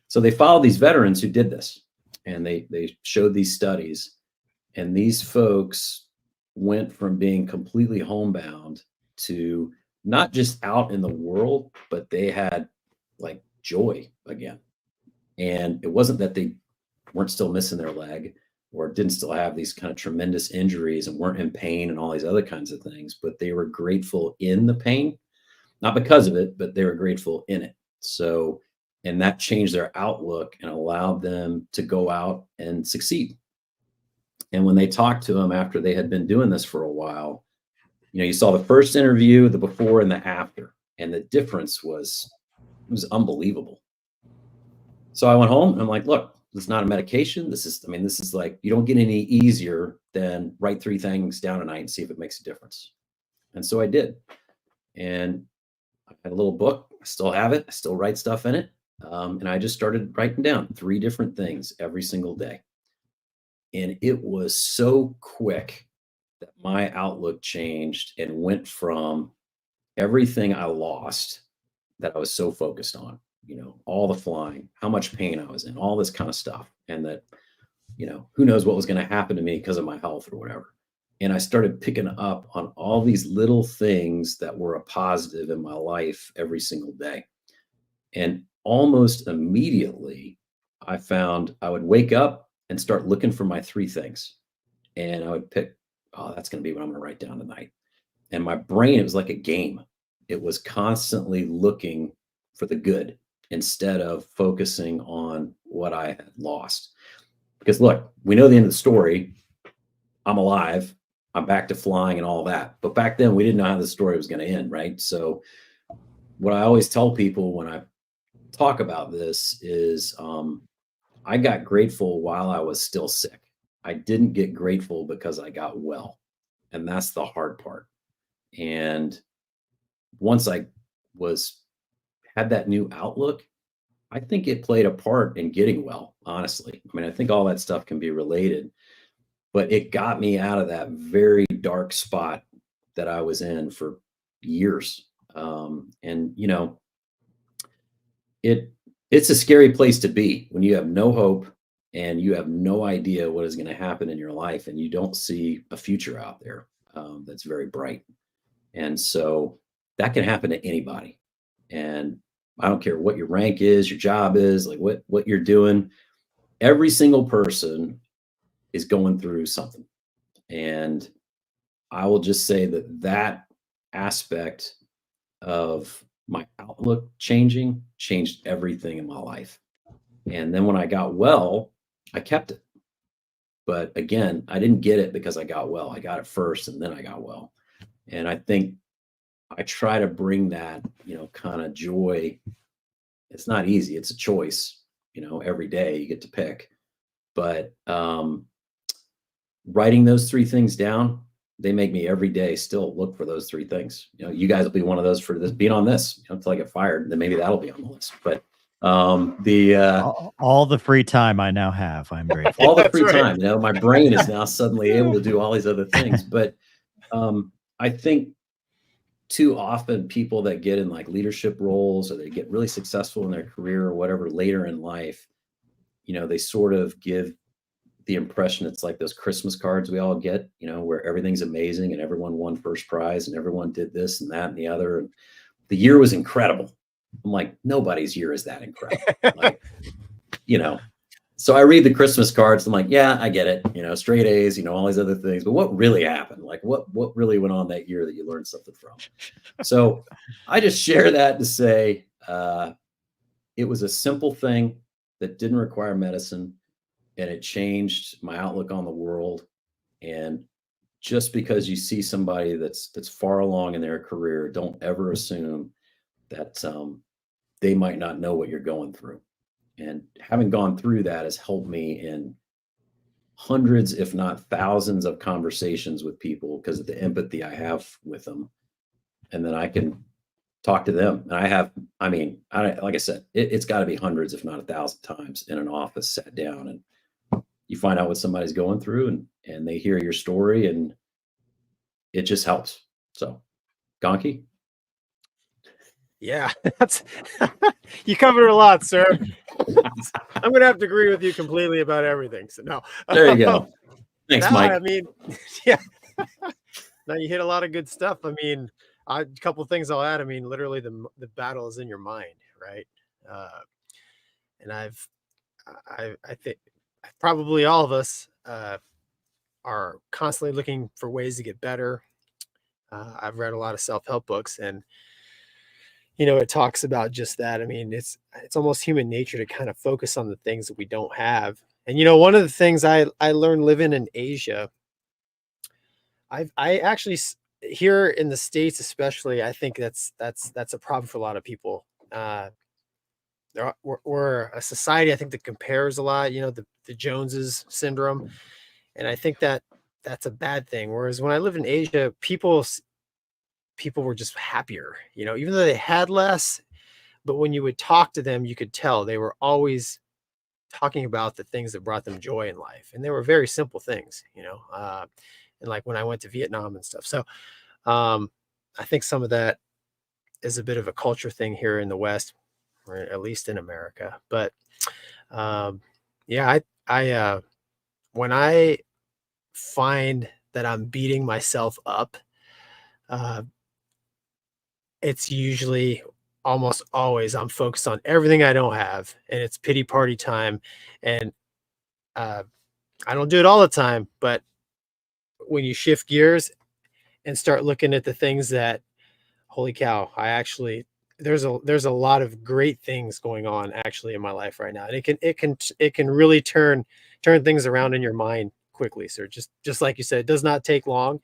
So they followed these veterans who did this, and they showed these studies, and these folks went from being completely homebound to not just out in the world, but they had like joy again. And it wasn't that they weren't still missing their leg or didn't still have these kind of tremendous injuries and weren't in pain and all these other kinds of things, but they were grateful in the pain, not because of it, but they were grateful in it. So, and that changed their outlook and allowed them to go out and succeed. And when they talked to them after they had been doing this for a while, you know, you saw the first interview, the before and the after, and the difference was unbelievable. So I went home and I'm like, look, this is not a medication. This is like, you don't get any easier than write 3 things down a night and see if it makes a difference. And so I did. And I had a little book. I still have it. I still write stuff in it. And I just started writing down 3 different things every single day. And it was so quick that my outlook changed and went from everything I lost that I was so focused on, all the flying, how much pain I was in, all this kind of stuff. And that, who knows what was going to happen to me because of my health or whatever. And I started picking up on all these little things that were a positive in my life every single day. And almost immediately, I found I would wake up and start looking for my 3 things. And I would pick, oh, that's going to be what I'm going to write down tonight. And my brain, it was like a game. It was constantly looking for the good instead of focusing on what I had lost. Because look, we know the end of the story. I'm alive. I'm back to flying and all that. But back then we didn't know how the story was going to end, right? So what I always tell people when I talk about this is I got grateful while I was still sick. I didn't get grateful because I got well. And that's the hard part. And once I had that new outlook, I think it played a part in getting well, honestly. I mean, I think all that stuff can be related, but it got me out of that very dark spot that I was in for years. And it's a scary place to be when you have no hope and you have no idea what is going to happen in your life and you don't see a future out there that's very bright. And so that can happen to anybody. And I don't care what your rank is, your job is, like what you're doing. Every single person is going through something. And I will just say that aspect of my outlook changed everything in my life. And then when I got well, I kept it. But again, I didn't get it because I got well. I got it first and then I got well. And I think I try to bring that, kind of joy. It's not easy. It's a choice, every day you get to pick. But writing those 3 things down, they make me every day still look for those 3 things. You guys will be one of those for this, being on this, until I get fired, then maybe that'll be on the list. But all the free time I now have, I'm grateful. All the free time, my brain is now suddenly able to do all these other things. But I think too often people that get in like leadership roles or they get really successful in their career or whatever later in life, they sort of give the impression it's like those Christmas cards we all get, where everything's amazing and everyone won first prize and everyone did this and that and the other. And the year was incredible. I'm like, nobody's year is that incredible. Like, so I read the Christmas cards. I'm like, yeah, I get it. Straight A's, all these other things. But what really happened? Like what really went on that year that you learned something from? So I just share that to say it was a simple thing that didn't require medicine. And it changed my outlook on the world. And just because you see somebody that's far along in their career, don't ever assume that they might not know what you're going through. And having gone through that has helped me in hundreds, if not thousands, of conversations with people because of the empathy I have with them. And then I can talk to them. And like I said, it's got to be hundreds, if not 1,000 times in an office, sat down and you find out what somebody's going through and they hear your story and it just helps. So, Gonky? Yeah, that's you covered a lot, sir. I'm going to have to agree with you completely about everything. So no, there you go. Thanks, Mike. I mean, yeah, now you hit a lot of good stuff. I mean, a couple of things I'll add. I mean, literally the battle is in your mind, right? And I think probably all of us are constantly looking for ways to get better. I've read a lot of self-help books and, it talks about just that. I mean, it's almost human nature to kind of focus on the things that we don't have. And, one of the things I learned living in Asia, I actually here in the States, especially, I think that's a problem for a lot of people. We're a society, I think, that compares a lot, the Joneses syndrome. And I think that's a bad thing. Whereas when I lived in Asia, people were just happier, even though they had less, but when you would talk to them, you could tell they were always talking about the things that brought them joy in life. And they were very simple things, you know, and like when I went to Vietnam and stuff. So I think some of that is a bit of a culture thing here in the West, or at least in America. But yeah, I when I find that I'm beating myself up, it's usually almost always I'm focused on everything I don't have, and it's pity party time. And I don't do it all the time, but when you shift gears and start looking at the things that, holy cow, there's a lot of great things going on actually in my life right now, and it can really turn things around in your mind quickly. So just like you said, it does not take long.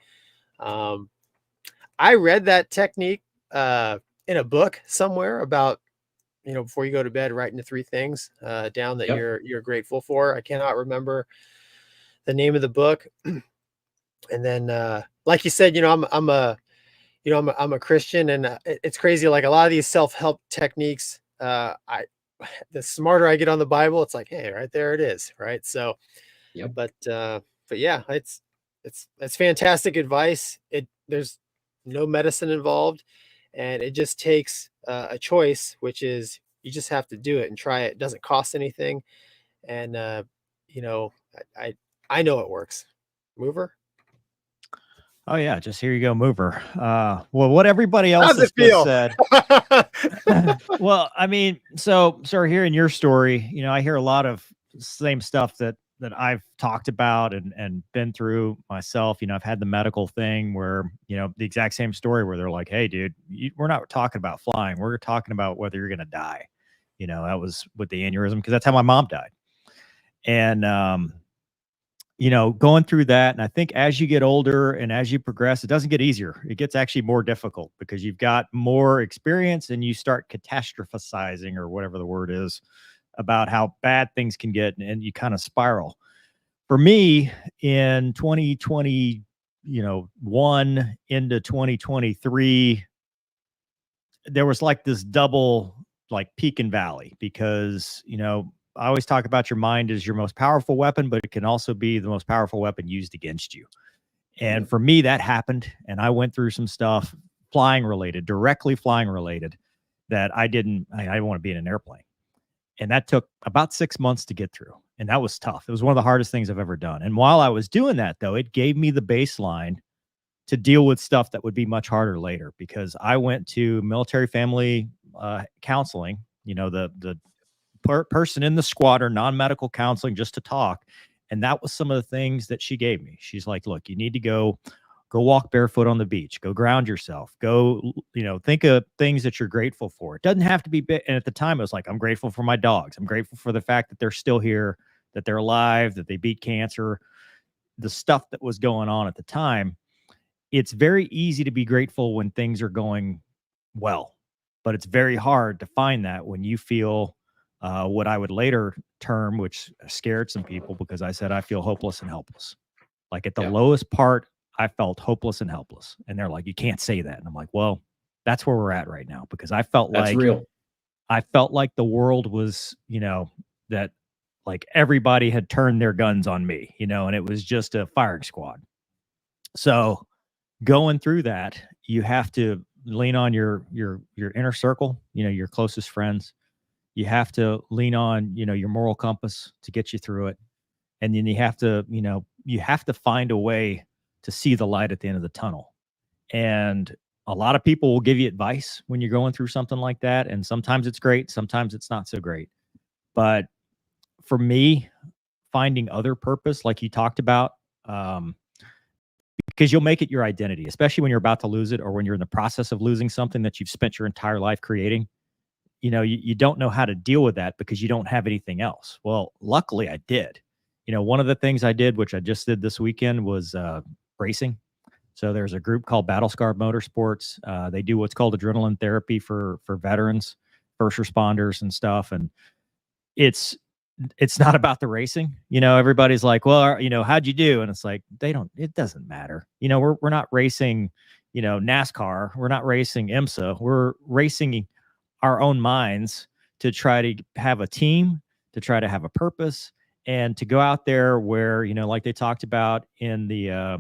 I read that technique in a book somewhere about, you know, before you go to bed, writing the 3 things down that you're grateful for. I cannot remember the name of the book. And then, like you said, you know, I'm a Christian, and it's crazy. Like a lot of these self-help techniques, the smarter I get on the Bible, it's like, hey, right there it is, right? So, but yeah, it's fantastic advice. There's no medicine involved, and it just takes a choice, which is you just have to do it and try it. It doesn't cost anything, and you know, I know it works. Mover. Oh yeah, just here you go, mover. Well, what everybody else How's has it feel? just said. Well, I mean, so hearing your story, you know, I hear a lot of same stuff that I've talked about and been through myself. You know, I've had the medical thing where, you know, the exact same story where they're like, hey, dude, we're not talking about flying. We're talking about whether you're going to die. You know, that was with the aneurysm, because that's how my mom died. And, you know, going through that. And I think as you get older and as you progress, it doesn't get easier. It gets actually more difficult because you've got more experience and you start catastrophizing, or whatever the word is, about how bad things can get, and you kind of spiral. For me, in 2020, you know, 1 into 2023, there was like this double, like, peak and valley, because, you know, I always talk about your mind as your most powerful weapon, but it can also be the most powerful weapon used against you. And for me, that happened. And I went through some stuff flying related, directly flying related, that I didn't want to be in an airplane. And that took about 6 months to get through. And that was tough. It was one of the hardest things I've ever done. And while I was doing that, though, it gave me the baseline to deal with stuff that would be much harder later, because I went to military family counseling, you know, the person in the squadron, non-medical counseling, just to talk. And that was some of the things that she gave me. She's like, look, you need to go walk barefoot on the beach, go ground yourself, go, you know, think of things that you're grateful for. It doesn't have to be big. And at the time, it was like, I'm grateful for my dogs. I'm grateful for the fact that they're still here, that they're alive, that they beat cancer, the stuff that was going on at the time. It's very easy to be grateful when things are going well, but it's very hard to find that when you feel what I would later term, which scared some people, because I said I feel hopeless and helpless. Like at the lowest part, I felt hopeless and helpless. And they're like, you can't say that. And I'm like, well, that's where we're at right now, because I felt I felt like the world was, you know, that like everybody had turned their guns on me, you know, and it was just a firing squad. So going through that, you have to lean on your inner circle, you know, your closest friends. You have to lean on, you know, your moral compass to get you through it. And then you have to, you know, you have to find a way to see the light at the end of the tunnel. And a lot of people will give you advice when you're going through something like that. And sometimes it's great, sometimes it's not so great. But for me, finding other purpose, like you talked about, because you'll make it your identity, especially when you're about to lose it, or when you're in the process of losing something that you've spent your entire life creating. You know, you don't know how to deal with that because you don't have anything else. Well, luckily I did. You know, one of the things I did, which I just did this weekend, was racing. So there's a group called Battle Scarred Motorsports. They do what's called adrenaline therapy for veterans, first responders and stuff. And it's not about the racing. You know, everybody's like, well, you know, how'd you do? And it's like, it doesn't matter. You know, we're not racing, you know, NASCAR. We're not racing IMSA. We're racing our own minds to try to have a team, to try to have a purpose, and to go out there where, like they talked about in the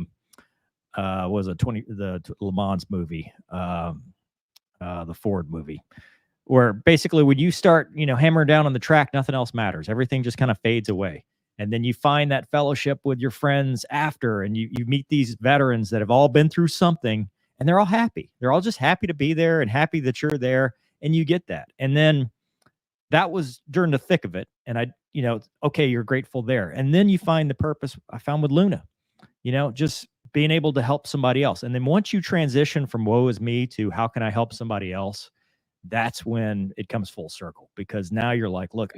the Le Mans movie, the Ford movie, where basically when you start, hammering down on the track, nothing else matters. Everything just kind of fades away. And then you find that fellowship with your friends after, and you meet these veterans that have all been through something, and they're all happy. They're all just happy to be there and happy that you're there, and you get that. And then that was during the thick of it. And okay, you're grateful there. And then you find the purpose I found with Luna, just being able to help somebody else. And then once you transition from woe is me to how can I help somebody else, that's when it comes full circle, because now you're like, look,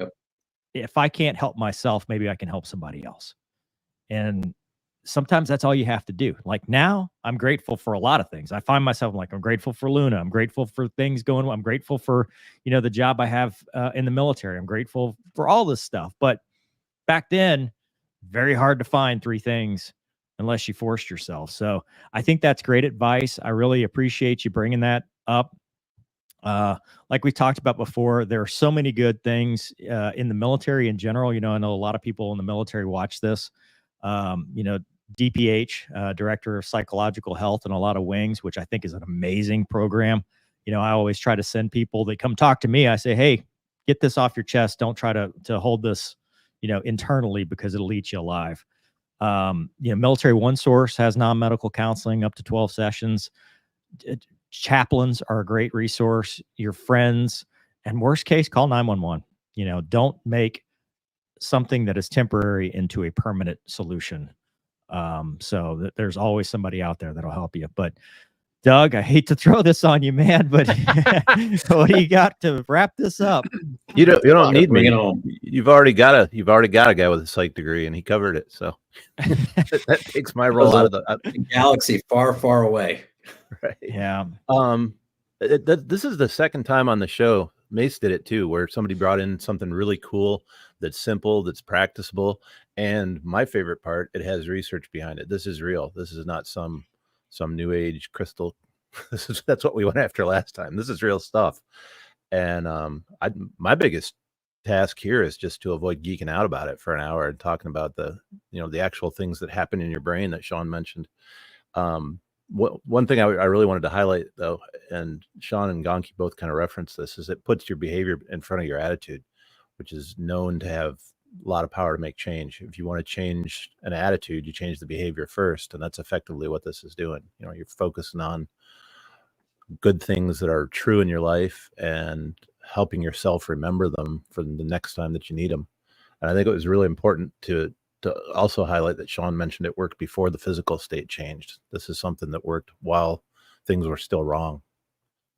if I can't help myself, maybe I can help somebody else. And sometimes that's all you have to do. Like now I'm grateful for a lot of things. I find myself like, I'm grateful for Luna. I'm grateful for things going on. I'm grateful for, the job I have in the military. I'm grateful for all this stuff. But back then, very hard to find 3 things unless you forced yourself. So I think that's great advice. I really appreciate you bringing that up. Like we talked about before, there are so many good things in the military in general. I know a lot of people in the military watch this. DPH, Director of Psychological Health, and a lot of wings, which I think is an amazing program. I always try to send people, they come talk to me. I say, hey, get this off your chest. Don't try to hold this, internally, because it'll eat you alive. Military One Source has non-medical counseling up to 12 sessions. Chaplains are a great resource. Your friends, and worst case, call 911. Don't make something that is temporary into a permanent solution. So that there's always somebody out there that'll help you. But Doug, I hate to throw this on you, man, but what do you got to wrap this up? You don't need me. On. You've already got a guy with a psych degree, and he covered it. So that takes my role out of the galaxy far, far away. Right. Yeah. This is the second time on the show. Mace did it too, where somebody brought in something really cool, that's simple, that's practicable, and my favorite part, it has research behind it. This is real. This is not some new age crystal. That's what we went after last time. This is real stuff. And my biggest task here is just to avoid geeking out about it for an hour and talking about the actual things that happen in your brain that Shawn mentioned. One thing I really wanted to highlight, though, and Shawn and Gonky both kind of referenced this, is it puts your behavior in front of your attitude, which is known to have a lot of power to make change. If you want to change an attitude, you change the behavior first, and that's effectively what this is doing. You're focusing on good things that are true in your life and helping yourself remember them for the next time that you need them. And I think it was really important to also highlight that Shawn mentioned it worked before the physical state changed. This is something that worked while things were still wrong.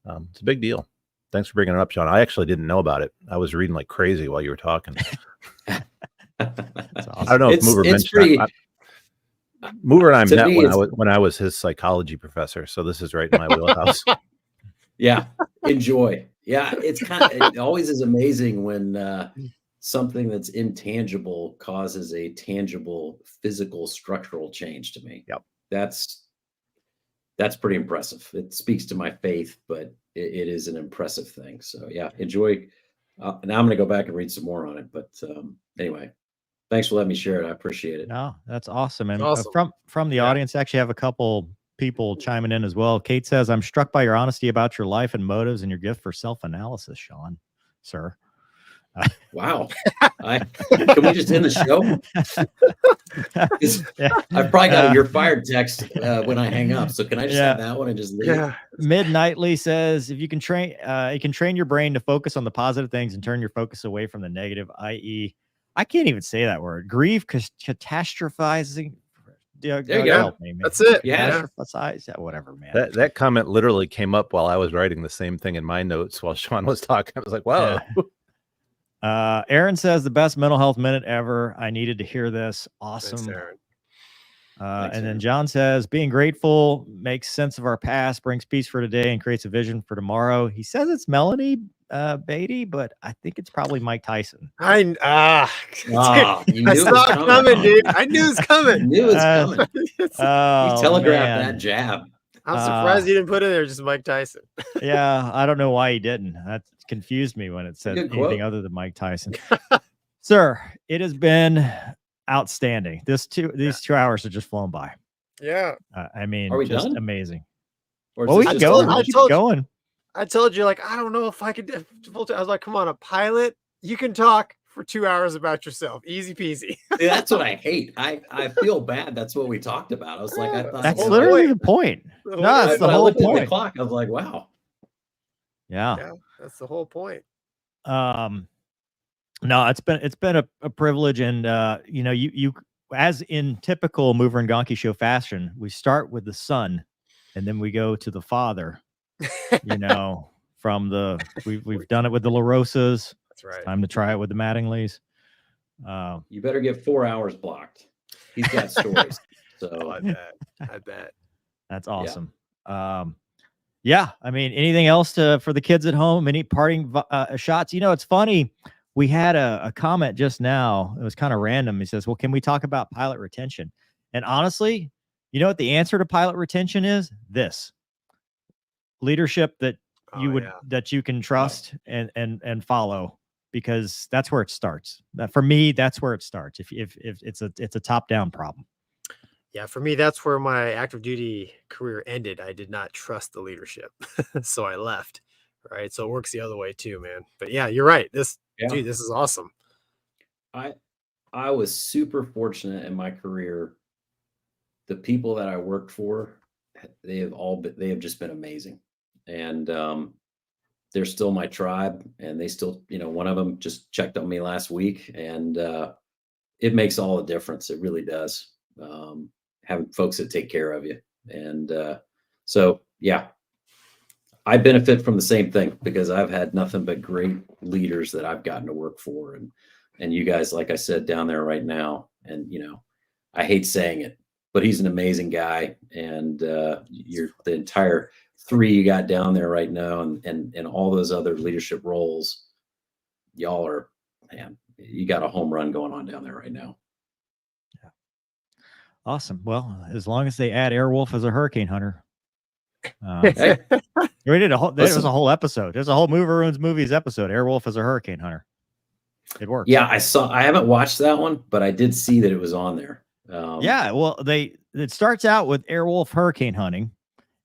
It's a big deal. Thanks for bringing it up, Shawn. I actually didn't know about it. I was reading like crazy while you were talking. That's awesome. I don't know if Mover mentioned Mover and I met when I was his psychology professor. So this is right in my wheelhouse. Yeah. Enjoy. Yeah. It always is amazing when something that's intangible causes a tangible physical structural change to me. Yep. That's pretty impressive. It speaks to my faith, but it is an impressive thing. So yeah, enjoy. Now I'm going to go back and read some more on it. But anyway, thanks for letting me share it. I appreciate it. No, that's awesome. And awesome. From the audience, actually have a couple people chiming in as well. Kate says, I'm struck by your honesty about your life and motives and your gift for self-analysis, Shawn, sir. Wow. Can we just end the show? I've probably got a "you're fired" text when I hang up. So can I just have that one and just leave? Yeah. Midnightly says, if you can train your brain to focus on the positive things and turn your focus away from the negative, i.e., I can't even say that word. Grief, catastrophizing. There you go. That's it. Yeah. Whatever, man. That comment literally came up while I was writing the same thing in my notes while Shawn was talking. I was like, wow. Aaron says the best mental health minute ever. I needed to hear this. Awesome. Thanks, Aaron. And then John says, being grateful makes sense of our past, brings peace for today, and creates a vision for tomorrow. He says it's Melanie Beatty, but I think it's probably Mike Tyson. I saw it coming, dude. I knew it was coming. He telegraphed that jab. I'm surprised he didn't put in there just Mike Tyson. Yeah, I don't know why he didn't. That confused me when it said anything other than Mike Tyson. Sir, it has been outstanding. These 2 hours have just flown by. Yeah. I mean, Are we just done? amazing. Or is Well, we this can just go. the We mission? keep going. I told you, like, I don't know if I could do full time. I was like, come on, a pilot, you can talk for 2 hours about yourself. Easy peasy. See, that's what I hate. I feel bad. That's what we talked about. I was like, I thought That's whole literally point. the point. The whole No, that's point. the but I whole looked at the point. clock. I was like, wow. Yeah. Yeah, that's the whole point. No, it's been a privilege, and you know, you as in typical Mover and Gonky show fashion, we start with the son, and then we go to the father. You know, from the we've done it with the La Rosas. That's right. Time to try it with the Mattinglys. You better get 4 hours blocked. He's got stories. Oh, So I bet. That's awesome. Yeah, I mean, anything else for the kids at home? Any parting shots? You know, it's funny. We had a comment just now. It was kind of random. He says, "Well, can we talk about pilot retention?" And honestly, you know what the answer to pilot retention is? This leadership that that you can trust and follow, because that's where it starts. That for me, that's where it starts. If it's a top down problem. Yeah, for me, that's where my active duty career ended. I did not trust the leadership, so I left. Right, so it works the other way too, man. But yeah, you're right. Dude, this is awesome. I was super fortunate in my career. The people that I worked for, they have just been amazing. And they're still my tribe, and they still, you know, one of them just checked on me last week, and it makes all the difference. It really does. Having folks that take care of you. And so, yeah, I benefit from the same thing because I've had nothing but great leaders that I've gotten to work for. And you guys, like I said, down there right now, and, you know, I hate saying it, but he's an amazing guy. And you're the entire 3 you got down there right now, and all those other leadership roles, y'all are, man, you got a home run going on down there right now. Awesome. Well, as long as they add Airwolf as a hurricane hunter. Hey, We did there was Listen. a whole episode. There's a whole Mover Ruins Movies episode. Airwolf as a hurricane hunter. It works. yeah, I haven't watched that one, but I did see that it was on there. Yeah. Well, it starts out with Airwolf hurricane hunting,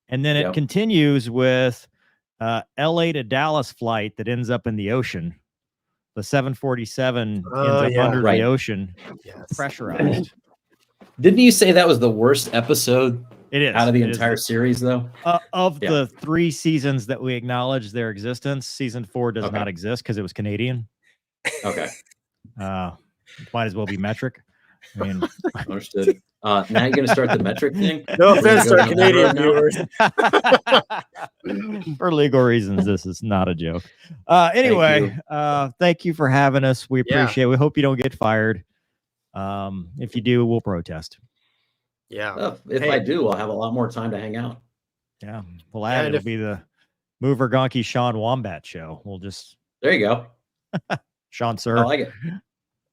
and then it Yep. continues with LA to Dallas flight that ends up in the ocean. The 747 ends up under Right. the ocean, Yes. pressurized. Didn't you say that was the worst episode It is out of the It is entire series, though? of Yeah. the 3 seasons that we acknowledge their existence. Season 4 does Okay. not exist because it was Canadian. Okay, Might as well be metric. I mean, understood. Now you're going to start the metric thing? No We're gonna offense go to our down that Canadian road now? viewers. for legal reasons, this is not a joke. Anyway, thank you for having us. We Yeah. appreciate it. We hope you don't get fired. If you do, we'll protest. Yeah. Well, if Hey. I do, I'll have a lot more time to hang out. Yeah, we'll add and it'll if- be the Mover Gonky Shawn Wombat show. We'll just There you go. Sean I Sir. like it.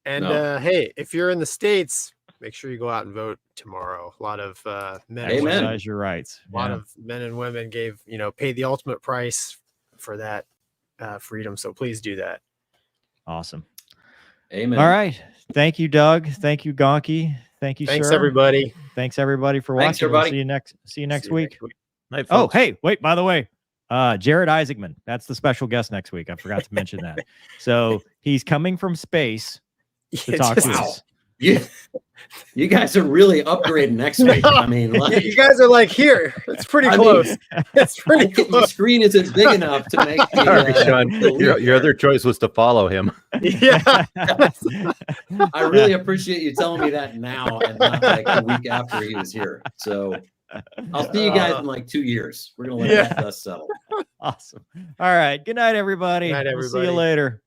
And No. hey, if you're in the States, make sure you go out and vote tomorrow. A lot of men, and Amen. women, Exercise your rights. a lot Yeah. of men and women paid the ultimate price for that freedom. So please do that. Awesome. Amen. All right. Thank you, Doug. Thank you, Gonky. Thank you, Thanks, sir. everybody. Thanks everybody for Thanks, watching. We'll everybody. see you next See you week. Night, Oh, folks. hey, wait, by the way, Jared Isaacman, that's the special guest next week. I forgot to mention that. So he's coming from space to Yeah, talk just- to Wow. us. You guys are really upgrading next week. I mean, like, you guys are like here. It's pretty I mean, close. It's I pretty think the close. screen isn't big enough to make the, Sorry, Sean. the leap Your there. other choice was to follow him. Yeah. I really appreciate you telling me that now and not like a week after he was here. So I'll see you guys in like 2 years. We're gonna let that dust settle. Awesome. All right. Good night, everybody. Good night, We'll see you everybody. later.